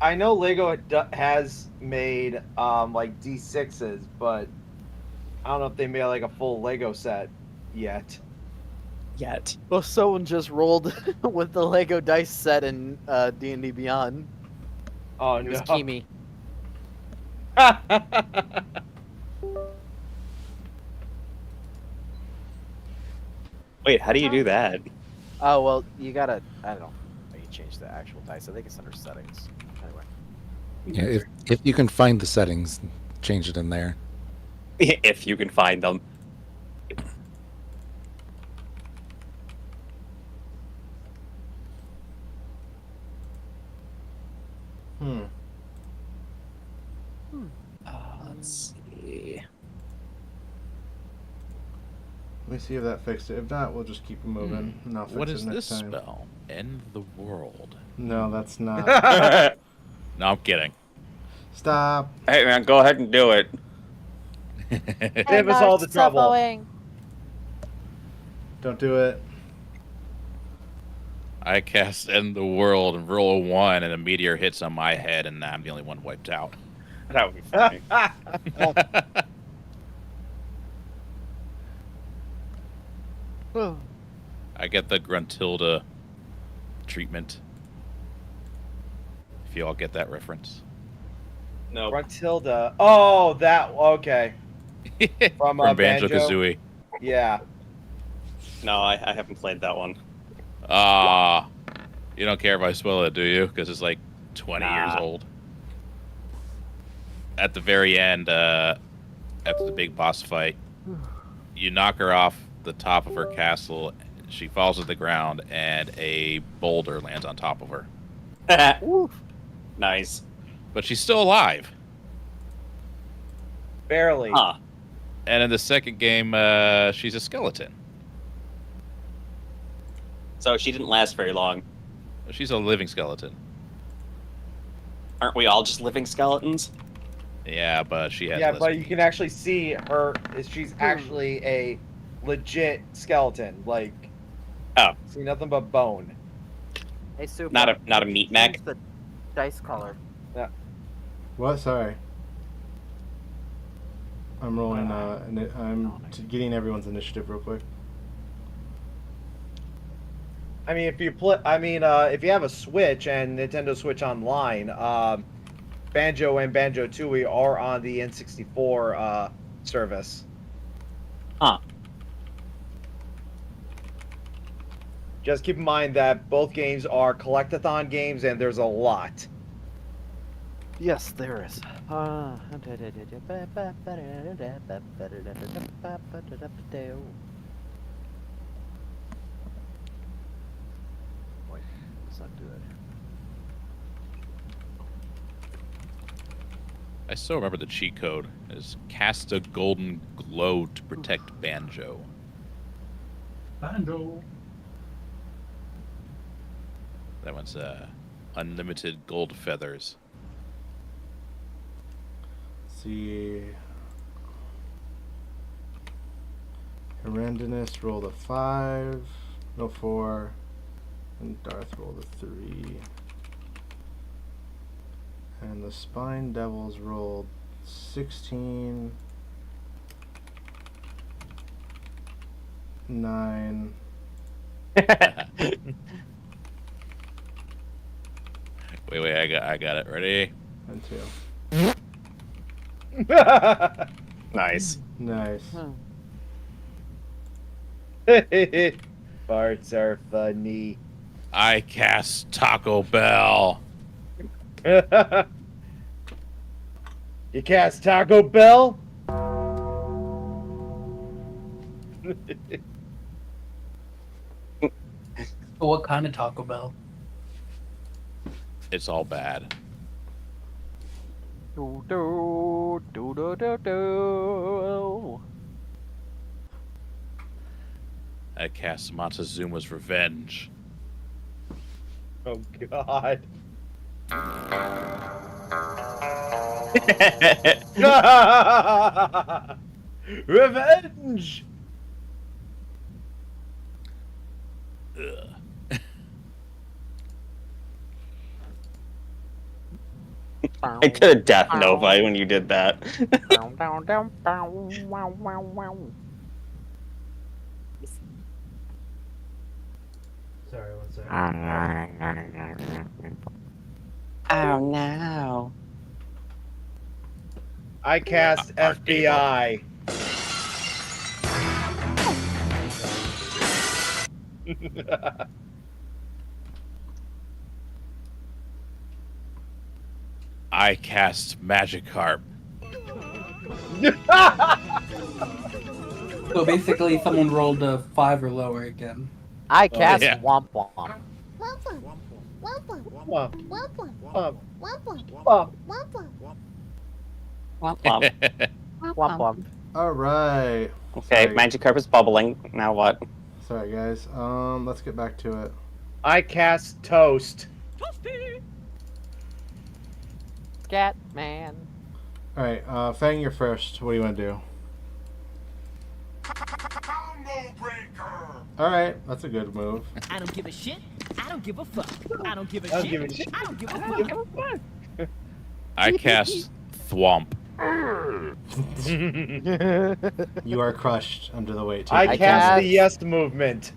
I know Lego has made like D6s, but I don't know if they made like a full Lego set yet.
Yet.
Well, someone just rolled with the Lego dice set in D&D Beyond.
Oh
It was
no.
Kimi.
Wait, how do you do that?
Oh, well, you gotta, I don't know how you change the actual dice. I think it's under settings. Anyway.
Yeah, if you can find the settings, change it in there.
If you can find them. Let's see.
Let me see if that fixed it. If not, we'll just keep it moving. And I'll fix
What
it
is
next
this
time.
spell? End the world.
No, that's not.
No, I'm kidding.
Stop.
Hey man, go ahead and do it.
Save us all the trouble.
Don't do it.
I cast End the World and roll a 1, and a meteor hits on my head, and I'm the only one wiped out.
That would be funny.
I get the Gruntilda treatment. If you all get that reference.
No.
Gruntilda. Oh, that okay. From
Banjo
Banjo?
Kazooie.
Yeah.
No, I haven't played that one.
You don't care if I spoil it, do you? Because it's like 20 years old. At the very end, after the big boss fight, you knock her off the top of her castle. She falls to the ground, and a boulder lands on top of her.
Nice.
But she's still alive.
Barely.
Huh.
And in the second game, she's a skeleton.
So she didn't last very long.
She's a living skeleton.
Aren't we all just living skeletons?
Yeah, but she has.
Yeah,
less
but you
meat.
can actually see her. She's actually a legit skeleton. Like,
Oh.
see nothing but bone.
Hey, Super.
Not a meat mech.
Change the dice color.
What? Sorry. I'm rolling. Getting everyone's initiative real quick.
I mean, if you if you have a Switch and Nintendo Switch Online, Banjo and Banjo Tooie are on the N64 service.
Huh.
Just keep in mind that both games are collectathon games, and there's a lot.
Yes, there is. Wait, let's not do that.
I still remember the cheat code is cast a golden glow to protect Banjo.
Banjo.
That one's unlimited gold feathers.
Let's see. Horrendous rolled a 5, no 4, and Darth rolled a 3. And the Spine Devils rolled 16, 9.
Wait, I got it. Ready?
And 2.
Nice.
Nice.
Farts are funny.
I cast Taco Bell.
You cast Taco Bell?
What kind of Taco Bell?
It's all bad.
Do do do do do do.
I cast Montezuma's Revenge.
Oh God. Revenge.
Ugh.
I could have Death Nova when you did that.
Down, down, down, down, wow, wow, wow.
Sorry, one second.
Oh no.
I cast
Our
FBI.
I cast Magikarp.
So basically, someone rolled a 5 or lower again.
I cast
yeah.
Womp Womp.
Womp
Womp Womp.
All right.
Okay,
Sorry.
Magikarp is bubbling. Now what?
Sorry, guys. Let's get back to it.
I cast Toast.
Scat Man.
All right, Fang, you're first. What do you want to do? All right, that's a good move.
I don't give a shit. I don't give a fuck. I don't give a
I don't
shit.
give a shit.
I don't give a fuck.
I cast Thwomp.
You are crushed under the weight.
I
I
cast
cast-
the yes movement.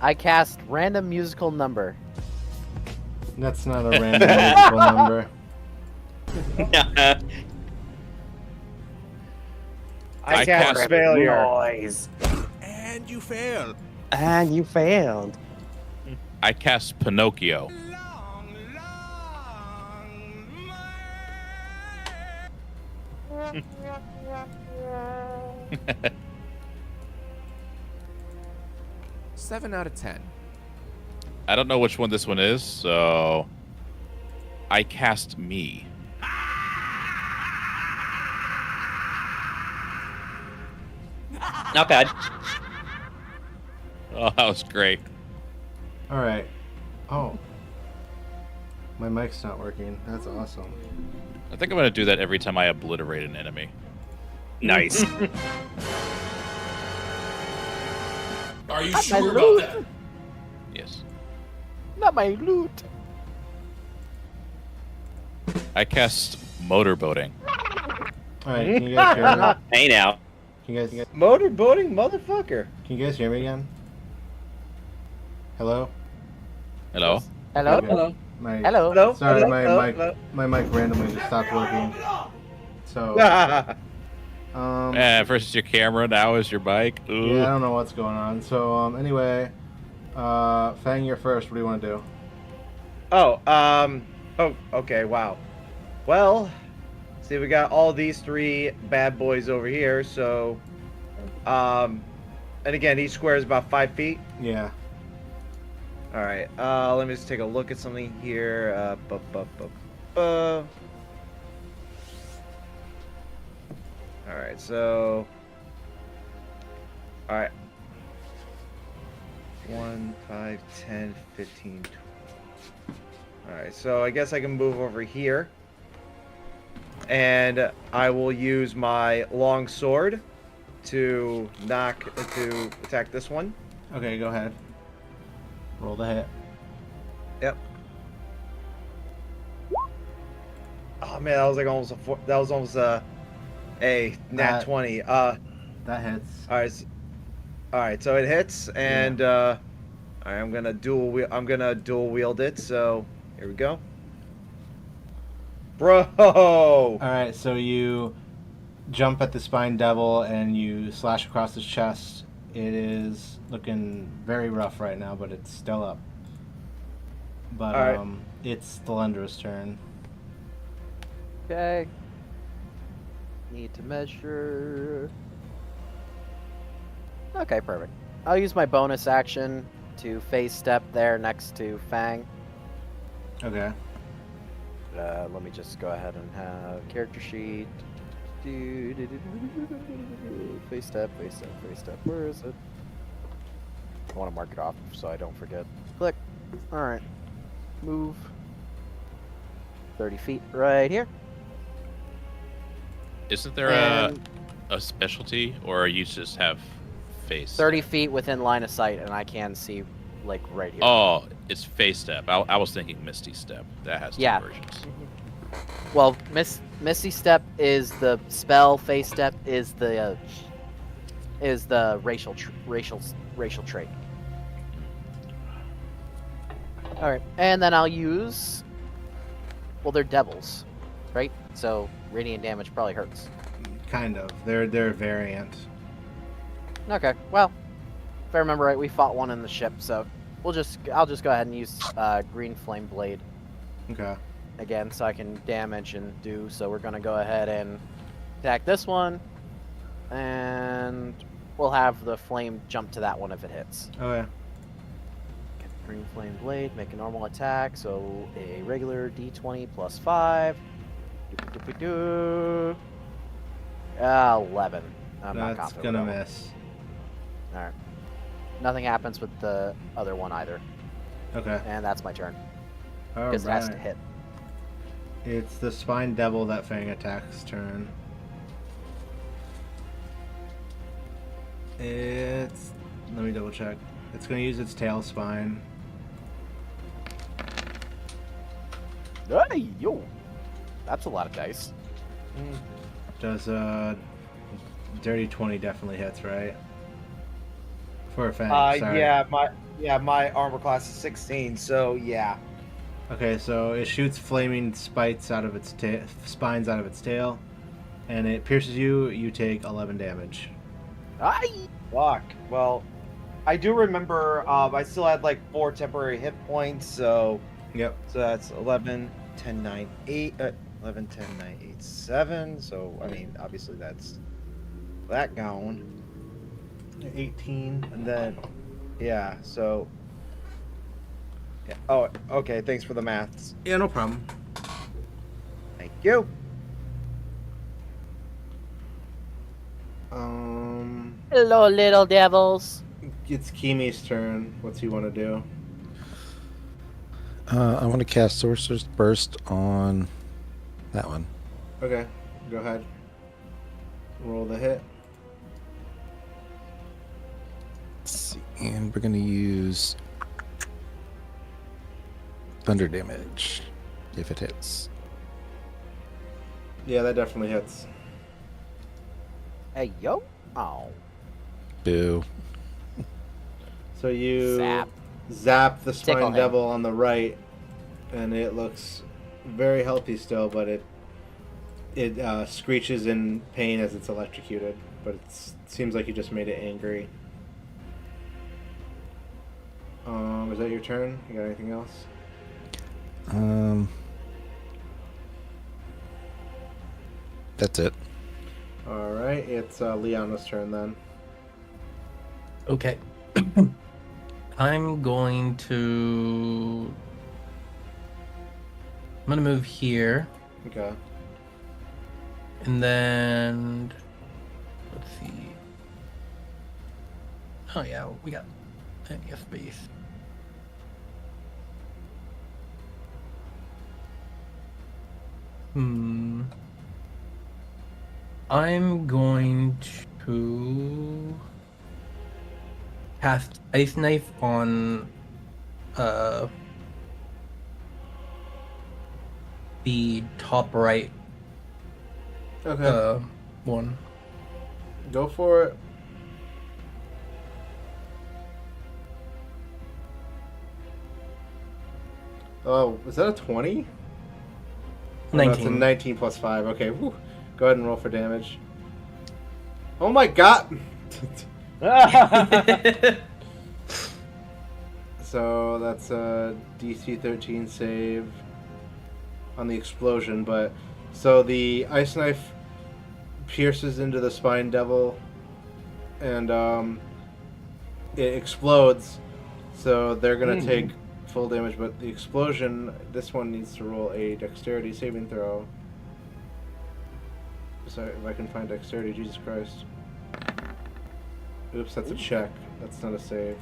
I cast random musical number.
That's not a random musical number.
I cast failure.
Noise.
And you fail.
And you failed.
I cast Pinocchio.
Seven out of 10.
I don't know which one this one is, so I cast me.
Not bad.
Oh, that was great.
All right. Oh. My mic's not working. That's awesome.
I think I'm gonna do that every time I obliterate an enemy.
Nice.
Are you
My
sure
loot.
about that?
Yes.
Not my loot.
I cast motorboating.
All right, can you guys hear me?
Hey now.
Can you guys
Motorboating motherfucker.
can you guys hear me again? Hello?
Hello.
Hello?
Okay.
Hello.
My
Hello.
Sorry,
hello,
my
hello,
mic
hello.
my mic randomly just stopped working. So
First it's your camera, now is your bike. Ooh.
yeah, I don't know what's going on. So anyway, Fang, you're first. What do you want to do?
Oh, okay, wow. Well, see, we got all these three bad boys over here, so, and again, each square is about 5 feet.
Yeah.
All right. Let me just take a look at something here. All right. So. All right. 1, 5, 10, 15, 20. All right. So I guess I can move over here, and I will use my long sword to attack this one.
Okay, go ahead. Roll the hit.
Yep. Oh man, that was like almost a nat 20.
That hits.
All right. All right, so it hits, and all right, I'm gonna dual wield it. So here we go, bro.
All right, so you jump at the spine devil and you slash across his chest. It is looking very rough right now, but it's still up. But
All right.
it's Thalendra's turn.
Okay. Need to measure. Okay, perfect. I'll use my bonus action to phase step there next to Fang.
Okay.
Let me just go ahead and have character sheet. Face step, face step, face step. Where is it? I want to mark it off so I don't forget. Click. Alright. Move. 30 feet right here.
Isn't there
And
a specialty, or you just have face?
30 feet within line of sight, and I can see, like, right here.
Oh, it's face step. I was thinking Misty Step. That has two versions.
Well, Misty Step is the spell. Face Step is the racial trait. All right, and then I'll use. Well, they're devils, right? So radiant damage probably hurts.
Kind of. They're variant.
Okay. Well, if I remember right, we fought one in the ship, so I'll just go ahead and use green flame blade.
Okay.
Again, so I can damage and do. So we're gonna go ahead and attack this one, and we'll have the flame jump to that one if it hits.
Okay.
Get the green flame blade, make a normal attack. So a regular D20 plus 5. 11. I'm not
That's
confident
gonna
with that
miss.
one. All right. Nothing happens with the other one either,
Okay.
and that's my turn
All
because it has to
right.
hit.
It's the spine devil that Fang attacks turn. It's. Let me double check. It's going to use its tail spine.
Hey, yo! That's a lot of dice.
Does dirty 20 definitely hits, right? For a Fang. Sorry.
My armor class is 16, so yeah.
Okay, so it shoots flaming spines out of its tail, and it pierces you. You take 11 damage.
Aye!
Fuck. Well, I do remember I still had like 4 temporary hit points, so
Yep.
so that's 11, 10, 9, 8, 11, 10, 9, 8, 7. So I mean, obviously that's that gone.
18.
And then yeah, so yeah. Oh, okay, thanks for the maths.
Yeah, no problem.
Thank you.
Hello, little devils.
It's Kimi's turn. What's he want to do?
I want to cast Sorcerer's Burst on that one.
Okay, go ahead. Roll the hit.
Let's see. And we're going to use thunder damage if it hits.
Yeah, that definitely hits.
Hey, yo! Oh.
Boo.
So you
Zap.
the
Tickle
spine
him.
devil on the right, and it looks very healthy still, but it screeches in pain as it's electrocuted. But it seems like you just made it angry. Is that your turn? You got anything else?
That's it.
All right, it's Liana's turn then.
Okay. I'm going to. I'm gonna move here,
Okay.
and then let's see. Oh yeah, we got plenty of space. I'm going to cast Ice Knife on the top right
Okay.
one.
Go for it. Oh, is that a 20? Oh, no, it's a
19.
19 plus 5. Okay, whew. Go ahead and roll for damage. Oh my god! So that's a DC 13 save on the explosion, but so the ice knife pierces into the spine devil and it explodes. So they're gonna take full damage, but the explosion, this one needs to roll a dexterity saving throw. Sorry, if I can find dexterity, Jesus Christ. Oops, that's a check. That's not a save.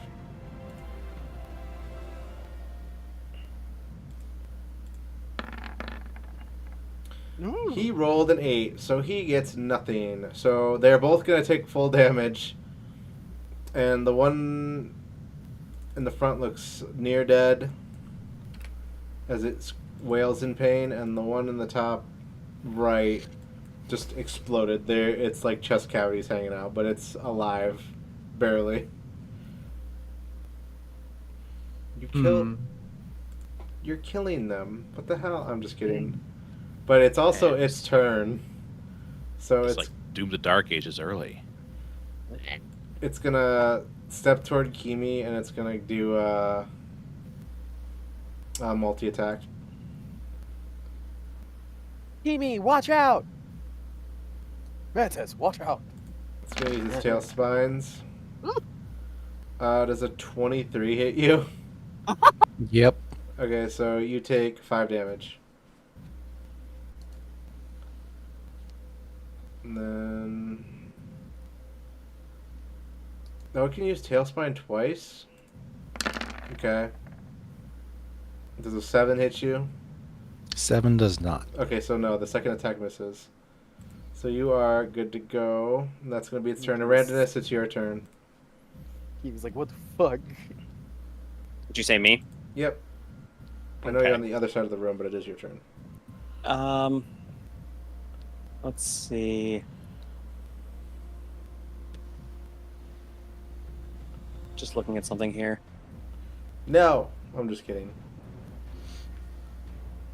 He rolled an 8, so he gets nothing. So they're both going to take full damage. And the one in the front looks near dead as it wails in pain, and the one in the top right just exploded. There, it's like chest cavities hanging out, but it's alive, barely. You're killing them. What the hell? I'm just kidding. But it's also its turn, so
It's like Doom the Dark Ages early.
it's gonna step toward Kimi and it's gonna do a multi attack.
Kimi, watch out! Mantis, watch out!
It's gonna use its tail spines. Does a 23 hit you?
Yep.
Okay, so you take 5 damage. And then... No, it can use Tailspine twice? Okay. Does a 7 hit you?
7 does not.
Okay, so no, the second attack misses. So you are good to go. And that's going to be its turn. Randomness, it's your turn.
He was like, what the fuck?
Did you say me?
Yep. I know you're on the other side of the room, but it is your turn.
Let's see. Just looking at something here.
No! I'm just kidding.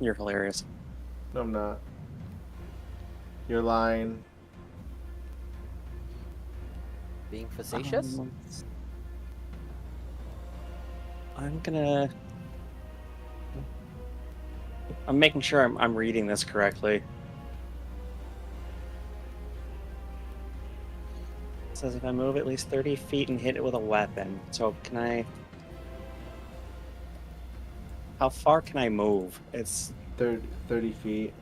You're hilarious.
No, I'm not. You're lying.
Being facetious?
I'm making sure I'm reading this correctly. It says if I move at least 30 feet and hit it with a weapon. So can I... How far can I move? It's
30 feet.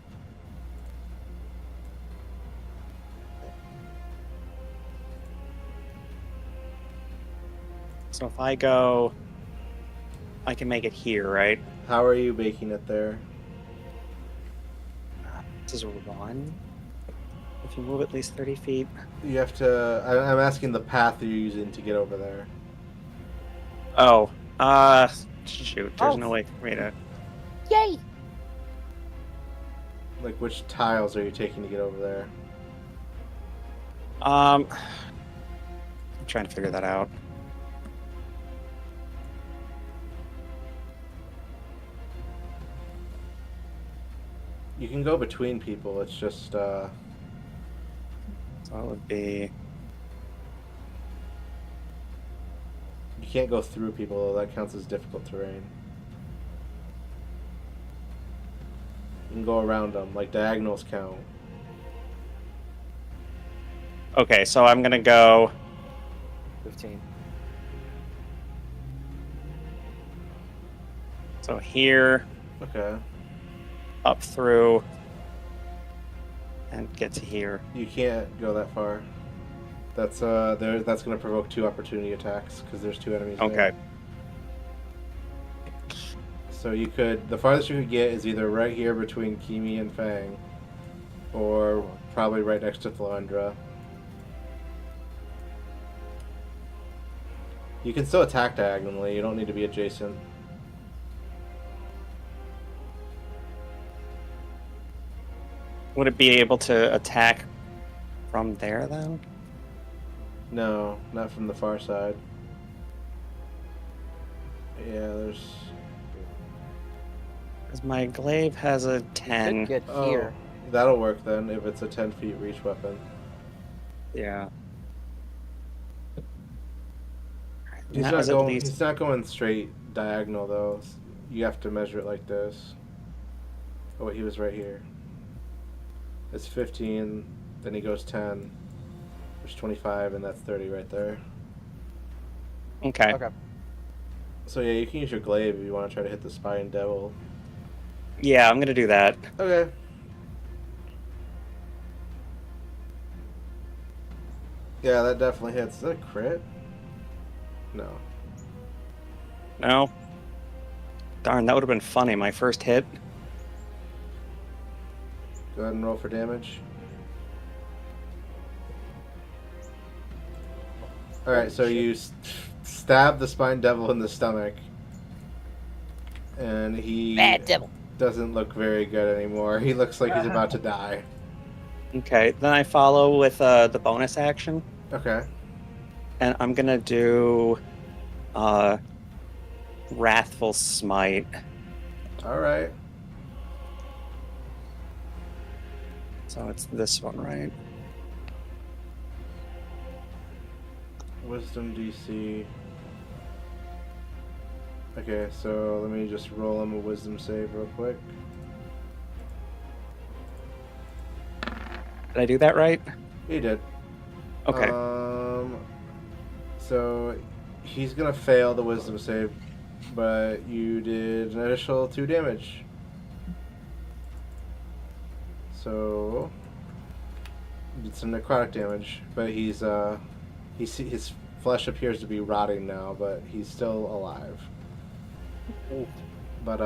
So if I go... I can make it here, right?
How are you making it there?
This is run. If you move at least 30 feet.
You have to... I'm asking the path you're using to get over there.
Oh. Shoot. There's no way for me to...
Yay!
Like, which tiles are you taking to get over there?
I'm trying to figure that out.
You can go between people, it's just,
So it would be...
You can't go through people, though. That counts as difficult terrain. You can go around them, like diagonals count.
Okay, so I'm gonna go...
15.
So here,
Okay.
up through, and get to here.
You can't go that far. That's that's gonna provoke 2 opportunity attacks because there's 2 enemies
Okay.
there. So you could, the farthest you could get is either right here between Kimi and Fang, or probably right next to Thalandra. You can still attack diagonally. You don't need to be adjacent.
Would it be able to attack from there then?
No, not from the far side. Yeah, there's.
Because my glaive has a 10.
Could get
Oh,
here.
that'll work then if it's a 10 feet reach weapon.
Yeah.
He's
That
not
was at
going.
least-
He's not going straight diagonal though. You have to measure it like this. Oh, he was right here. It's 15. Then he goes 10. There's 25, and that's 30 right there.
Okay.
Okay.
So yeah, you can use your glaive if you want to try to hit the spine devil.
Yeah, I'm gonna do that.
Okay. Yeah, that definitely hits. Is that a crit? No.
No. Darn, that would have been funny. My first hit.
Go ahead and roll for damage. Alright, so you stab the spine devil in the stomach. And he
Bad devil.
doesn't look very good anymore. He looks like he's about to die.
Okay, then I follow with the bonus action,
Okay.
and I'm gonna do Wrathful Smite.
Alright.
So it's this one, right?
Wisdom DC. Okay, so let me just roll him a wisdom save real quick.
Did I do that right?
He did.
Okay.
So he's gonna fail the wisdom save, but you did an additional 2 damage. So you did some necrotic damage, but his flesh appears to be rotting now, but he's still alive. But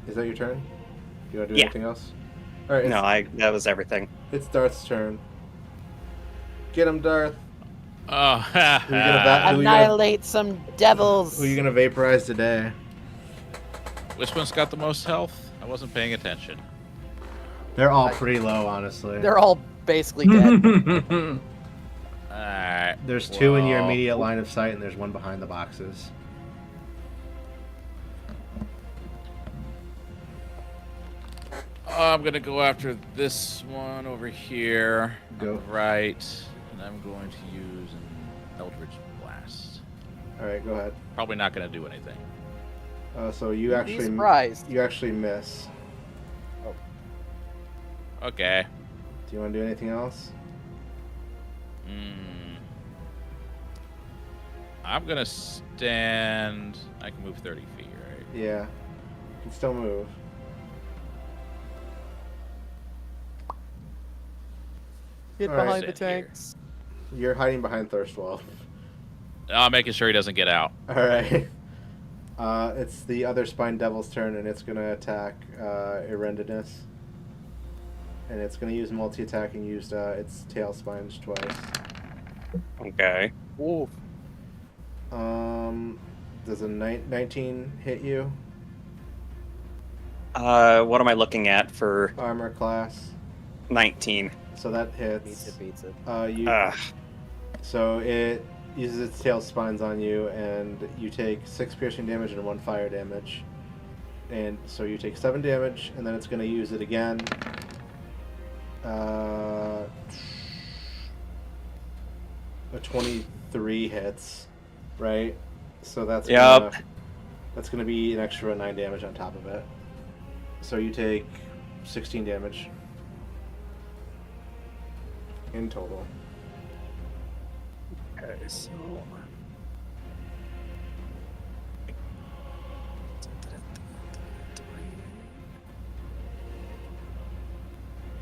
is that your turn? You want to do
Yeah.
anything else? All right.
No, that was everything.
It's Darth's turn. Get him, Darth.
Oh,
Who you gonna
Annihilate some devils.
Who are you gonna vaporize today?
which one's got the most health? I wasn't paying attention.
They're all pretty low, honestly.
They're all basically dead.
Alright.
There's 2 in your
well,
immediate line of sight, and there's 1 behind the boxes.
I'm gonna go after this one over here.
Go.
On the right. And I'm going to use an Eldritch Blast.
All right, go ahead.
Probably not gonna do anything.
So you
Be
actually
surprised.
you actually miss.
Okay.
Do you want to do anything else?
I'm gonna stand. I can move 30 feet, right?
Yeah, you can still move.
Get
All right.
behind the
Sit here.
tanks.
You're hiding behind Thirstwall.
I'm making sure he doesn't get out.
All right. It's the other spine devil's turn, and it's gonna attack Erendinus. And it's gonna use multi-attack and use its tail spines twice.
Okay.
Ooh.
Does a 19 hit you?
What am I looking at for
Armor class.
19?
So that hits.
Beats it.
So it uses its tail spines on you, and you take 6 piercing damage and 1 fire damage. And so you take 7 damage, and then it's going to use it again. A 23 hits, right? So that's that's gonna be an extra 9 damage on top of it. So you take 16 damage in total.
Okay, so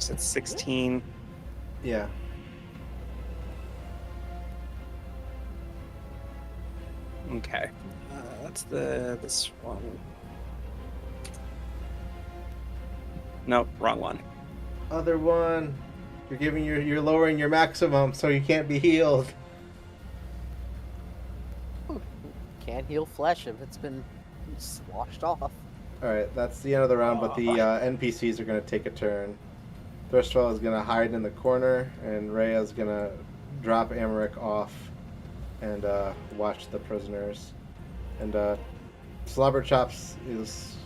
So it's 16.
Yeah.
Okay. That's this one. Nope, wrong one.
Other one. You're lowering your maximum, so you can't be healed.
Can't heal flesh if it's been swashed off.
All right, that's the end of the round. But the NPCs are gonna take a turn. Thirstwell is gonna hide in the corner, and Rhea's gonna drop Amaric off and watch the prisoners. And Slobberchops is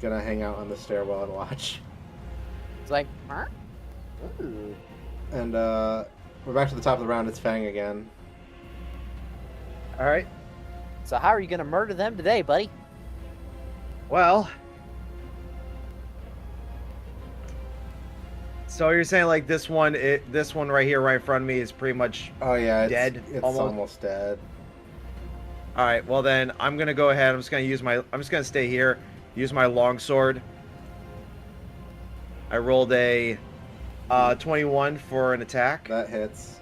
gonna hang out on the stairwell and watch.
It's like, huh? Ooh.
And we're back to the top of the round. It's Fang again.
All right.
So how are you gonna murder them today, buddy?
Well. So you're saying like this one right here, right in front of me, is pretty much dead.
It's almost dead.
All right. Well then, I'm gonna go ahead. I'm just gonna stay here. Use my longsword. I rolled a 21 for an attack.
That hits.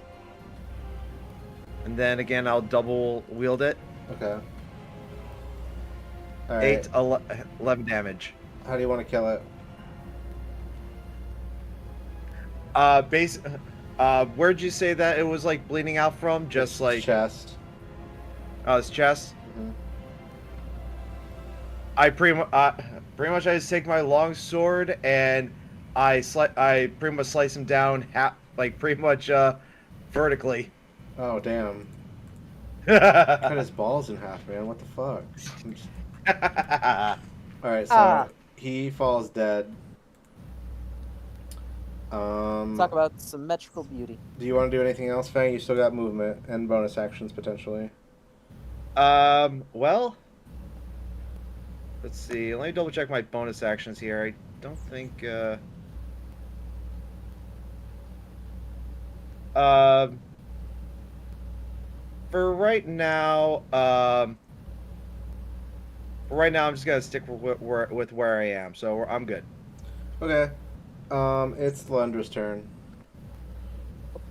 And then again, I'll double wield it.
Okay. All right.
11 damage.
How do you want to kill it?
Where'd you say that it was like bleeding out from? Just
It's
like
chest.
Oh, it's chest.
Mhm.
I pretty much I just take my long sword and I pretty much slice him down pretty much vertically.
Oh damn! Cut his balls in half, man. What the fuck? All right, so he falls dead.
Talk about symmetrical beauty.
Do you want to do anything else, Fang? You still got movement and bonus actions potentially.
Well, let's see. Let me double check my bonus actions here. I don't think. For right now, I'm just gonna stick with where I am, so I'm good.
Okay. It's Lendra's turn.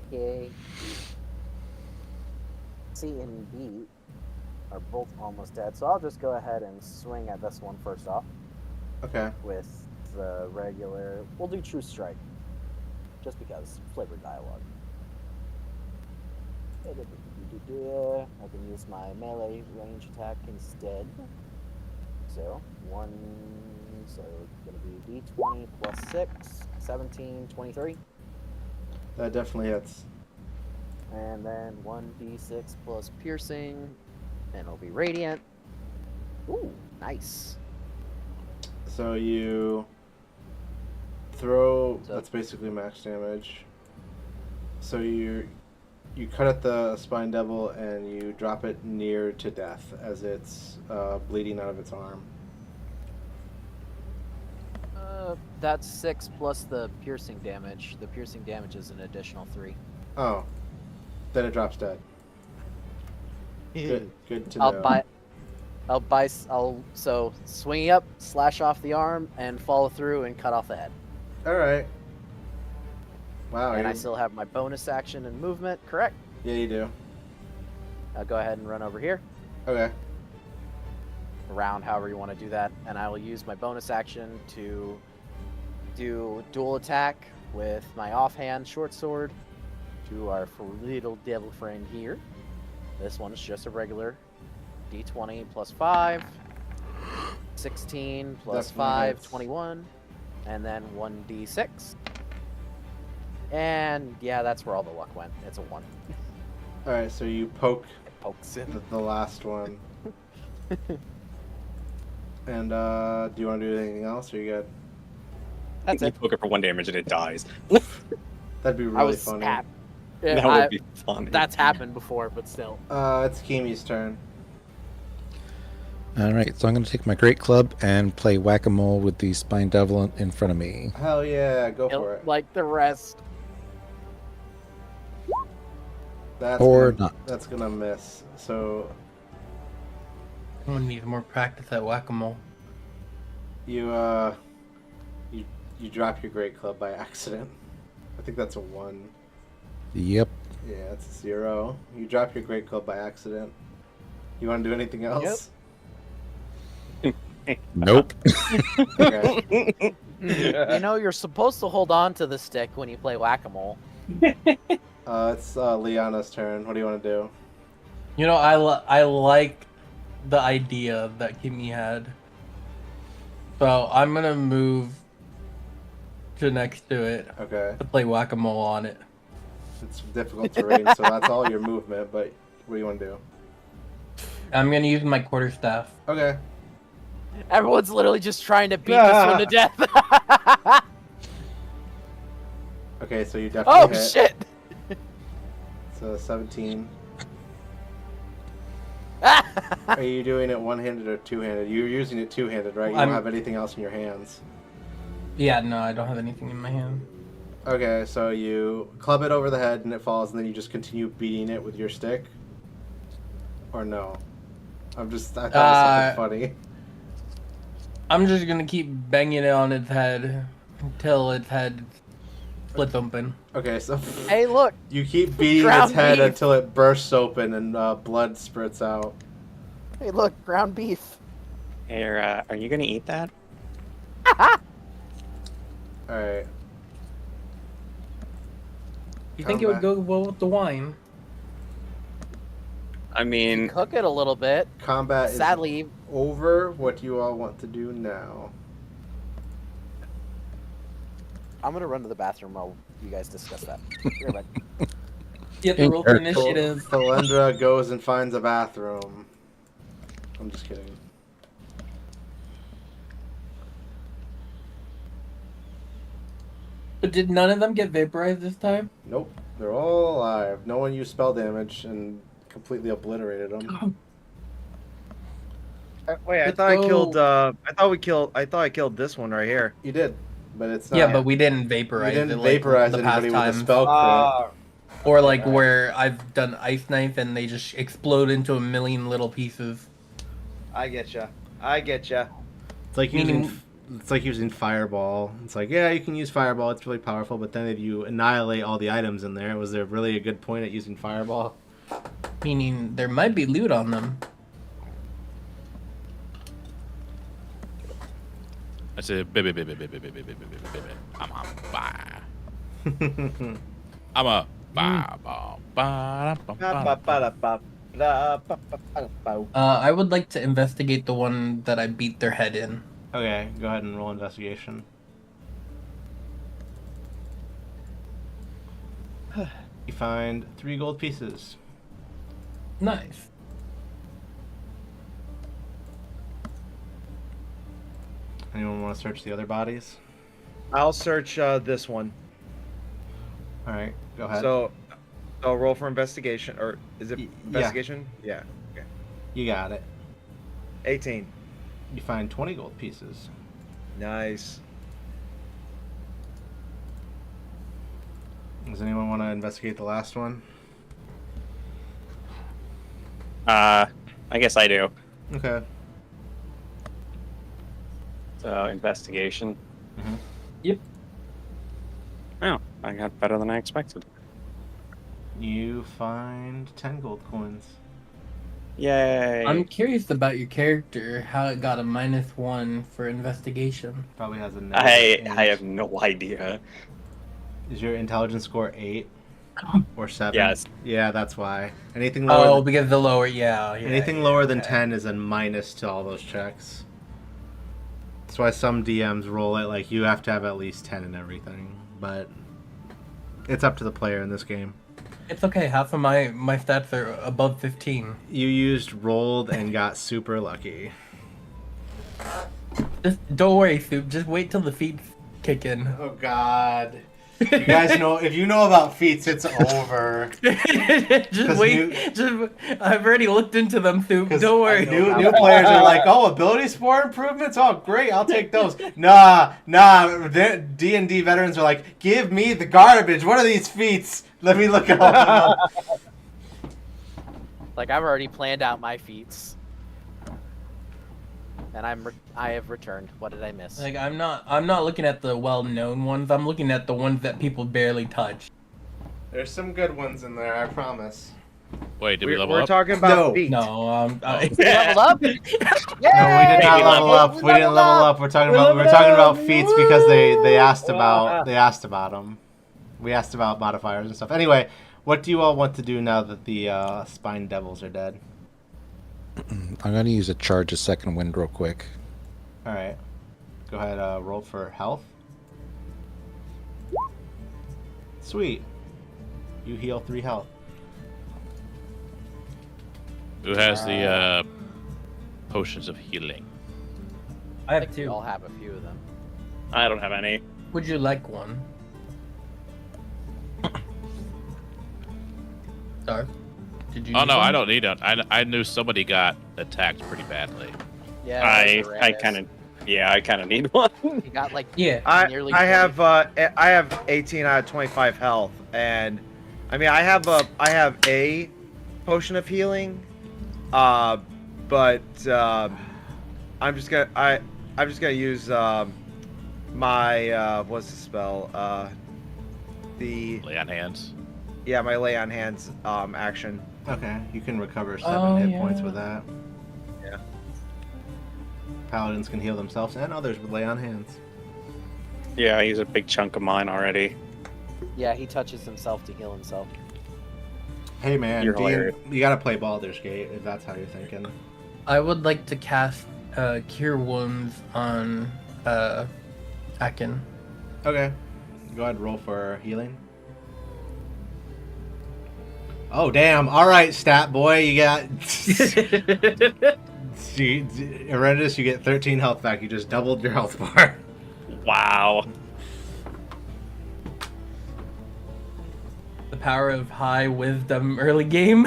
Okay. C and B are both almost dead, so I'll just go ahead and swing at this one first off
Okay.
with the regular. We'll do True Strike, just because flavored dialogue. I can use my melee range attack instead. So it's gonna be D20 plus 6, 17, 23.
That definitely hits.
And then 1d6 plus piercing, and it'll be radiant. Ooh, nice.
So you throw. That's basically max damage. So you cut at the spine devil and you drop it near to death as it's bleeding out of its arm.
That's 6 plus the piercing damage. The piercing damage is an additional 3.
Oh, then it drops dead. Good to know.
I'll so swing up, slash off the arm, and follow through and cut off the head.
All right. Wow.
And I still have my bonus action and movement, correct?
Yeah, you do.
I'll go ahead and run over here.
Okay.
Around, however you want to do that, and I will use my bonus action to do dual attack with my offhand short sword to our little devil friend here. This one's just a regular D20 plus 5, 16 plus
Definitely
5,
hits.
21, and then 1d6. And yeah, that's where all the luck went. It's a 1.
All right, so you poke
It pokes in.
the last one. And do you want to do anything else, or you good?
That's
You
it.
poke it for 1 damage and it dies.
That'd be
I
really
was
funny.
happy.
That would be funny.
That's happened before, but still.
It's Kimi's turn.
All right, so I'm going to take my great club and play whack-a-mole with the spine devil in front of me.
Hell yeah, go for it.
Like the rest.
That's
Or
gonna,
not.
That's gonna miss. So
I'm gonna need more practice at whack-a-mole.
you You drop your great club by accident. I think that's a 1.
Yep.
Yeah, it's a 0. You drop your great club by accident. You want to do anything else?
Nope.
Okay.
You know, you're supposed to hold on to the stick when you play whack-a-mole.
It's Liana's turn. What do you want to do?
You know, I like the idea that Kimmy had. So I'm gonna move to next to it
Okay.
to play whack-a-mole on it.
It's difficult terrain, so that's all your movement, but what do you want to do?
I'm gonna use my quarterstaff.
Okay.
Everyone's literally just trying to beat this one to death.
Okay, so you definitely
Oh
hit.
shit!
So 17. Are you doing it one-handed or two-handed? You're using it two-handed, right? You don't have anything else in your hands.
Yeah, no, I don't have anything in my hand.
Okay, so you club it over the head and it falls, and then you just continue beating it with your stick? Or no? I thought it was something funny.
I'm just gonna keep banging it on its head until its head splits open.
Okay, so
Hey, look!
you keep beating
Ground
its head
beef.
until it bursts open and blood spurts out.
Hey, look! Ground beef.
Here, are you gonna eat that?
Alright.
You think it would go well with the wine?
I mean,
Cook it a little bit.
Combat
Sadly,
is over. What do you all want to do now?
I'm gonna run to the bathroom while you guys discuss that. Be right back.
You have to roll for initiative.
Felendra goes and finds a bathroom. I'm just kidding.
But did none of them get vaporized this time?
Nope. They're all alive. No one used spell damage and completely obliterated them.
Wait, I thought I killed. I thought I killed this one right here.
You did, but it's not.
Yeah, but we didn't vaporize
You didn't
it.
vaporize
the
anybody
past
with a
times.
spell crit.
Or like where I've done ice knife and they just explode into a million little pieces.
I get ya. I get ya.
It's like using fireball. It's like, yeah, you can use fireball. It's really powerful, but then if you annihilate all the items in there, was there really a good point at using fireball?
Meaning there might be loot on them.
I said, baby, baby, baby, baby, baby, baby, baby. I'm a bye. I'm a bye, bye, bye.
I would like to investigate the one that I beat their head in.
Okay, go ahead and roll investigation. You find 3 gold pieces.
Nice.
Anyone want to search the other bodies?
I'll search this one.
All right, go ahead.
So roll for investigation, or is it investigation? Yeah. Okay.
You got it.
18.
You find 20 gold pieces.
Nice.
Does anyone want to investigate the last one?
I guess I do.
Okay.
So, investigation.
Mm-hmm.
Yep.
Oh, I got better than I expected.
You find 10 gold coins.
Yay!
I'm curious about your character, how it got a -1 for investigation.
Probably has a
I have no idea.
Is your intelligence score 8 or 7?
Yes.
Yeah, that's why. Anything lower.
Oh, because the lower, yeah.
Anything lower than 10 is a minus to all those checks. That's why some DMs roll it like you have to have at least 10 in everything, but it's up to the player in this game.
It's okay. Half of my stats are above 15.
You used rolled and got super lucky.
Just don't worry, Soup. Just wait till the feet kick in.
Oh God. You guys know, if you know about feats, it's over.
Just wait. I've already looked into them, Soup. Don't worry.
New players are like, oh, ability score improvements? Oh, great, I'll take those. Nah. D&D veterans are like, give me the garbage. What are these feats? Let me look at all of them.
Like, I've already planned out my feats. And I have returned. What did I miss?
Like I'm not looking at the well-known ones. I'm looking at the ones that people barely touch.
There's some good ones in there, I promise.
Wait, did we level
We're
up?
talking about
No.
feet.
No,
Leveled up?
No, we did not level up. We didn't level up. We're talking about feats because they asked about them. We asked about modifiers and stuff. Anyway, what do you all want to do now that the spine devils are dead?
I'm going to use a charge of second wind real quick.
All right, go ahead. Roll for health. Sweet. You heal 3 health.
Who has the potions of healing?
I have
We
2.
all have a few of them.
I don't have any.
Would you like one? Sorry. Did you?
Oh
need
no,
one?
I don't need it. I knew somebody got attacked pretty badly.
Yeah.
I kind of need one.
He got like
Yeah.
nearly.
I have 18 out of 25 health, and I mean I have a potion of healing, but I'm just gonna use my what's the spell?
Lay on hands.
My lay on hands action.
Okay, you can recover 7 hit points with that.
Yeah.
Paladins can heal themselves, and others with lay on hands.
Yeah, I use a big chunk of mine already.
Yeah, he touches himself to heal himself.
Hey man,
You're hilarious.
you gotta play Baldur's Gate if that's how you're thinking.
I would like to cast Cure Wounds on Akin.
Okay, go ahead, roll for healing. Oh damn! All right, stat boy, you got. Horrendous, you get 13 health back. You just doubled your health bar.
Wow.
The power of high wisdom early game.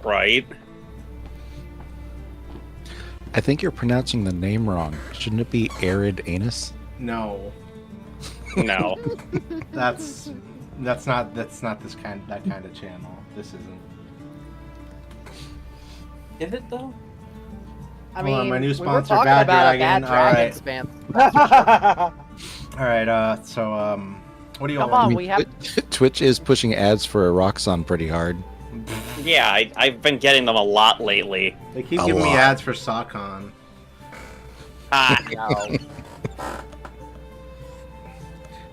Right.
I think you're pronouncing the name wrong. Shouldn't it be Arid Anus?
No,
No.
that's not that kind of channel. This isn't.
Is it though?
I
Hold
mean,
on, my new
we were
sponsor,
talking
Bad
about
Dragon.
a Bad Dragon spam.
All right, so what do you
Come
all
on,
want?
we have.
Twitch is pushing ads for Roxxon pretty hard.
Yeah, I've been getting them a lot lately.
They keep
A
giving me
lot.
ads for Sawcon.
Ah,
No.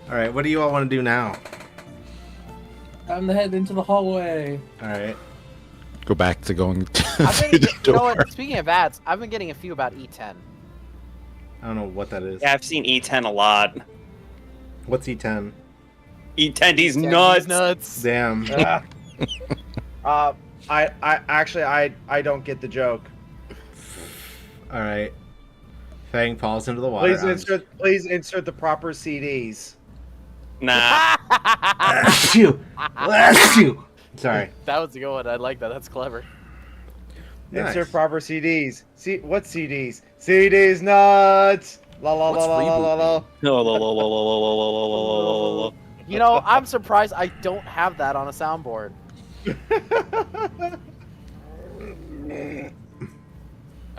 All right, what do you all want to do now?
I'm head into the hallway.
All right.
Go back to going
I've
through
been,
the
you know
door.
what? Speaking of ads, I've been getting a few about E10.
I don't know what that is.
yeah, I've seen E10 a lot.
What's E10?
E10, he's
Yeah,
nuts.
he's nuts.
Damn.
I don't get the joke.
All right. Fang falls into the water.
Please insert the proper CDs.
Nah.
Blast you! Blast you! Sorry.
That was a good one. I like that. That's clever.
Nice.
Insert proper CDs. See what CDs? CDs nuts. La la la la la la la.
You know, I'm surprised I don't have that on a soundboard.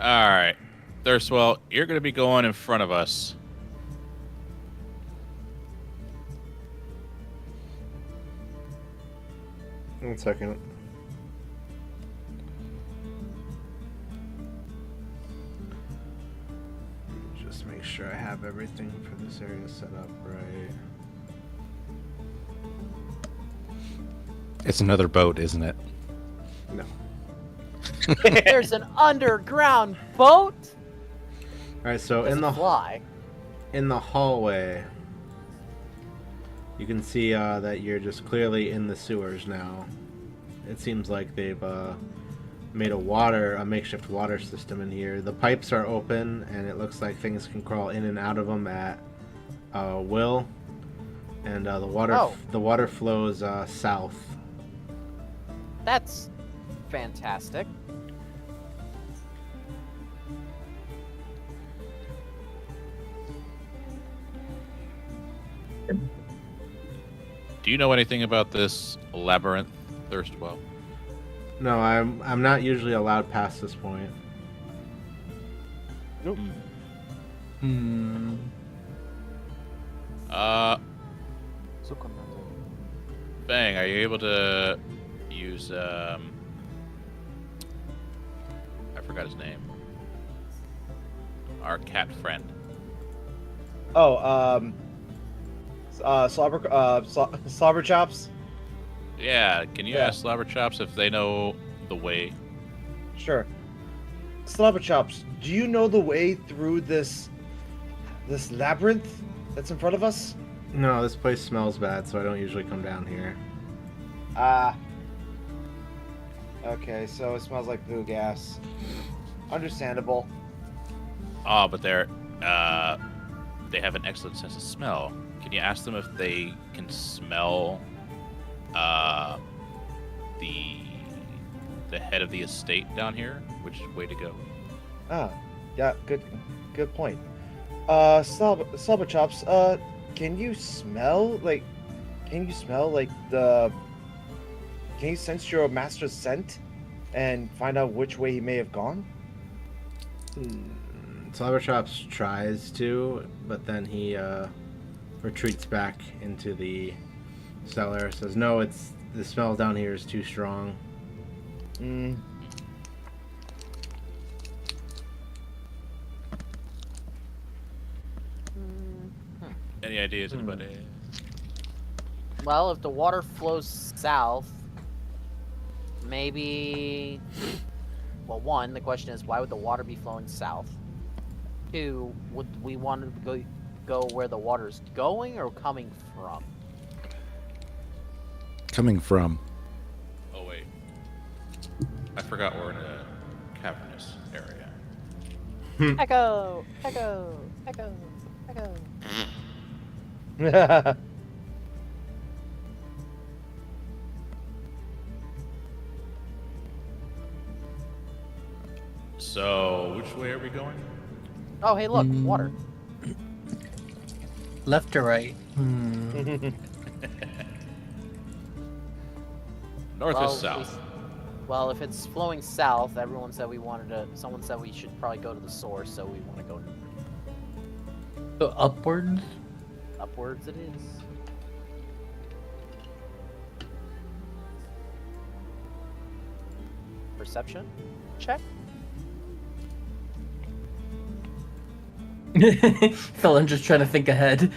All right, Thirstwell, you're gonna be going in front of us.
One second. Just make sure I have everything for this area set up right.
It's another boat, isn't it?
No.
There's an underground boat.
All right, so
Doesn't fly.
in the hallway, you can see that you're just clearly in the sewers now. It seems like they've made a makeshift water system in here. The pipes are open, and it looks like things can crawl in and out of them at will. And the water flows south.
That's fantastic.
Do you know anything about this labyrinth, Thirstwell?
No, I'm not usually allowed past this point.
Hmm.
Bang, are you able to use I forgot his name. Our cat friend.
Oh, Slobber Chops?
Yeah, can you
Yeah.
ask Slobber Chops if they know the way?
Sure. Slobber Chops, do you know the way through this labyrinth that's in front of us?
No, this place smells bad, so I don't usually come down here.
Ah. Okay, so it smells like blue gas. Understandable.
Oh, but they have an excellent sense of smell. Can you ask them if they can smell the head of the estate down here? Which way to go?
Ah, yeah, good point. Slobber Chops, can you smell the can you sense your master's scent and find out which way he may have gone?
Slobberchops tries to, but then he retreats back into the cellar. Says, "No, the smell down here is too strong."
Hmm.
Any ideas, anybody?
Well, if the water flows south, maybe. Well, one, the question is, why would the water be flowing south? Two, would we want to go where the water's going or coming from?
Coming from.
Oh wait, I forgot we're in a cavernous area.
Echo! Echo! Echo! Echo!
So, which way are we going?
Oh, hey, look, water.
Left or right? Hmm.
North or
Well,
south?
Well, if it's flowing south, everyone said we wanted to. Someone said we should probably go to the source, so we want to go
So upwards?
upwards. It is. Perception check.
Phil, I'm just trying to think ahead.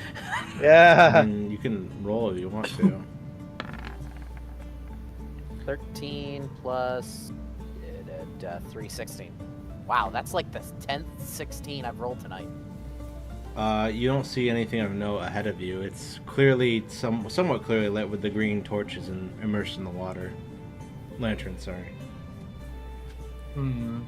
Yeah.
You can roll if you want to.
13 plus 3, 16. Wow, that's like the 10th 16 I've rolled tonight.
You don't see anything of note ahead of you. It's clearly somewhat clearly lit with the green torches and immersed in the water. Lantern, sorry.
Hmm.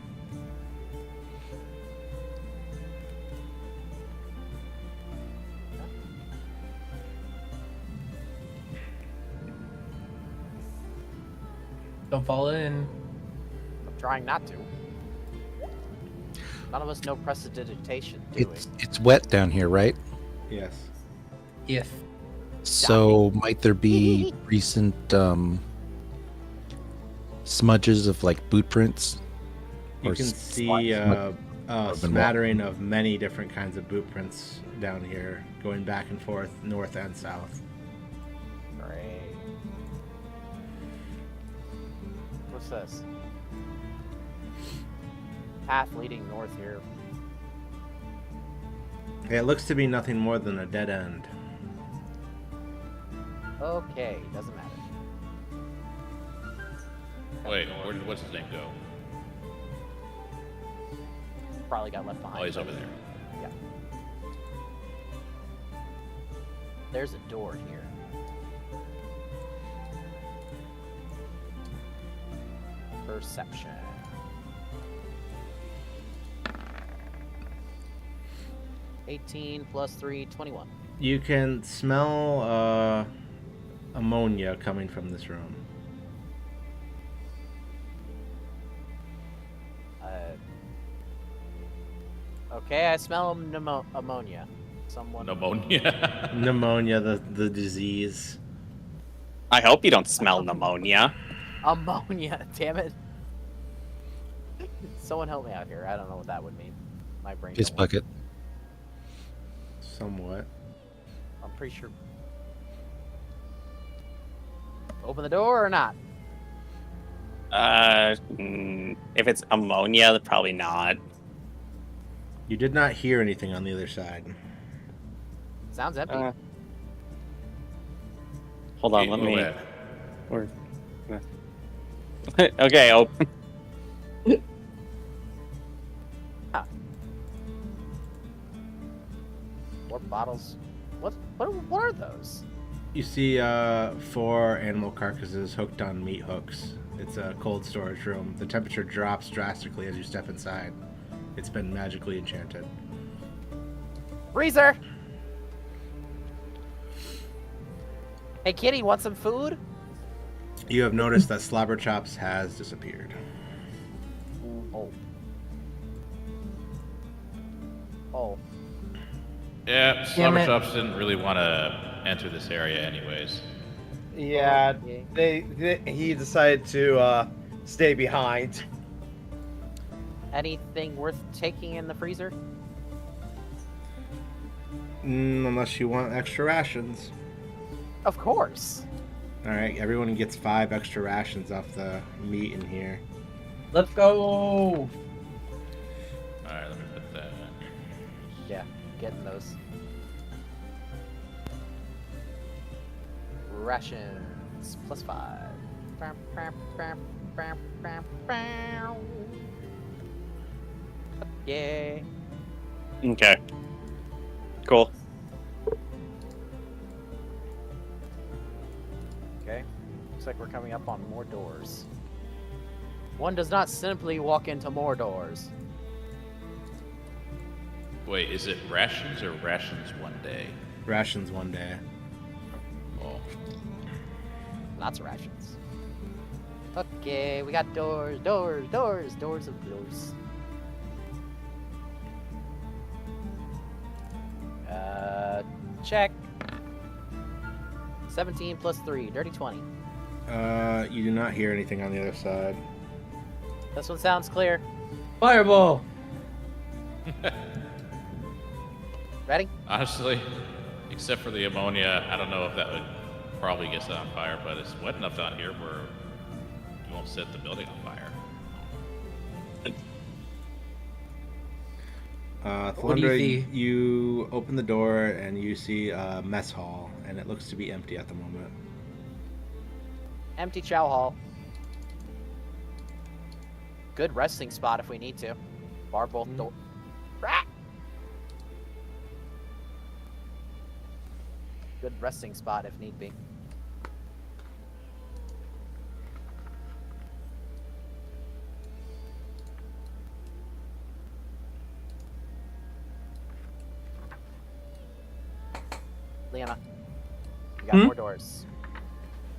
Don't fall in.
I'm trying not to. None of us know prestidigitation, do we?
It's wet down here, right?
Yes.
Yes.
So might there be recent smudges of like boot prints?
You
Or
can
s-
see a
been
smattering of many different kinds of boot prints down here, going back and forth, north and south.
Great. What's this? Path leading north here.
It looks to be nothing more than a dead end.
Okay, doesn't matter.
Wait, what's his name go?
Probably got left behind.
Oh, he's over there.
Yeah. There's a door here. Perception. 18 plus 3, 21.
You can smell ammonia coming from this room.
Okay, I smell ammonia. Someone.
Pneumonia.
Pneumonia, the disease.
I hope you don't smell pneumonia.
Ammonia, damn it. Someone help me out here. I don't know what that would mean. My brain.
Piss
don't work.
bucket.
Somewhat.
I'm pretty sure. Open the door or not?
If it's ammonia, probably not.
You did not hear anything on the other side.
Sounds empty.
Hold on,
Hey,
let
go
me.
ahead.
We're... okay, open.
More bottles. What are those?
You see 4 animal carcasses hooked on meat hooks. It's a cold storage room. The temperature drops drastically as you step inside. It's been magically enchanted.
Freezer. Hey, kitty, want some food?
You have noticed that Slobber Chops has disappeared.
Oh. Oh.
Yeah, Slobber Chops didn't really want to enter this area anyways.
Yeah,
Okay.
he decided to stay behind.
Anything worth taking in the freezer?
Unless you want extra rations.
Of course.
Alright, everyone gets 5 extra rations off the meat in here.
Let's go.
All right, let me put that.
Yeah, getting those. Rations +5. Yeah.
Okay. Cool.
Okay. Looks like we're coming up on more doors. One does not simply walk into more doors.
Wait, is it rations or rations one day?
Rations one day.
Oh,
Lots of rations. Okay, we got doors of doors. Check. 17 plus 3, dirty 20.
You do not hear anything on the other side.
This one sounds clear.
Fireball.
Ready?
honestly, except for the ammonia, I don't know if that would probably get set on fire, but it's wet enough down here where you won't set the building on fire.
What do you
Thalundra,
see?
you open the door and you see a mess hall, and it looks to be empty at the moment.
Empty chow hall. Good resting spot if we need to. Bar both door. Rah! Good resting spot if need be. Leona, we got more doors.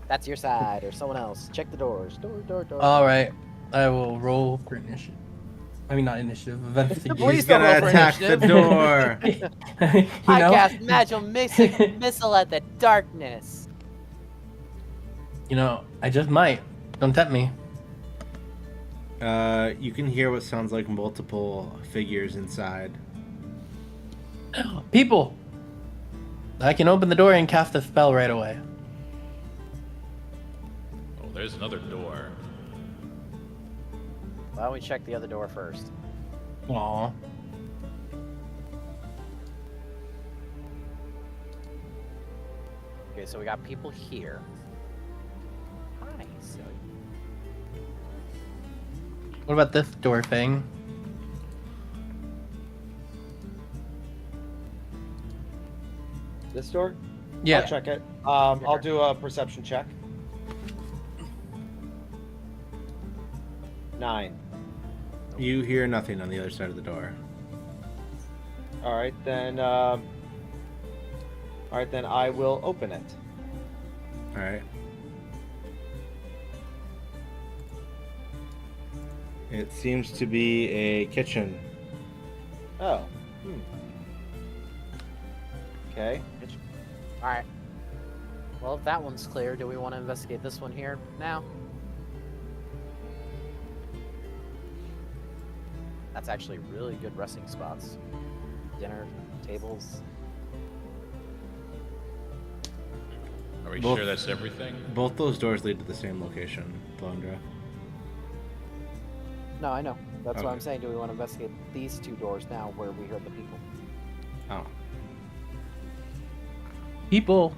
That's your side or someone else. Check the doors. Door.
All right, I will roll for initiative. I mean, not initiative. Investigation.
Please
He's
don't
gonna
roll for
attack the
initiative.
door.
You
I
know?
cast missile at the darkness.
You know, I just might. Don't tempt me.
You can hear what sounds like multiple figures inside.
People! I can open the door and cast a spell right away.
Oh, there's another door.
Why don't we check the other door first?
Aw.
Okay, so we got people here. Hi, silly.
What about this door thing?
This door?
Yeah.
I'll check it. I'll do a perception check. 9.
You hear nothing on the other side of the door.
All right, then I will open it.
All right. It seems to be a kitchen.
Oh. Okay.
Alright. Well, if that one's clear, do we want to investigate this one here now? That's actually really good resting spots. Dinner tables.
Are we
Both-
sure that's everything?
Both those doors lead to the same location, Thalundra.
No, I know. That's what
Okay.
I'm saying. Do we want to investigate these 2 doors now where we heard the people?
Oh.
People.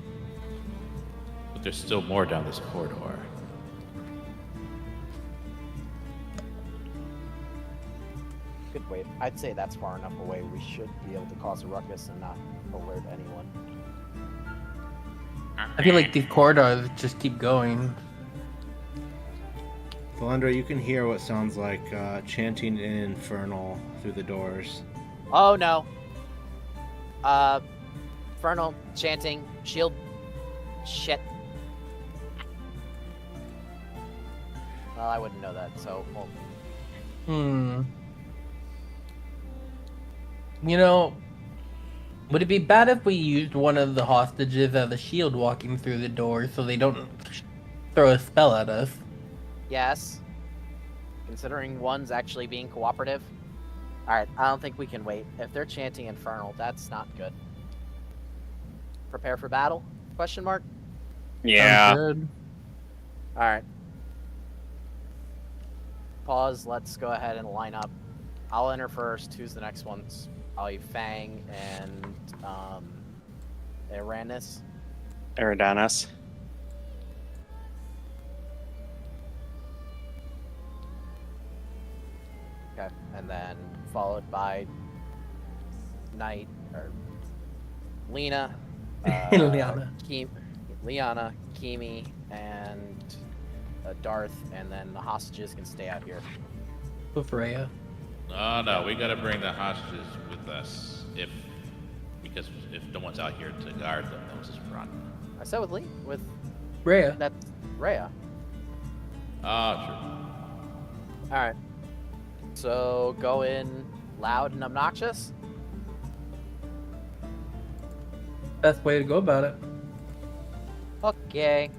But there's still more down this corridor.
Good wait. I'd say that's far enough away. We should be able to cause a ruckus and not alert anyone.
I feel like these corridors just keep going.
Thalundra, you can hear what sounds like chanting in Infernal through the doors.
Oh no. Infernal, chanting, shield. Shit. Well, I wouldn't know that, so well,
You know, would it be bad if we used one of the hostages as a shield walking through the door so they don't throw a spell at us?
yes. Considering one's actually being cooperative. Alright, I don't think we can wait. If they're chanting Infernal, that's not good. Prepare for battle? Question mark?
Yeah.
Sounds good.
Alright. Pause, let's go ahead and line up. I'll enter first. Who's the next ones? I'll be Fang and Avernus.
Eridanus.
Okay, and then followed by Knight or Lena,
Liana.
Liana, Kimi, and Darth, and then the hostages can stay out here.
With Rhea.
No, we gotta bring the hostages with us because if no one's out here to guard them, they'll just run.
I said with with
Rhea.
that's Rhea.
Ah,
All right. So go in loud and obnoxious.
Best way to go about it.
Okay.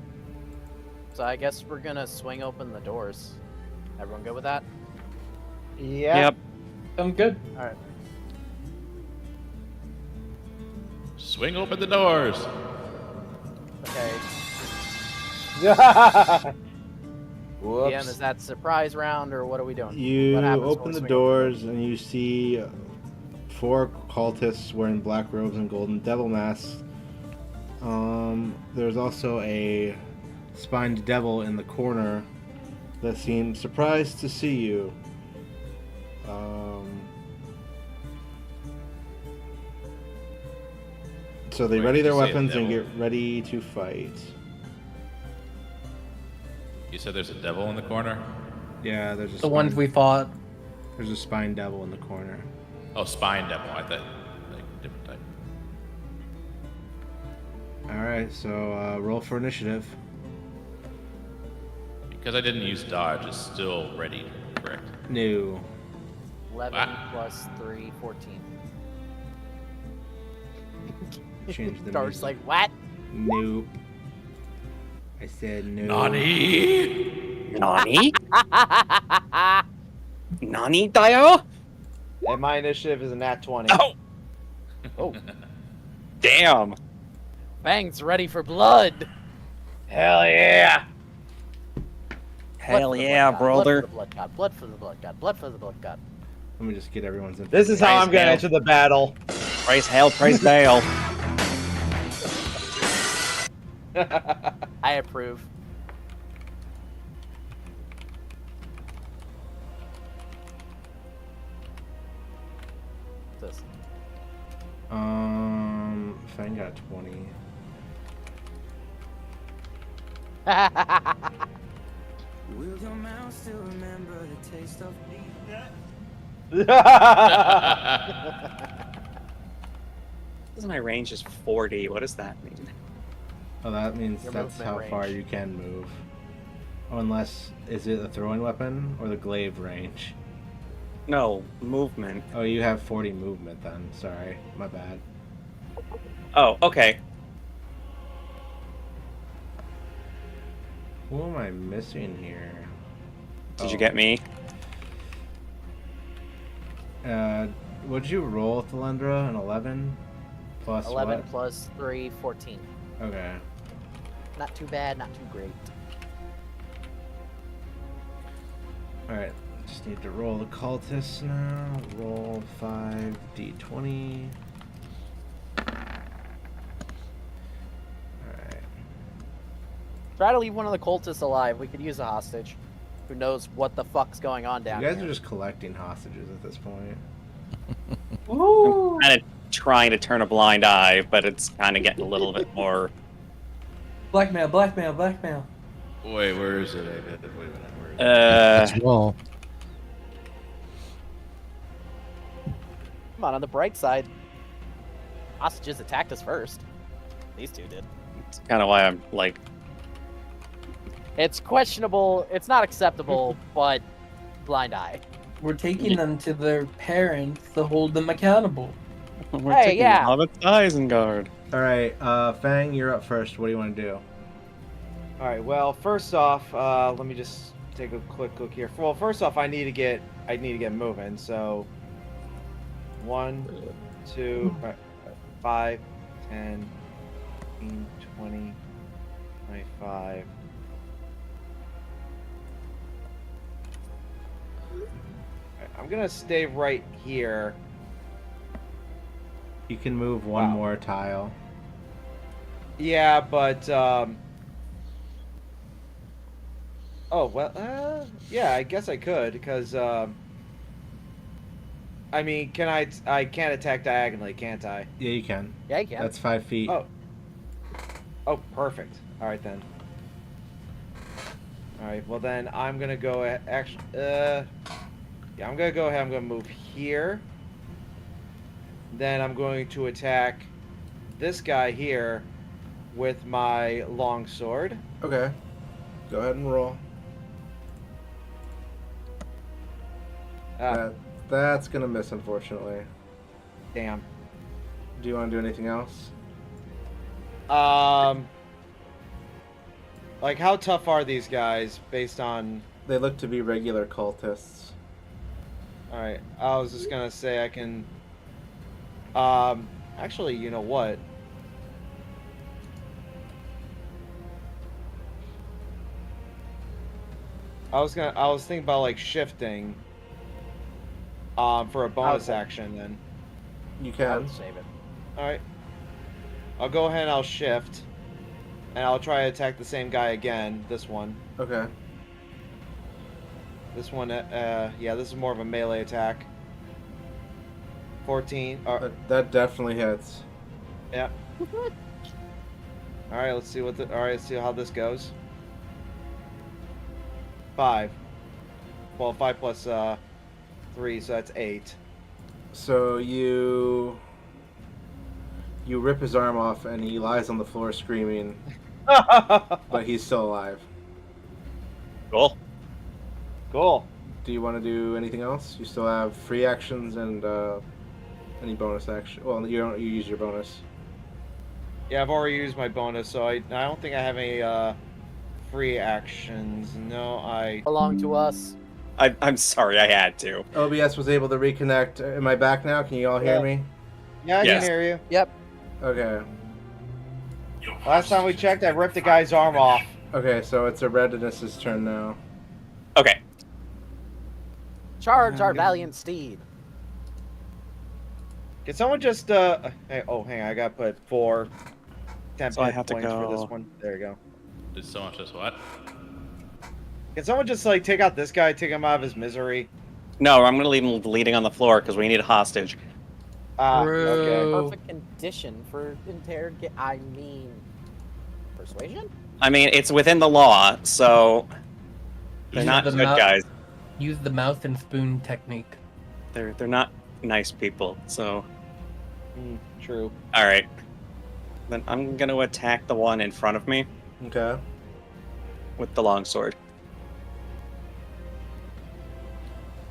So I guess we're gonna swing open the doors. Everyone good with that?
Yep.
Sounds good.
All right.
sure. Swing open the doors.
Okay.
Whoops.
DM, is that surprise round or what are we doing?
You
What happens when
open
we
the
swing
doors and you see 4 cultists wearing black robes and golden devil masks. There's also a spined devil in the corner that seems surprised to see you. So they
Wait,
ready
did
their
you say
weapons and
devil?
get ready to fight.
You said there's a devil in the corner?
Yeah, there's a
The ones we fought.
there's a spined devil in the corner.
Oh, spine devil. I thought like different type.
All right, so roll for initiative.
Because I didn't use dodge, it's still ready, correct?
No.
11
Ah.
plus 3, 14.
Change the
Darth's
music.
like, what?
Nope. I said no.
Nani?
Nani? Nani, Dio?
And my initiative is a nat 20.
Oh!
Oh,
Damn.
Fang's ready for blood.
Hell yeah!
Hell
Blood for the
yeah,
blood god,
brother.
Blood for the blood god. Blood for the blood god.
Let me just get everyone's info.
This is how I'm gonna
Hell.
enter the battle.
Praise hell, praise Dale.
I approve. This.
Fang got 20.
Will your mouth still remember the taste of me?
My range is 40. What does that mean?
Oh, that means
Your
that's
movement
how far
range.
you can move. Oh, unless, is it a throwing weapon or the glaive range?
No, movement.
Oh, you have 40 movement then. Sorry, my bad.
Oh, okay.
Who am I missing here?
Did you get me?
What'd you roll, Thalendra? An 11 plus
11
what?
plus 3, 14.
Okay.
Not too bad, not too great.
All right. Just need to roll the cultists now. Roll 5d20. Alright.
Try to leave one of the cultists alive. We could use a hostage. Who knows what the fuck's going on down
You guys
here.
are just collecting hostages at this point.
I'm kind of trying to turn a blind eye, but it's kind of getting a little bit more.
Blackmail, blackmail, blackmail.
Wait, where is it? Wait a minute. Where is it?
As well.
Come on the bright side. Hostages attacked us first. These two did.
It's kind of why I'm like,
It's questionable. It's not acceptable, but blind eye.
We're taking them to their parents to hold them accountable.
we're
Hey,
taking
yeah.
Hobbit's Isengard.
Alright, Fang, you're up first. What do you want to do?
All right. Well, first off, let me just take a quick look here. Well, first off, I need to get moving. So 1, 2, 5, 10, 15, 20, 25. I'm gonna stay right here.
You can move one
Wow.
more tile.
Yeah, but oh well, yeah, I guess I could because I mean, I can't attack diagonally, can't I?
Yeah, you can.
Yeah, you can.
That's 5 feet.
Oh. Oh, perfect. All right then. All right. Well then, I'm gonna go. Actually, yeah, I'm gonna go ahead. I'm gonna move here. Then I'm going to attack this guy here with my long sword.
Okay. Go ahead and roll. That's gonna miss, unfortunately.
Damn.
Do you want to do anything else?
Like how tough are these guys based on?
They look to be regular cultists.
All right. I was just gonna say I can. Actually, you know what? I was thinking about like shifting. For a bonus action then.
You
I
can.
would save it.
All right. I'll go ahead and I'll shift, and I'll try to attack the same guy again. This one.
Okay.
This one. Yeah. This is more of a melee attack. 14.
That definitely hits.
Yeah. All right. Let's see what the. All right. Let's see how this goes. 5. Well, 5 plus 3, so that's 8.
So you rip his arm off and he lies on the floor screaming, but he's still alive.
Cool.
Cool.
Do you want to do anything else? You still have free actions and any bonus action. Well, you don't. You use your bonus.
Yeah, I've already used my bonus, so I don't think I have any free actions. No, I.
Belong to us.
I'm sorry, I had to.
OBS was able to reconnect. Am I back now? Can you all hear me?
Yeah, I
Yes.
can hear you.
Yep.
Okay.
Last time we checked, I ripped the guy's arm off.
Okay, so it's Aredinus's turn now.
Okay.
Charge our valiant steed.
Can someone just hey, hang on, I gotta put 4 10
So I have to
points for this
go-
one. There you go.
Did someone just what?
Can someone just like take out this guy, take him out of his misery?
No, I'm gonna leave him bleeding on the floor because we need a hostage.
Okay.
Perfect condition for interrogate. I mean, persuasion.
I mean, it's within the law, so they're
Use
not
the
good
mou-
guys.
Use the mouth and spoon technique.
They're not nice people. So,
True.
all right. Then I'm gonna attack the one in front of me
Okay.
with the longsword.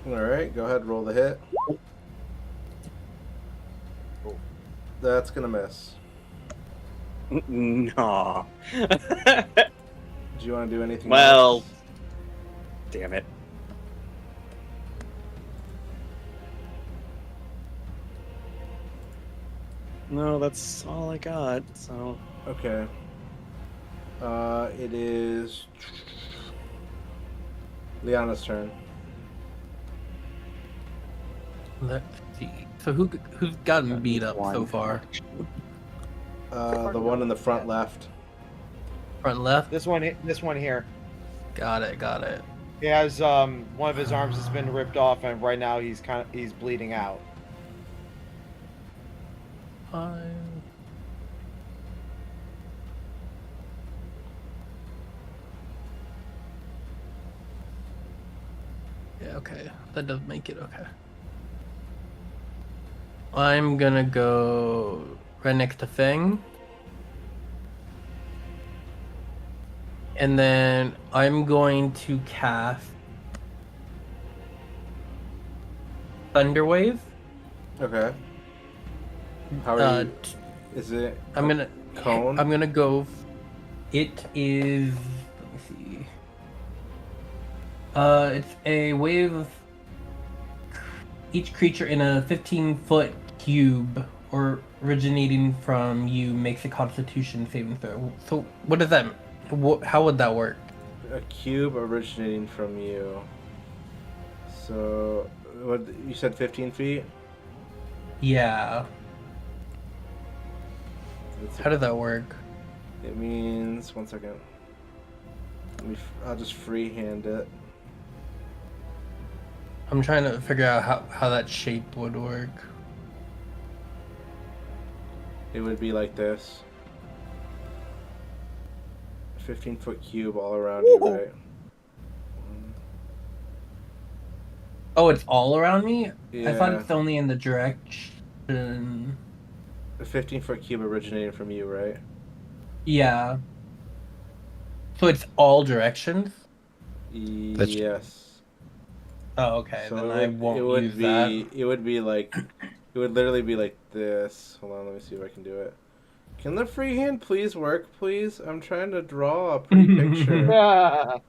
All right. Go ahead. Roll the hit. That's gonna miss.
No.
Do you want to do anything
Well,
else?
damn it. No, that's all I got. So
Okay. It is Liana's turn.
Let's see. So who's gotten beat up so far?
The one in the front left.
Front left.
This one here.
Got it. Got it.
He has one of his arms has been ripped off, and right now he's bleeding out.
Fine. Yeah, okay. That does make it okay. I'm gonna go right next to Fang. And then I'm going to cast Thunderwave.
Okay. How are you? Is it?
I'm gonna
cone.
I'm gonna go. It is. Let me see. It's a wave of each creature in a 15-foot cube or originating from you makes a Constitution saving throw. So what does that? How would that work?
A cube originating from you. So, what you said? 15 feet.
Yeah. How does that work?
It means 1 second. I'll just freehand it.
I'm trying to figure out how that shape would work.
It would be like this. 15-foot cube all around you, right?
Oh, it's all around me?
Yeah.
I thought it's only in the direction.
A 15-foot cube originating from you, right?
Yeah. So it's all directions?
Yes.
Oh, okay.
So
Then I won't use
be,
that.
It would be like, it would literally be like this. Hold on, let me see if I can do it. Can the freehand please work, please? I'm trying to draw a pretty picture.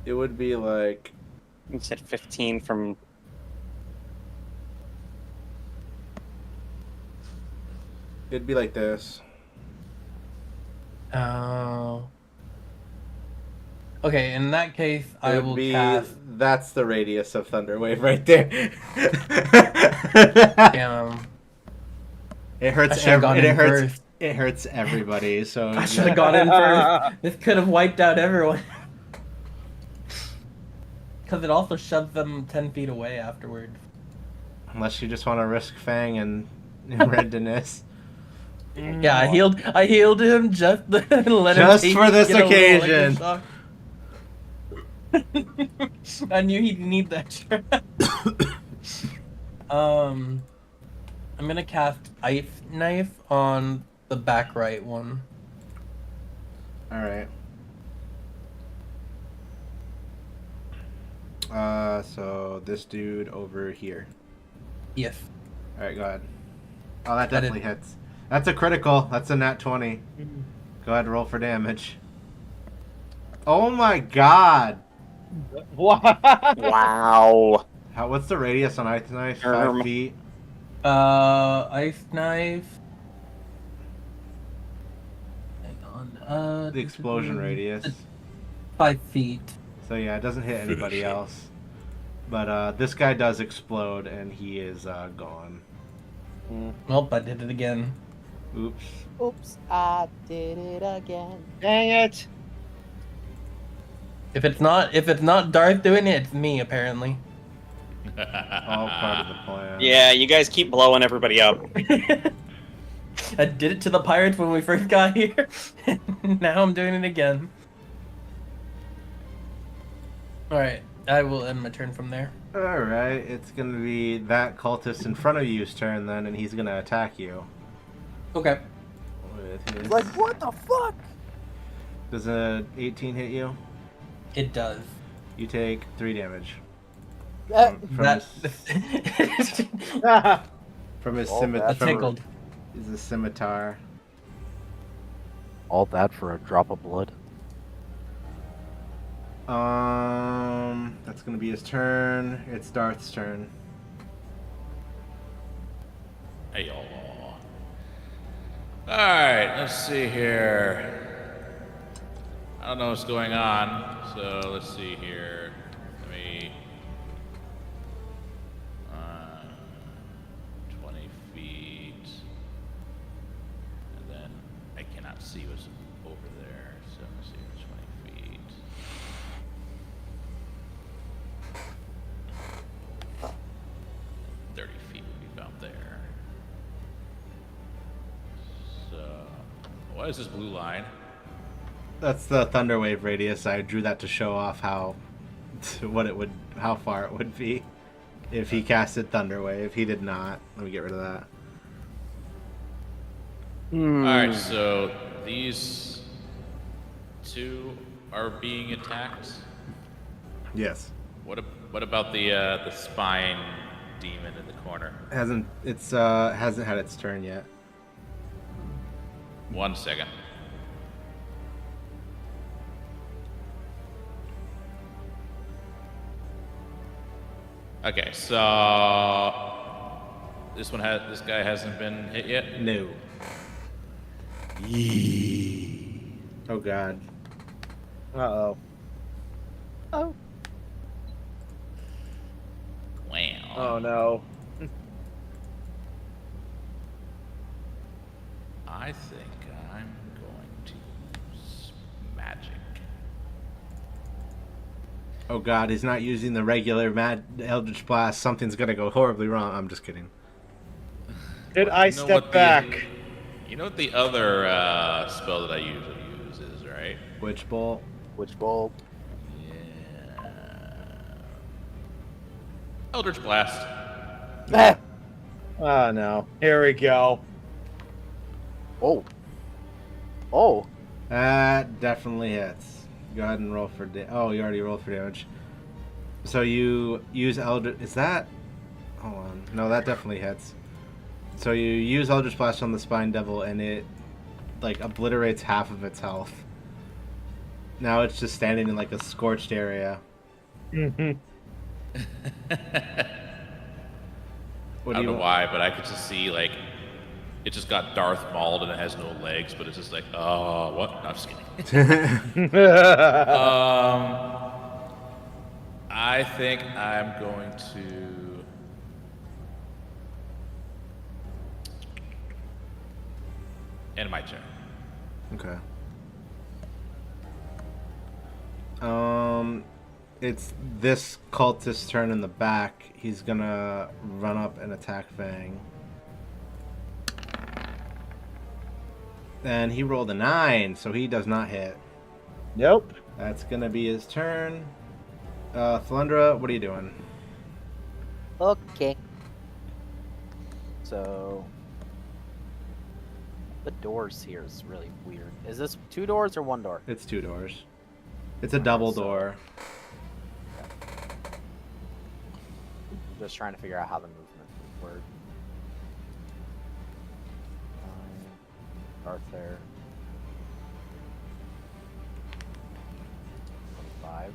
It would be like...
you said 15 from...
It'd be like this.
Oh. Okay, in that case, I will cast...
That's the radius of Thunderwave right there.
Damn.
It hurts. It hurts everybody. So
I should have gone in first. This could have wiped out everyone. Because it also shoves them 10 feet away afterwards.
Unless you just want to risk Fang and Redness.
Yeah, I healed him just to let him
Just
take
for this
get a little
occasion.
electric shock. I knew he'd need that. I'm gonna cast Ice Knife on the back right one.
All right. So this dude over here.
Yes.
All right, go ahead. Oh, that definitely hits. That's a critical. That's a nat 20. Go ahead, roll for damage. Oh my god.
Wow.
What's the radius on Ice Knife? 5 feet?
Ice Knife. Hang on.
The explosion radius.
5 feet.
So yeah, it doesn't hit anybody else. But this guy does explode, and he is gone.
Well, I did it again.
Oops.
Oops, I did it again.
Dang it!
If it's not Darth doing it, it's me apparently.
All part of the plan.
Yeah, you guys keep blowing everybody up.
I did it to the pirates when we first got here. Now I'm doing it again. Alright, I will end my turn from there.
Alright, it's gonna be that cultist in front of you's turn then, and he's gonna attack you.
Okay.
With
Like, what the fuck?
Does a 18 hit you?
It does.
You take 3 damage. From his scimitar.
Tickled.
Is a scimitar.
All that for a drop of blood.
That's gonna be his turn. It's Darth's turn.
Hey y'all. Alright, let's see here. I don't know what's going on, so let's see here. Let me... 20 feet. And then I cannot see what's over there, so let's see, 20 feet. $30 feet would be about there. So, what is this blue line?
That's the Thunderwave radius. I drew that to show off how far it would be if he casted Thunderwave. He did not. Let me get rid of that.
Alright, so these two are being attacked.
Yes.
What about the spine demon in the corner?
Hasn't had its turn yet.
1 second. Okay, so this guy hasn't been hit yet?
No. Oh god.
Uh-oh.
Oh.
Wow.
Oh, no.
I think I'm going to use magic.
Oh god, he's not using the regular Eldritch Blast. Something's gonna go horribly wrong. I'm just kidding.
Did I
You know
step
what
back?
You know what the other spell that I usually use is, right?
Witch Bolt.
Which bolt?
Yeah. Eldritch Blast.
Ah!
Oh, no. Here we go.
Oh. Oh.
That definitely hits. Go ahead and roll for oh, you already rolled for damage. So you use Eldritch... Is that... Hold on. No, that definitely hits. So you use Eldritch Blast on the Spine Devil, and it, like, obliterates half of its health. Now it's just standing in, like, a scorched area.
Mm-hmm.
What
I
do
don't
you...
know why, but I could just see, like, it just got Darth Mauled and it has no legs, but it's just like, oh, what? No, I'm just kidding. I think I'm going to... end my turn.
Okay. It's this cultist's turn in the back. He's gonna run up and attack Fang. And he rolled a 9, so he does not hit.
Nope.
That's gonna be his turn. Thlundra, what are you doing?
Okay. So the doors here is really weird. Is this 2 doors or 1 door?
It's 2 doors. It's a double door.
I'm just trying to figure out how the movement would work. Arthur. 25.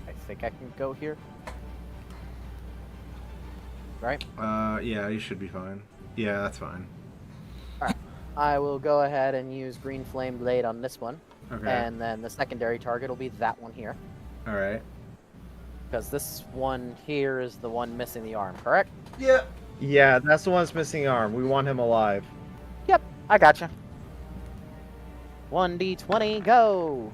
I think I can go here. Right?
Yeah, you should be fine. Yeah, that's fine.
Alright. I will go ahead and use Green Flame Blade on this one.
Okay.
And then the secondary target will be that one here.
Alright.
Because this one here is the one missing the arm, correct?
Yeah. Yeah, that's the one that's missing arm. We want him alive.
Yep, I gotcha. 1d20, go!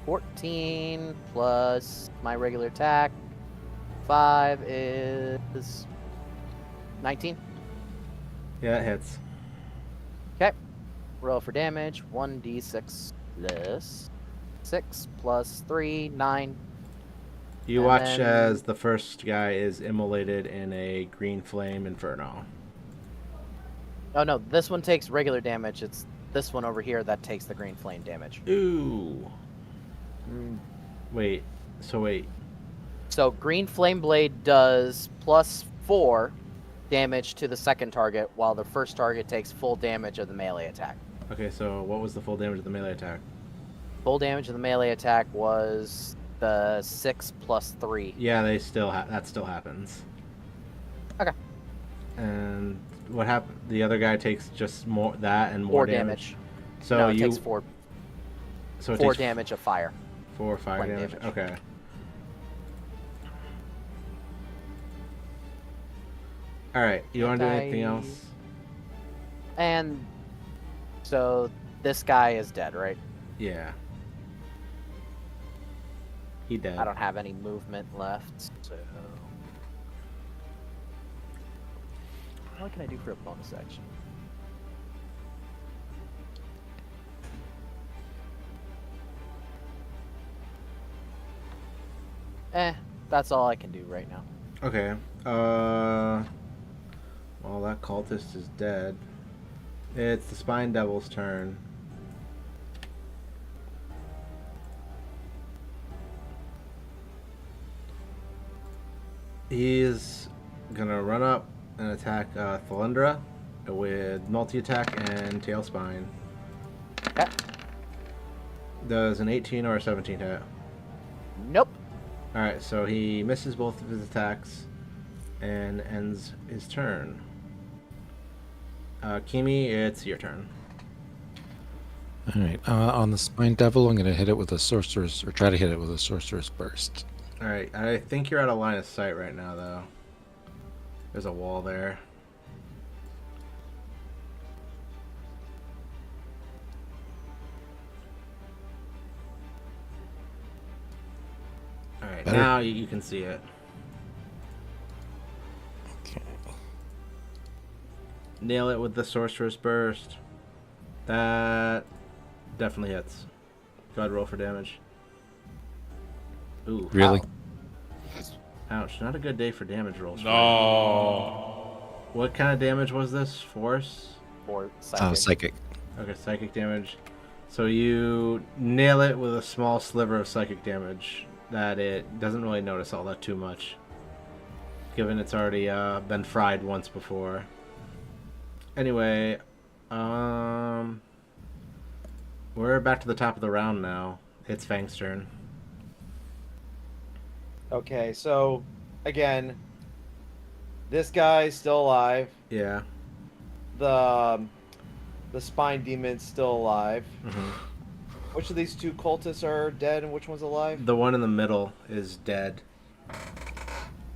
14 plus my regular attack. 5 is 19.
Yeah, it hits.
Okay. Roll for damage. 1d6 plus 6 plus 3, 9.
You
And
watch
then-
as the first guy is immolated in a green flame inferno.
Oh no, this one takes regular damage. It's this one over here that takes the green flame damage.
Ooh. Wait. So wait.
So Green Flame Blade does plus 4 damage to the second target, while the first target takes full damage of the melee attack.
Okay, so what was the full damage of the melee attack?
Full damage of the melee attack was the 6 plus 3.
Yeah, they still that still happens.
Okay.
And what happened? The other guy takes just more that and more
4 damage.
So
no, it
you
takes 4
so it
4
takes
damage of fire.
4 fire
Flame
damage.
damage.
Okay. All right. You want to do anything else?
And so this guy is dead, right?
Yeah. He dead.
I don't have any movement left, so what can I do for a bonus action? That's all I can do right now.
Okay. Well, that cultist is dead. It's the Spine Devil's turn. He's gonna run up and attack Thalundra with multi-attack and tail spine.
Okay.
Does an 18 or a 17 hit?
Nope.
Alright, so he misses both of his attacks and ends his turn. Kimi, it's your turn.
All right. On the Spine Devil, I'm going to hit it with a Sorcerer's, or try to hit it with a Sorcerer's Burst.
Alright, I think you're out of line of sight right now, though. There's a wall there. Alright,
Better.
now you can see it.
Okay.
Nail it with the Sorcerer's Burst. That definitely hits. Go ahead, roll for damage. Ooh.
Really?
Ouch, not a good day for damage rolls.
No.
What kind of damage was this? Force?
Or psychic.
Psychic.
Okay, psychic damage. So you nail it with a small sliver of psychic damage that it doesn't really notice all that too much, given it's already been fried once before. Anyway, we're back to the top of the round now. It's Fang's turn.
Okay, so again, this guy's still alive.
Yeah.
The spine demon's still alive.
Mm-hmm.
Which of these two cultists are dead and which one's alive?
The one in the middle is dead.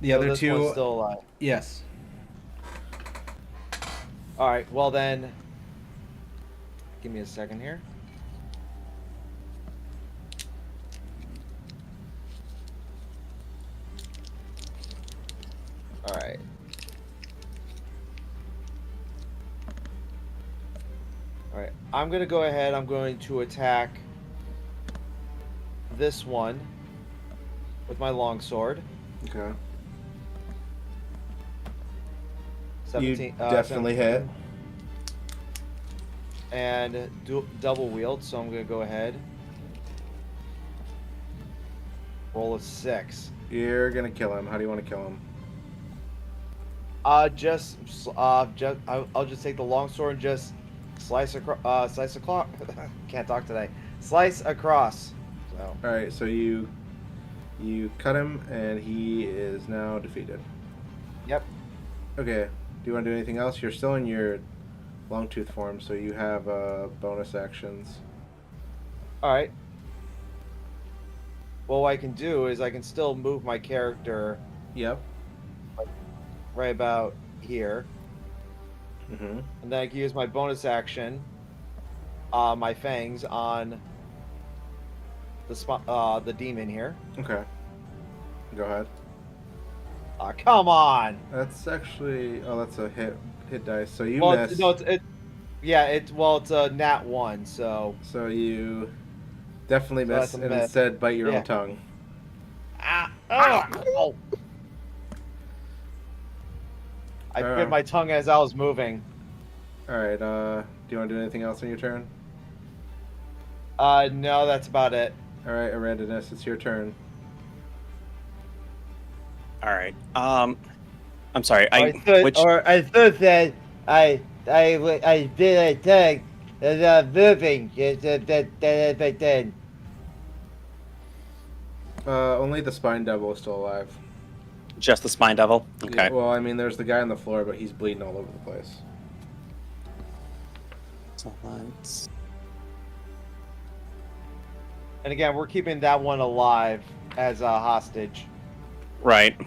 The
So
other
this
two,
one's still alive.
yes.
All right. Well then, give me a second here. All right. All right. I'm gonna go ahead. I'm going to attack this one with my longsword.
Okay.
17.
You definitely hit.
And double wield, so I'm gonna go ahead. Roll a 6.
You're gonna kill him. How do you want to kill him?
I'll just take the longsword and just slice across. Can't talk today. Slice across. So.
All right. So you cut him, and he is now defeated.
Yep.
Okay. Do you want to do anything else? You're still in your Longtooth form, so you have bonus actions.
All right. Well, what I can do is I can still move my character.
Yep.
Right about here.
Mm-hmm.
And then I can use my bonus action, my fangs on the demon here.
Okay. Go ahead.
Come on.
That's actually that's a hit dice. So you
Well,
miss.
no, it's a nat 1, so.
So you definitely miss,
that's a
and
miss.
instead bite your
Yeah.
own tongue.
Oh. I bit my tongue as I was moving.
All right. Do you want to do anything else on your turn?
No, that's about it.
All right, Arandinus, it's your turn.
All right. I'm sorry.
I thought that I did a thing that's moving.
Only the Spine Devil is still alive.
Just the spine devil.
Yeah,
Okay.
well, I mean, there's the guy on the floor, but he's bleeding all over the place.
So let's.
And again, we're keeping that one alive as a hostage.
Right.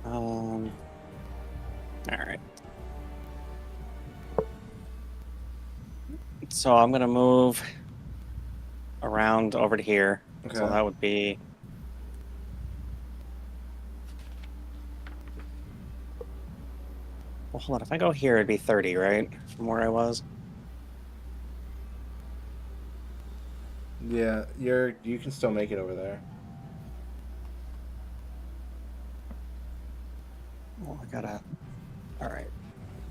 All right. So I'm gonna move around over to here.
Okay.
So that would be. Well, hold on. If I go here, it'd be 30, right? From where I was.
Yeah, you can still make it over there.
Oh, I gotta. All right.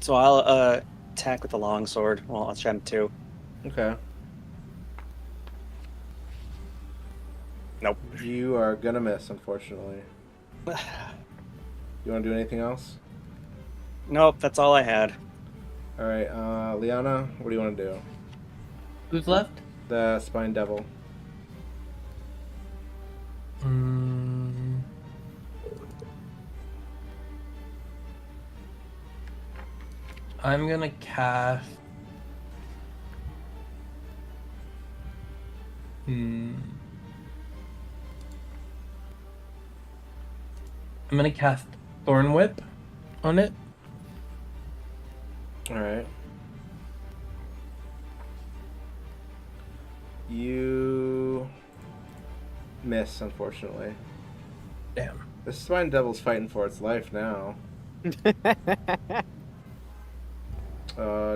So I'll attack with the longsword. Well, I'll attempt to.
Okay.
Nope.
You are gonna miss, unfortunately. You want to do anything else?
Nope. That's all I had.
All right, Liana, what do you want to do?
Who's left?
The spine devil.
I'm gonna cast. I'm gonna cast Thorn Whip on it.
All right. You miss, unfortunately.
Damn.
The spine devil's fighting for its life now. Do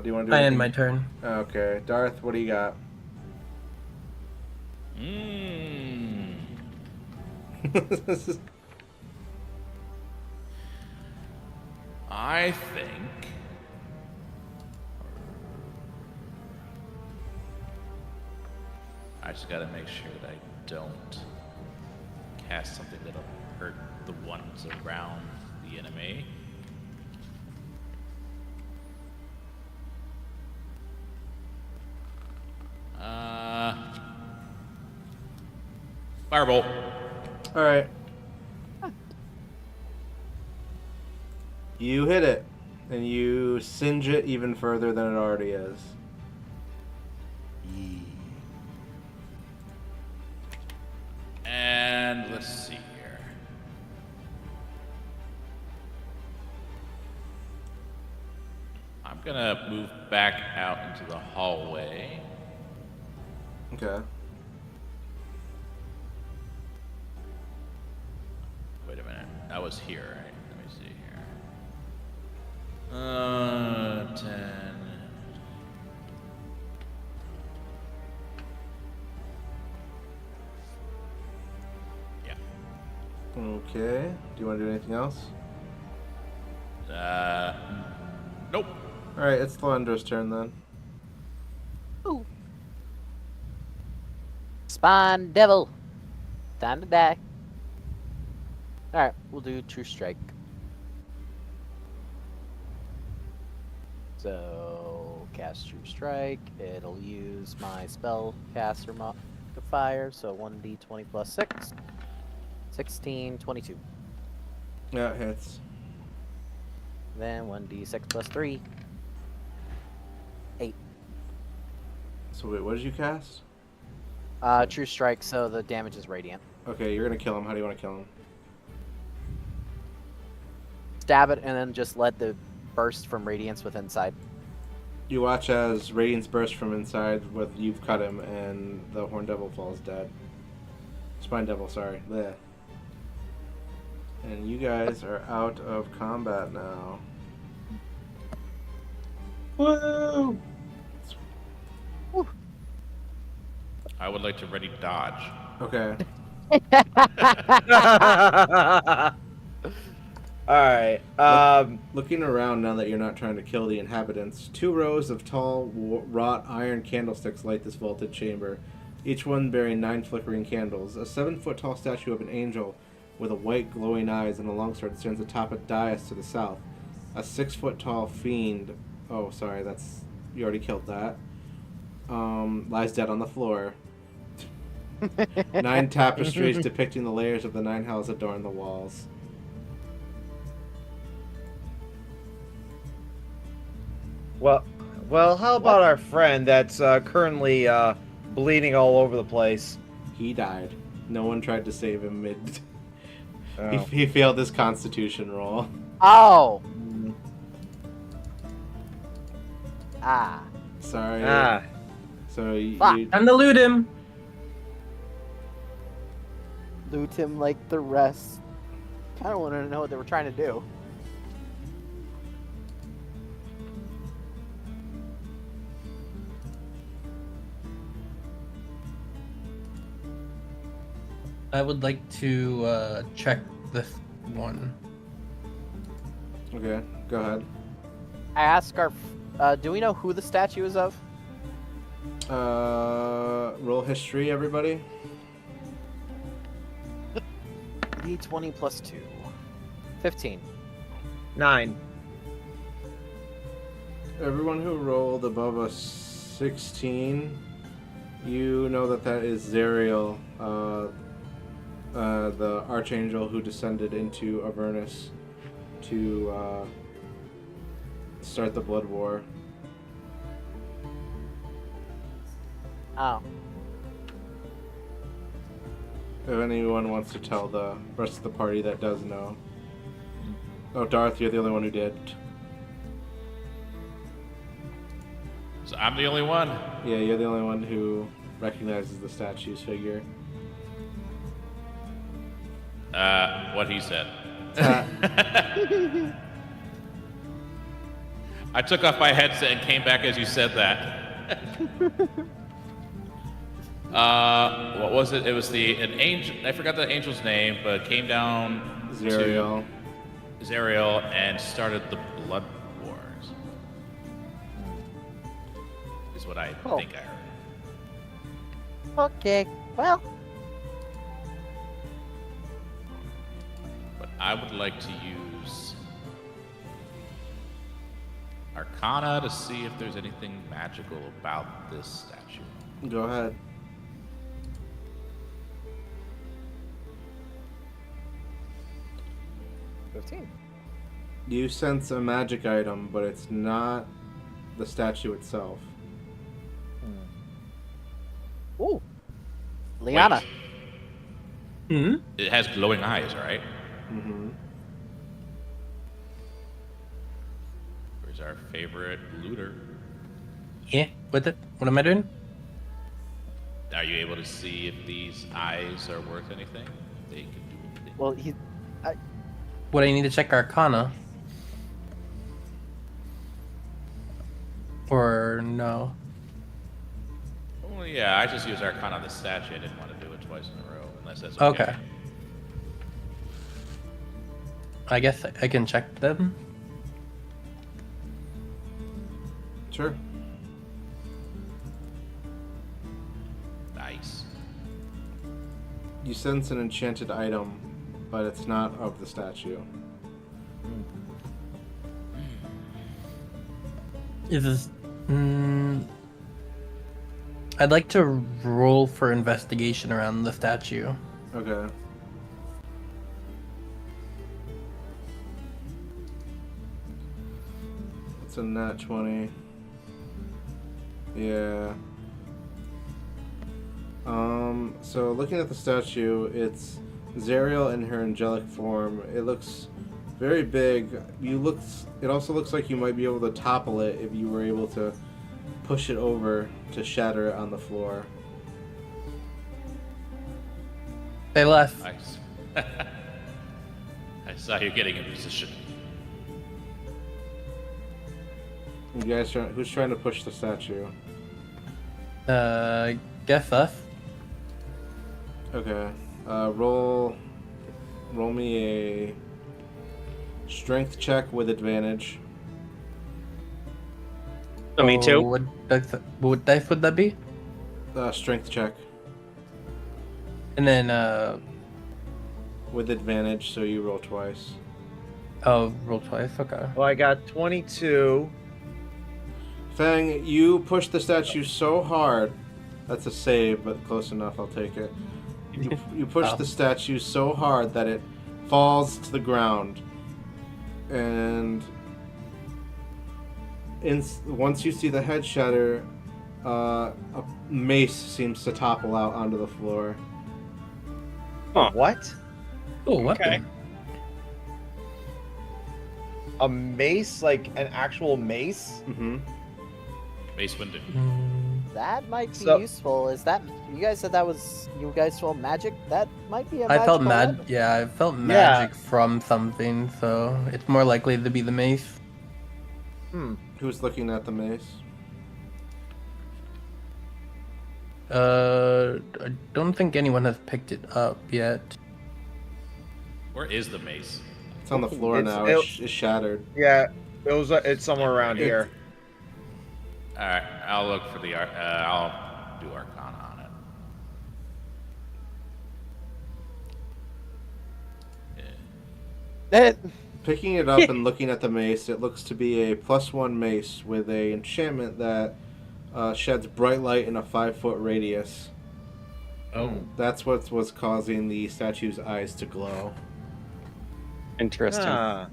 you want to do
I
anything?
end my turn.
Okay, Darth, what do you got?
I think. I just gotta make sure that I don't cast something that'll hurt the ones around the enemy. Firebolt.
All right. You hit it, and you singe it even further than it already is.
And let's see here. I'm gonna move back out into the hallway.
Okay.
Wait a minute. I was here, right? Let me see here. 10. Yeah.
Okay. Do you want to do anything else?
Nope.
All right, it's Thunder's turn then.
Ooh. Spine devil. Time to die. Alright, we'll do True Strike. So, cast True Strike. It'll use my spell caster modifier. So 1d20 plus 6. 16, 22.
Yeah, it hits.
Then 1d6 plus 3. 8.
So wait, what did you cast?
True Strike, so the damage is radiant.
Okay, you're gonna kill him. How do you want to kill him?
Stab it and then just let the burst from radiance with inside.
You watch as radiance bursts from inside with you've cut him, and the horn devil falls dead. Spine devil, sorry. Blech. And you guys are out of combat now.
Woo!
I would like to ready dodge.
Okay.
All right.
Looking around now that you're not trying to kill the inhabitants, 2 rows of tall wrought iron candlesticks light this vaulted chamber, each one bearing 9 flickering candles. A 7-foot tall statue of an angel with a white glowing eyes and a longsword stands atop a dais to the south. A 6-foot tall fiend, oh sorry, that's, you already killed that, lies dead on the floor. 9 tapestries depicting the layers of the 9 hells adorn the walls.
Well, how about our friend that's currently bleeding all over the place?
He died. No one tried to save him mid.
Oh.
He failed his constitution roll.
Oh! Ah.
Sorry.
Ah.
So you,
Fuck.
Time to loot him.
Loot him like the rest. Kind of wanted to know what they were trying to do.
I would like to check this one.
Okay, go ahead.
I ask our. Do we know who the statue is of?
Roll history, everybody.
D20 plus 2. 15.
9.
Everyone who rolled above a 16, you know that is Zariel, the archangel who descended into Avernus to start the Blood War.
Oh.
If anyone wants to tell the rest of the party that does know. Oh, Darth, you're the only one who did.
So I'm the only one.
Yeah, you're the only one who recognizes the statue's figure.
What he said. I took off my headset and came back as you said that. What was it? It was an angel. I forgot the angel's name, but came down
Zariel.
to Zariel and started the Blood Wars. Is what I think I heard.
Okay. Well.
But I would like to use Arcana to see if there's anything magical about this statue.
Go ahead. You sense a magic item, but it's not the statue itself.
Ooh. Liana.
Hmm?
It has glowing eyes, right?
Mm-hmm.
Where's our favorite looter?
Yeah. What am I doing?
Are you able to see if these eyes are worth anything? They can do anything.
Well,
What I need to check Arcana? Or no?
Well, yeah, I just used Arcana on the statue. I didn't want to do it twice in a row, unless that's
Okay. I guess I can check them.
Sure.
Nice.
You sense an enchanted item, but it's not of the statue.
Is this? I'd like to roll for investigation around the statue.
Okay. It's a nat 20. Yeah. So looking at the statue, it's Zariel in her angelic form. It looks very big. It also looks like you might be able to topple it if you were able to push it over to shatter it on the floor.
They left.
Nice. I saw you getting in position.
You guys, who's trying to push the statue?
Guess us.
Okay. Roll me a strength check with advantage.
Me too.
What dice would that be?
Strength check
And then,
with advantage, so you roll twice.
roll twice. Okay.
Well, I got 22.
Fang, you push the statue so hard That's a save, but close enough. I'll take it. You push
Oh.
the statue so hard that it falls to the ground, and once you see the head shatter, a mace seems to topple out onto the floor.
Huh.
What?
Cool weapon.
Okay.
A mace, like an actual mace?
Mm-hmm.
Mace Windu.
That might be
So-
useful. Is that you guys said that was you guys felt magic? That might be a
I felt
magical weapon.
Yeah, I felt magic from something, so it's more likely to be the mace.
Who's looking at the mace?
I don't think anyone has picked it up yet.
Where is the mace?
It's on the floor
It's-
now.
it-
It's shattered.
Yeah, it's somewhere around here.
All right, I'll look for the. I'll do Arcana on it.
Picking it up and looking at the mace, it looks to be a +1 mace with a enchantment that sheds bright light in a 5-foot radius.
Oh.
That's what was causing the statue's eyes to glow.
Interesting.
Ah.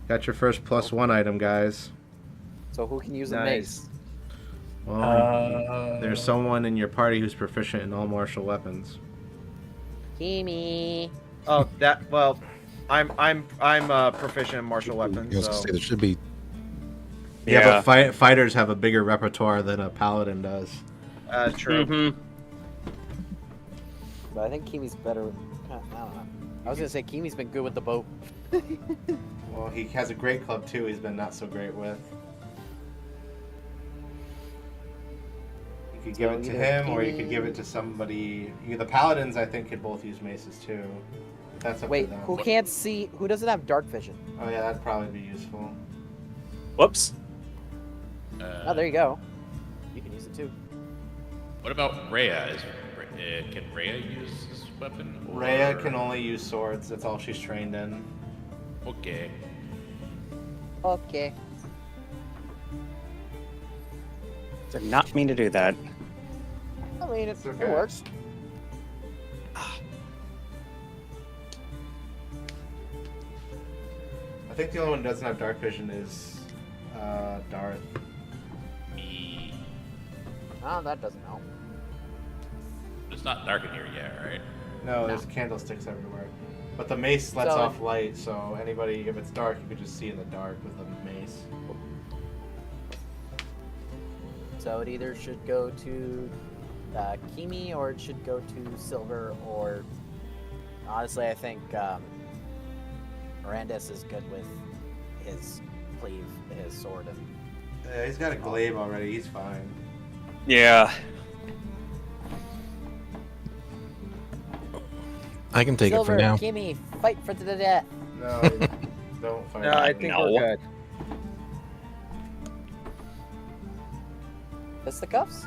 Got your first +1 item, guys.
So who can use a
Nice.
mace?
Well, there's someone in your party who's proficient in all martial weapons.
Kimi.
Oh, I'm proficient in martial weapons.
I was gonna
So.
say there should be.
Yeah, but fighters have a bigger repertoire than a paladin does.
True.
Mm-hmm.
But I think Kimi's better. I don't know. I was gonna say Kimi's been good with the bow.
Well, he has a great club too. He's been not so great with. You could give it to him, or you could give it to somebody. The paladins, I think, could both use maces too. That's up
Wait,
to them.
who can't see? Who doesn't have dark vision?
Oh yeah, that'd probably be useful.
Whoops.
Oh, there you go. You can use it too.
What about Rhea? Can Rhea use this weapon? Or...
Rhea can only use swords. That's all she's trained in.
Okay.
Okay.
Did not mean to do that.
I mean,
It's
it
okay.
works.
I think the only one who doesn't have dark vision is Darth.
Me.
Oh, that doesn't help.
It's not dark in here yet, right?
No, there's candlesticks everywhere. But the mace lets
So-
off light, so anybody, if it's dark, you could just see in the dark with the mace.
So it either should go to Kimi or it should go to Silver, or honestly, I think Mirandus is good with his cleave, his sword, and
Yeah, he's got a glaive already. He's fine.
Yeah.
I can take
Silver,
it for now.
Kimi, fight for the death.
No, don't fight.
No, I think
No.
we're good.
Fisticuffs?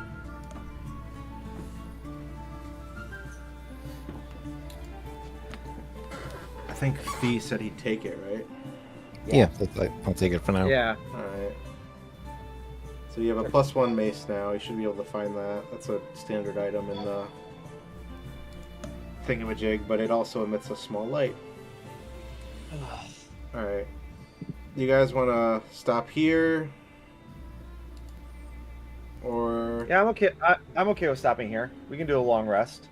I think Fee said he'd take it, right?
Yeah, I'll take it for now.
Yeah.
Alright. So you have a +1 mace now. You should be able to find that. That's a standard item in the thingamajig, but it also emits a small light. Alright. You guys want to stop here? Or...
Yeah, I'm okay. I'm okay with stopping here. We can do a long rest.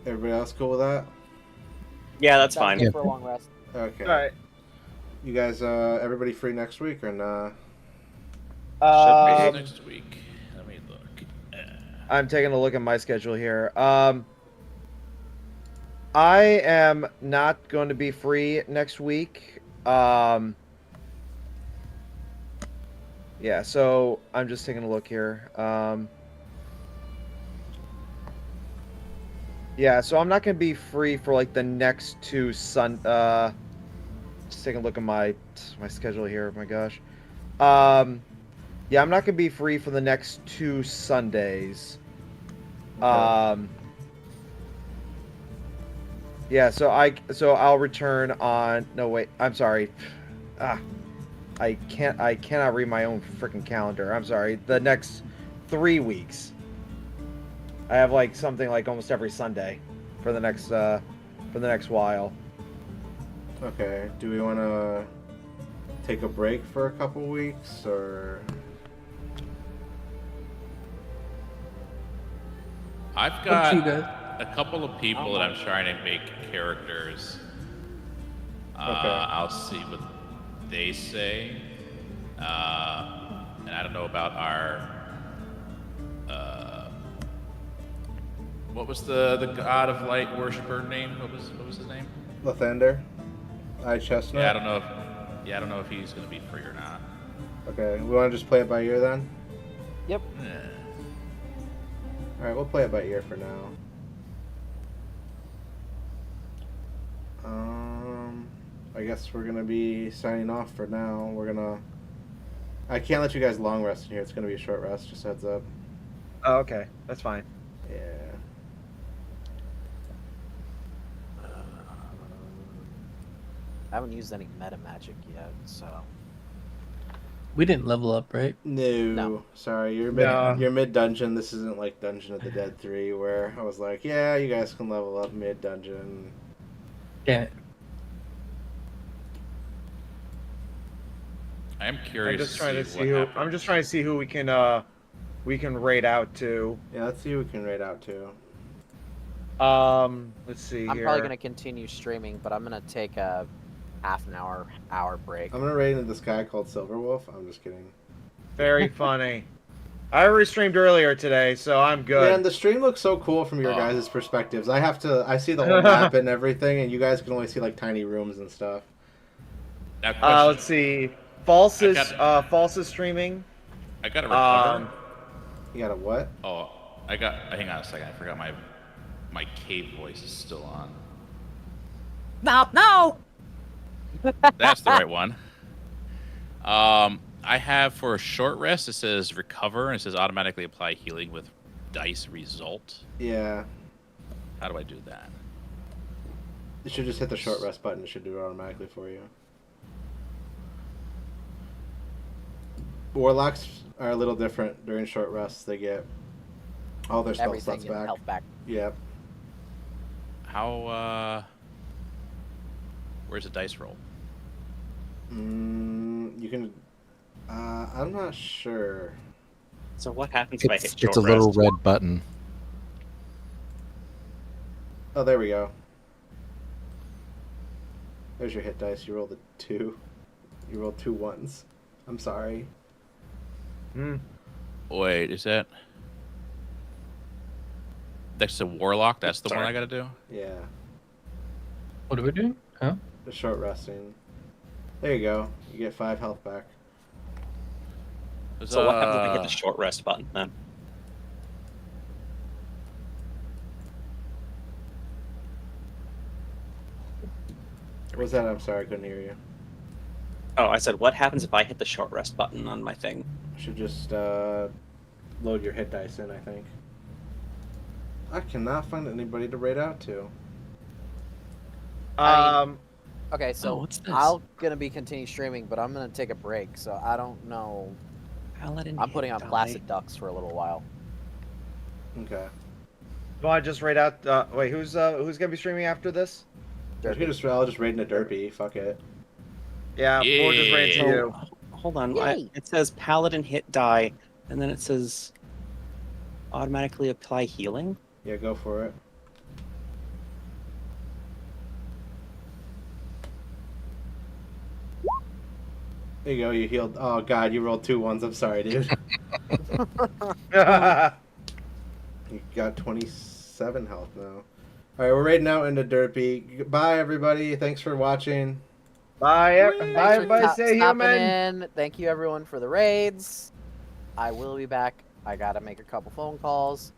Everybody else cool with that?
Yeah, that's
Sounds
fine.
good for a long rest.
Okay.
All right.
You guys, everybody free next week or nah?
Next week. Let me look.
I'm taking a look at my schedule here. I am not going to be free next week. Yeah, so I'm just taking a look here. Yeah, so I'm not going to be free for like the next two just taking a look at my schedule here. My gosh. Yeah, I'm not going to be free for the next 2 Sundays. Yeah, so I'll return on. No, wait. I'm sorry. I cannot read my own freaking calendar. I'm sorry. The next 3 weeks. I have like something like almost every Sunday for the next while.
Okay. Do we want to take a break for a couple weeks, or?
I've got a couple of people that I'm trying to make characters. I'll see what they say. And I don't know about our. What was the god of light worshiper name? What was his name?
Lathander? Eye Chestnut?
Yeah, I don't know if he's gonna be free or not.
Okay, we want to just play it by ear then?
Yep.
Alright, we'll play it by ear for now. I guess we're gonna be signing off for now. I can't let you guys long rest in here. It's gonna be a short rest, just heads up.
Oh, okay. That's fine.
Yeah.
I haven't used any meta magic yet, so.
We didn't level up, right?
No. Sorry, you're mid dungeon. This isn't like Dungeon of the Dead 3 where I was like, yeah, you guys can level up mid dungeon.
Damn it.
I am curious.
I'm just trying to see who we can raid out to.
Yeah, let's see who we can raid out to.
Let's see.
I'm probably gonna continue streaming, but I'm gonna take a half an hour break.
I'm gonna raid into this guy called Silverwolf. I'm just kidding.
Very funny. I already streamed earlier today, so I'm good.
Man, the stream looks so cool from your guys' perspectives. I see the whole map and everything, and you guys can only see like tiny rooms and stuff.
Let's see. False is streaming.
I got a recover.
You got a what?
Oh, hang on a second. I forgot my cave voice is still on.
No.
That's the right one. I have for a short rest, it says recover, and it says automatically apply healing with dice result.
Yeah.
How do I do that?
You should just hit the short rest button. It should do it automatically for you. Warlocks are a little different during short rests. They get all their spell slots back.
Health back.
Yep.
How, where's the dice roll?
You can... I'm not sure.
So what happens if I hit short
It's a little
rest?
red button.
Oh, there we go. There's your hit dice. You rolled a 2. You rolled 2 1s. I'm sorry.
Wait, is that... That's a warlock? That's the one I gotta do?
Yeah.
What are we doing? Huh?
The short resting. There you go. You get 5 health back.
So what happens if I hit the short rest button then?
What was that? I'm sorry, I couldn't hear you.
Oh, I said, what happens if I hit the short rest button on my thing?
Should just load your hit dice in, I think. I cannot find anybody to raid out to.
Okay, so
what's this?
I'm gonna be continue streaming, but I'm gonna take a break, so I don't know.
Paladin
I'm putting on
hit
Placid
die.
Ducks for a little while.
Okay.
Do I just raid out? Wait, who's gonna be streaming after this?
I'll just raid into Derpy. Fuck it.
Yeah, we'll just raid to you.
Hold on.
Yay.
It says Paladin hit die, and then it says automatically apply healing.
Yeah, go for it. There you go, you healed. Oh god, you rolled 2 1s. I'm sorry, dude. You got 27 health now. Alright, we're raiding out into Derpy. Bye, everybody. Thanks for watching.
Bye,
Thanks for
everybody. Say
stopping
human.
in. Thank you, everyone, for the raids. I will be back. I gotta make a couple phone calls,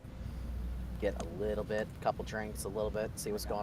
get a couple drinks, see what's going on.